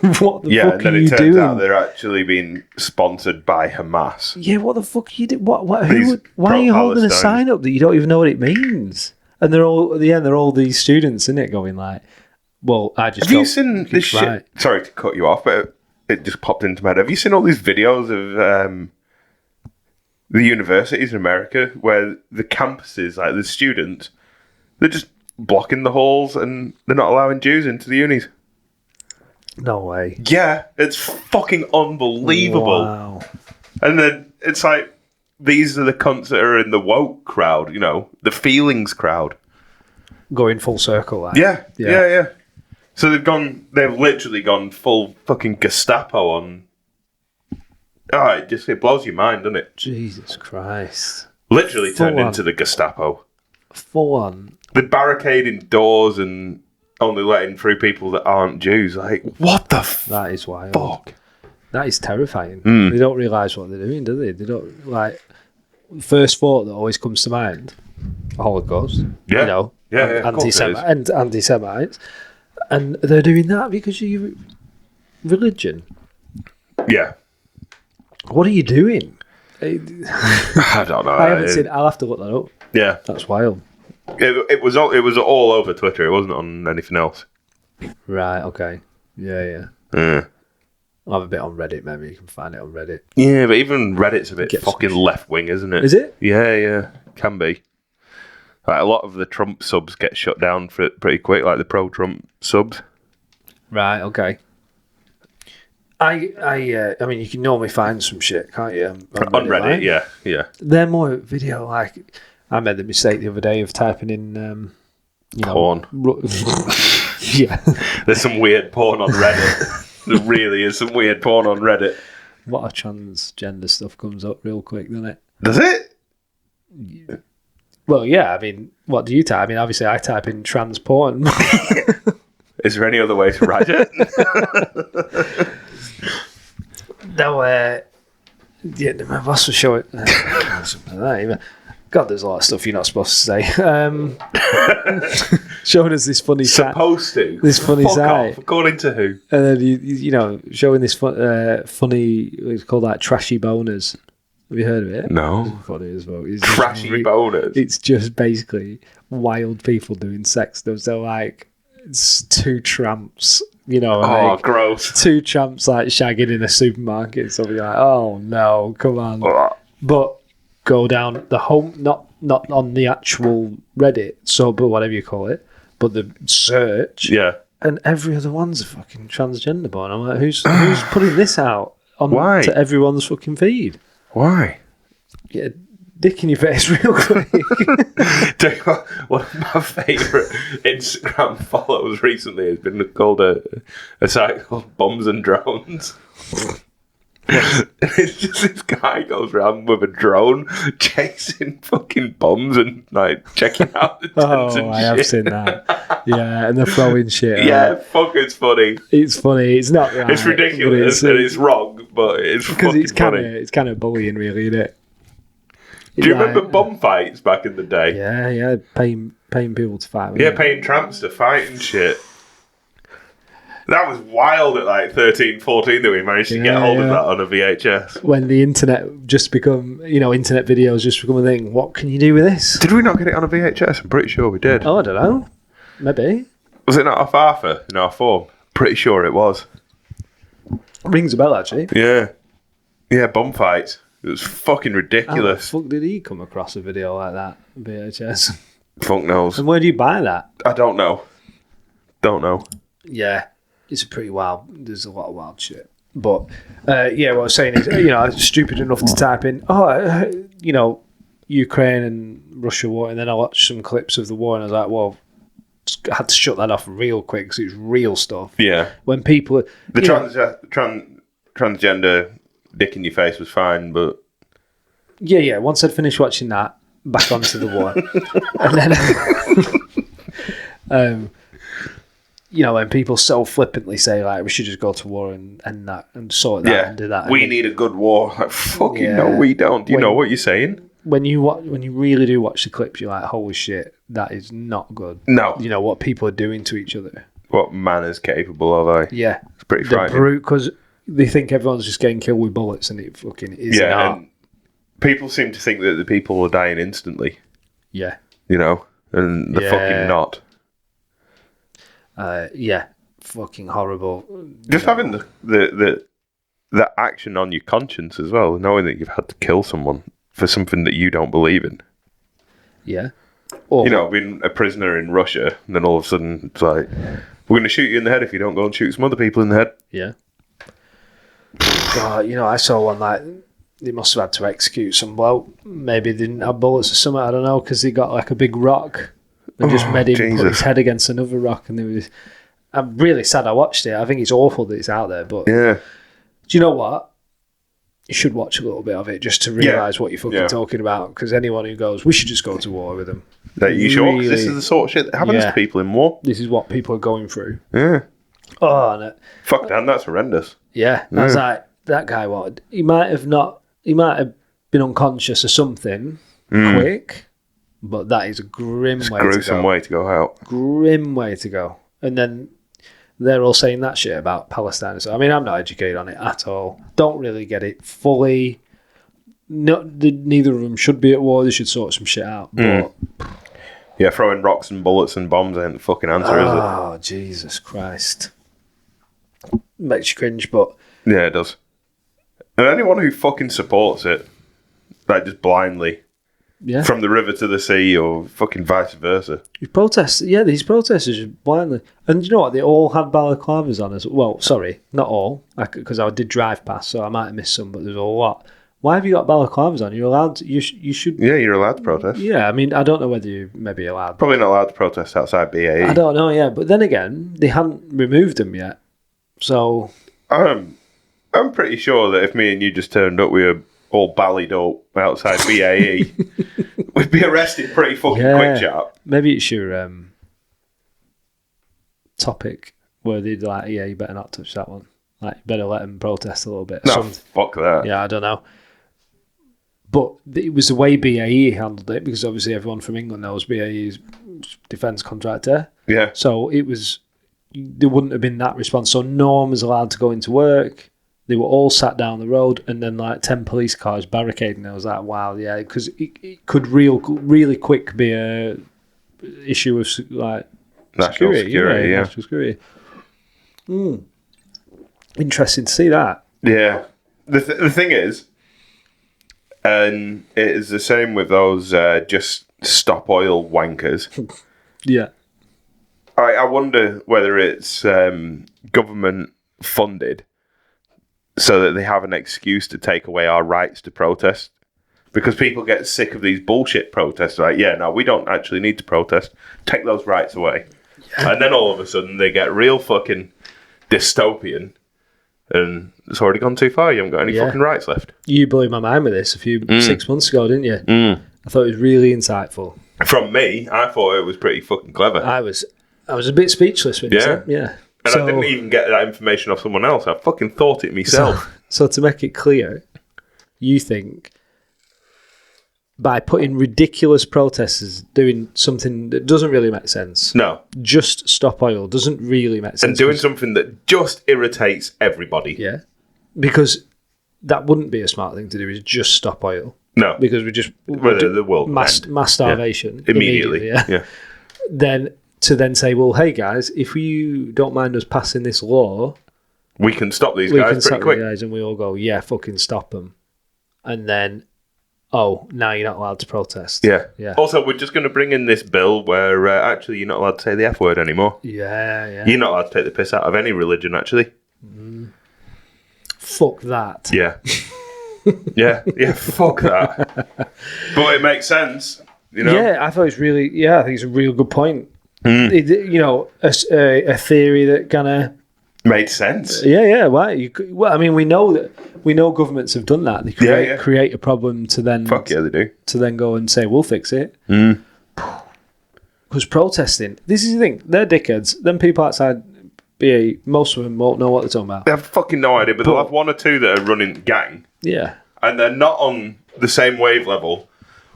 C: What the fuck are you doing? Yeah, and then it turns out
D: they're actually being sponsored by Hamas.
C: Yeah, what the fuck are you doing? Why are you holding a sign up that you don't even know what it means? And they're all, at the end, they're all these students, isn't it, going like, well, I just
D: Have you seen this shit? Right. Sorry to cut you off, but it just popped into my head. Have you seen all these videos of the universities in America where the campuses, like the students, they're just blocking the halls and they're not allowing Jews into the unis?
C: No way.
D: Yeah, it's fucking unbelievable.
C: Wow.
D: And then it's like, these are the cunts that are in the woke crowd, you know, the feelings crowd.
C: Going full circle, like.
D: Yeah. So they've literally gone full fucking Gestapo on. Oh, it blows your mind, doesn't it?
C: Jesus Christ.
D: Literally turned into the Gestapo.
C: Full on.
D: They're barricading doors and only letting through people that aren't Jews. Like, what the
C: That is wild.
D: Fuck.
C: That is terrifying. They don't realise what they're doing, do they? They don't, like, first thought that always comes to mind, Holocaust.
D: Yeah.
C: You know?
D: Yeah,
C: Anti-Semites. And they're doing that because of your religion.
D: Yeah.
C: What are you doing?
D: I don't know.
C: I haven't seen. I'll have to look that up.
D: Yeah.
C: That's wild.
D: It was all over Twitter. It wasn't on anything else.
C: Right. Okay. Yeah. I'll have a bit on Reddit. Maybe you can find it on Reddit.
D: Yeah, but even Reddit's a bit fucking left wing, isn't it?
C: Is it?
D: Yeah. Can be. Like, a lot of the Trump subs get shut down for it pretty quick, like the pro-Trump subs.
C: Right. Okay. I mean, you can normally find some shit, can't you?
D: On Reddit, yeah.
C: They're more video. Like, I made the mistake the other day of typing in,
D: porn.
C: Yeah.
D: There's some weird porn on Reddit. There really is some weird porn on Reddit.
C: A lot of transgender stuff comes up real quick, doesn't it?
D: Does it?
C: Yeah. Well, yeah. I mean, what do you type? I mean, obviously, I type in trans porn.
D: Is there any other way to write it?
C: No, yeah, my boss was showing. God, there's a lot of stuff you're not supposed to say. Showing us this funny site.
D: Supposed to?
C: This funny
D: Fuck
C: site.
D: Off. According to who?
C: And then, you know, showing this funny, it's called like trashy boners. Have you heard of it?
D: No.
C: It's funny as well. It's
D: trashy boners?
C: It's just basically wild people doing sex stuff. So, like, it's two tramps, you know.
D: Oh, gross.
C: Two tramps, like, shagging in a supermarket. So we're like, oh, no, come on. But go down the home, not on the actual Reddit, but whatever you call it, but the search.
D: Yeah.
C: And every other one's a fucking transgender porn. I'm like, who's putting this out to everyone's fucking feed?
D: Why?
C: Get a dick in your face real quick.
D: One of my favourite Instagram follows recently has been called a site called Bombs and Drones. It's just this guy goes around with a drone chasing fucking bombs and like checking out the tents and
C: I
D: shit.
C: have seen that. Yeah, and they're throwing shit.
D: Yeah, fuck, it's funny.
C: It's funny. It's not right.
D: It's ridiculous and it's wrong, but it's fucking funny.
C: It's kind of bullying, really, isn't it?
D: Do you remember bomb fights back in the day?
C: Yeah, paying people to fight.
D: Yeah, paying tramps to fight and shit. That was wild at like 13, 14 that we managed to get hold of that on a VHS.
C: When the internet just become, internet videos just become a thing. What can you do with this?
D: Did we not get it on a VHS? I'm pretty sure we did.
C: Oh, I don't know. Maybe.
D: Was it not off Arthur in our form? Pretty sure it was.
C: Rings a bell, actually.
D: Yeah. Yeah, bomb fights. It was fucking ridiculous.
C: How the fuck did he come across a video like that? VHS.
D: Fuck knows.
C: And where do you buy that?
D: I don't know.
C: Yeah. It's a pretty wild. There's a lot of wild shit. But what I was saying is, I was stupid enough to type in, Ukraine and Russia war, and then I watched some clips of the war, and I was like, well, I had to shut that off real quick because it's real stuff.
D: Yeah.
C: When people
D: transgender dick in your face was fine, but
C: Yeah. Once I'd finished watching that, back onto the war. And then, when people so flippantly say, like, we should just go to war and that and sort that and do that.
D: we need a good war. Like, fucking no, we don't. Do you know what you're saying?
C: When you really do watch the clips, you're like, holy shit, that is not good.
D: No.
C: You know, what people are doing to each other.
D: What man is capable of,
C: Yeah.
D: It's pretty frightening.
C: Because they think everyone's just getting killed with bullets and it fucking is not.
D: And people seem to think that the people are dying instantly.
C: Yeah.
D: And they're fucking not.
C: Fucking horrible.
D: Just having the action on your conscience as well, knowing that you've had to kill someone for something that you don't believe in.
C: Yeah. Or,
D: Being a prisoner in Russia, and then all of a sudden it's like, we're going to shoot you in the head if you don't go and shoot some other people in the head.
C: Yeah. God, I saw one like they must have had to execute some bloke. Maybe they didn't have bullets or something, I don't know, because they got like a big rock and just made him put his head against another rock. And I'm really sad I watched it. I think it's awful that it's out there, but do you know what? You should watch a little bit of it just to realise what you're fucking talking about, because anyone who goes, we should just go to war with them.
D: Are you sure? 'Cause this is the sort of shit that happens to people in war.
C: This is what people are going through.
D: Yeah.
C: Oh, no.
D: Fuck, Dan, that's horrendous.
C: Yeah. I was like, that guy wanted. He might have been unconscious or something quick, but that is a grim way to go.
D: Gruesome way to go out.
C: Grim way to go. And then they're all saying that shit about Palestine. So, I mean, I'm not educated on it at all. Don't really get it fully. Neither of them should be at war. They should sort some shit out. But
D: yeah, throwing rocks and bullets and bombs ain't the fucking answer, is it?
C: Oh, Jesus Christ. Makes you cringe, but...
D: Yeah, it does. And anyone who fucking supports it, like just blindly, from the river to the sea or fucking vice versa.
C: These protesters blindly. And you know what? They all had balaclavas on us. Well, sorry, not all, because I did drive past, so I might have missed some, but there's a lot. Why have you got balaclavas on? You're allowed to, you should...
D: Yeah, you're allowed to protest.
C: Yeah, I mean, I don't know whether you're maybe allowed.
D: Probably not allowed to protest outside BAE.
C: I don't know, yeah. But then again, they hadn't removed them yet. So...
D: I'm pretty sure that if me and you just turned up, we were all ballied up outside BAE, we'd be arrested pretty fucking quick, chap.
C: Maybe it's your topic where they'd like, you better not touch that one. Like, you better let them protest a little bit.
D: No, fuck that.
C: Yeah, I don't know. But it was the way BAE handled it, because obviously everyone from England knows BAE's defence contractor.
D: Yeah.
C: So there wouldn't have been that response. So no one was allowed to go into work. They were all sat down the road, and then like 10 police cars barricading. I was like, wow, yeah, because it could really quick be a issue of like
D: national security.
C: National security. Interesting to see that.
D: Yeah. The thing is, and it is the same with those just stop oil wankers.
C: Yeah.
D: I wonder whether it's government funded so that they have an excuse to take away our rights to protest. Because people get sick of these bullshit protests. Like, we don't actually need to protest. Take those rights away. Yeah. And then all of a sudden they get real fucking dystopian. And it's already gone too far. You haven't got any fucking rights left. You blew my mind with this 6 months ago, didn't you? I thought it was really insightful. From me, I thought it was pretty fucking clever. I was a bit speechless when you said, And I didn't even get that information off someone else. I fucking thought it myself. So to make it clear, you think by putting ridiculous protesters doing something that doesn't really make sense. No. Just stop oil doesn't really make sense. And doing something that just irritates everybody. Yeah. Because that wouldn't be a smart thing to do, is just stop oil. No. Because the world mass starvation. Yeah. Immediately. Yeah. Then say, well, hey guys, if you don't mind us passing this law, we can stop these guys pretty quick. And we all go, yeah, fucking stop them. And then, now you're not allowed to protest. Yeah. Also, we're just going to bring in this bill where actually you're not allowed to say the F word anymore. Yeah. You're not allowed to take the piss out of any religion, actually. Fuck that. Yeah. yeah, fuck that. But it makes sense, Yeah, I thought it was I think it's a real good point. A theory that kind of Made sense.
C: Yeah. Why? Well, I mean, we know governments have done that. They create a problem to then
D: Fuck yeah, they do.
C: To then go and say we'll fix it.
D: Mm.
C: Because protesting, this is the thing. They're dickheads. Then people outside BAE, most of them won't know what they're talking about.
D: They have fucking no idea, but they'll have one or two that are running gang.
C: Yeah.
D: And they're not on the same wave level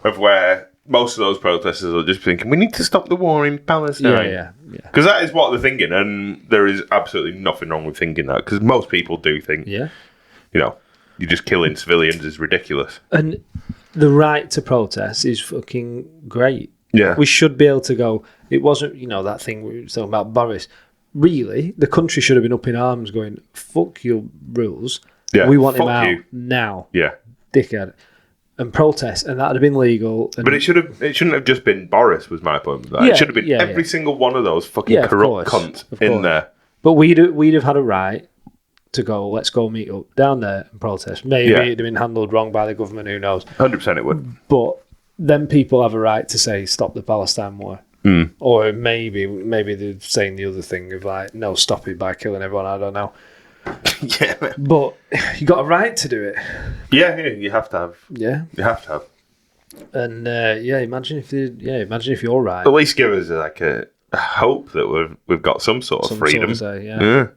D: of where most of those protesters are just thinking, we need to stop the war in Palestine.
C: Yeah.
D: Because that is what they're thinking, and there is absolutely nothing wrong with thinking that, because most people do think, you know, you're just killing civilians is ridiculous.
C: And the right to protest is fucking great.
D: Yeah.
C: We should be able to go, it wasn't, that thing we were talking about Boris. Really, the country should have been up in arms going, fuck your rules.
D: Yeah,
C: we want him
D: fuck
C: out
D: you.
C: now.
D: Yeah.
C: Dickhead. And protest, and that would have been legal.
D: But it shouldn't have just been Boris, was my point. It should have been every single one of those fucking corrupt cunts in there.
C: But we'd have had a right to go, let's go meet up down there and protest. Maybe it'd have been handled wrong by the government, who knows.
D: 100% it would.
C: But then people have a right to say, stop the Palestine war.
D: Mm.
C: Or maybe they're saying the other thing of like, no, stop it by killing everyone. I don't know.
D: Yeah.
C: But you got a right to do it.
D: Yeah, you have to have.
C: Yeah.
D: You have to have.
C: And imagine if you're right.
D: At least give us like a hope that we've got some sort of freedom.
C: Sort of say,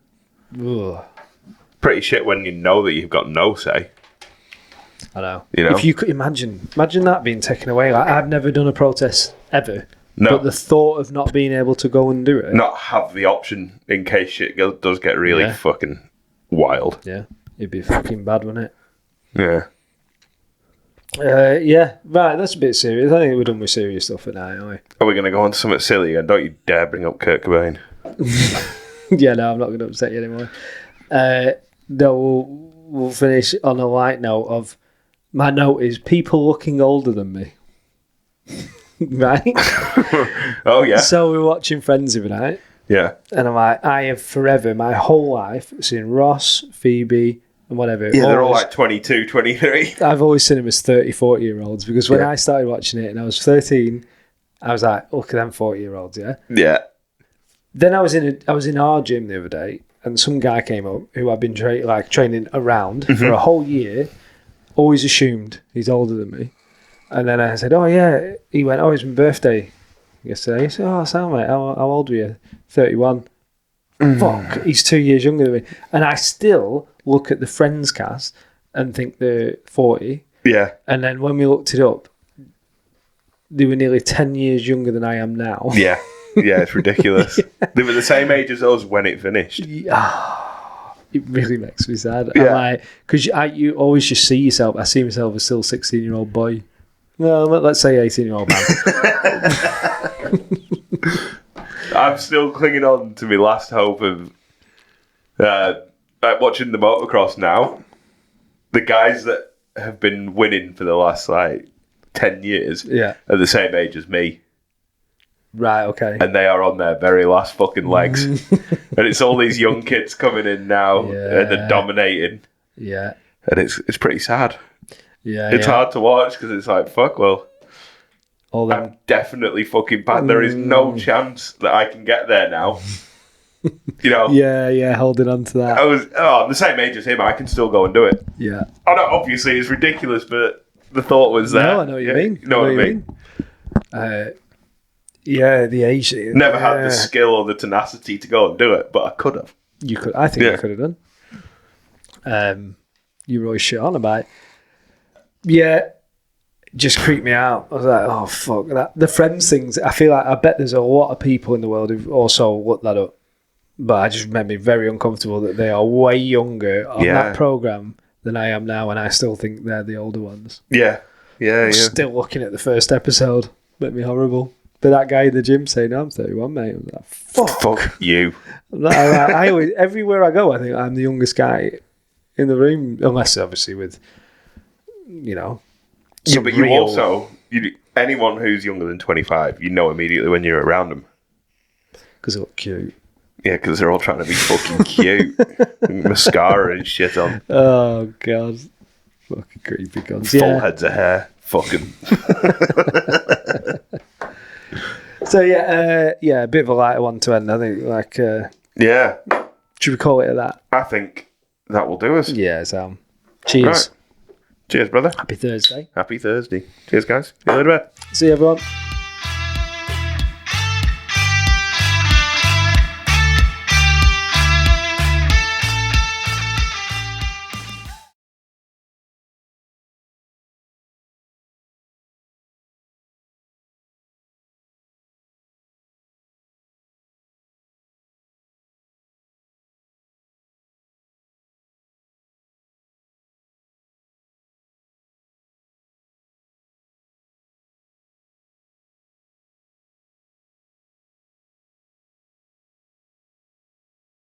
D: yeah. Pretty shit when you know that you've got no say.
C: I know.
D: You know?
C: If you could imagine that being taken away. Like, I've never done a protest ever.
D: No.
C: But the thought of not being able to go and do it.
D: Not have the option in case shit does get really fucking wild.
C: Yeah. It'd be fucking bad, wouldn't it?
D: Yeah.
C: Right, that's a bit serious. I think we're done with serious stuff at night, aren't we?
D: Are we going to go on to something silly again? Don't you dare bring up Kurt Cobain.
C: Yeah, no, I'm not going to upset you anymore. No, we'll finish on a light note of, my note is people looking older than me. Right?
D: Oh, yeah.
C: So we were watching Friends the other night.
D: Yeah.
C: And I'm like, I have forever, my whole life, seen Ross, Phoebe, and whatever.
D: Yeah, they're all like 22, 23.
C: I've always seen them as 30, 40-year-olds, because when I started watching it and I was 13, I was like, look at them 40-year-olds, yeah?
D: Yeah.
C: Then I was in our gym the other day, and some guy came up who I'd been training around for a whole year, always assumed he's older than me. And then I said, oh, yeah. He went, oh, it's my birthday yesterday. He said, oh, Sam, mate, how old were you? 31. Fuck, he's 2 years younger than me. And I still look at the Friends cast and think they're 40.
D: Yeah.
C: And then when we looked it up, they were nearly 10 years younger than I am now.
D: Yeah. Yeah, it's ridiculous. They were the same age as us when it finished.
C: It really makes me sad.
D: Yeah.
C: Because you always just see yourself. I see myself as still a 16-year-old boy. Well, let's say 18-year-old man.
D: I'm still clinging on to my last hope of watching the motocross now. The guys that have been winning for the last 10 years are the same age as me.
C: Right, okay.
D: And they are on their very last fucking legs. And it's all these young kids coming in now and they're dominating.
C: Yeah.
D: And it's pretty sad.
C: Yeah.
D: It's hard to watch because it's like, fuck, well, I'm definitely fucking bad. There is no chance that I can get there now. You know?
C: Yeah, holding on to that.
D: I'm the same age as him. I can still go and do it.
C: Yeah.
D: Oh, no, obviously it's ridiculous, but the thought was there.
C: No, I know what you mean.
D: You know what I mean?
C: The age.
D: Never had the skill or the tenacity to go and do it, but I could have.
C: You could. I think you could have done. You were always shit on about it. Yeah, just creeped me out. I was like, oh, fuck that. The Friends things, I feel like, I bet there's a lot of people in the world who've also looked that up. But it just made me very uncomfortable that they are way younger on that programme than I am now, and I still think they're the older ones.
D: Yeah.
C: Still looking at the first episode. Made me horrible. But that guy in the gym saying, I'm 31, mate. I was like,
D: fuck you.
C: I always, everywhere I go, I think I'm the youngest guy in the room, unless obviously with,
D: but you also, anyone who's younger than 25, you know immediately when you're around them.
C: Because they look cute.
D: Yeah, because they're all trying to be fucking cute. Mascara and shit on.
C: Oh, God. Fucking creepy guns.
D: Full heads of hair. Fuck 'em.
C: So, a bit of a lighter one to end, I think. Should we call it at that?
D: I think that will do us.
C: Yeah, so cheers.
D: Right. Cheers, brother.
C: Happy Thursday.
D: Happy Thursday. Cheers, guys. See you later.
C: See you, everyone.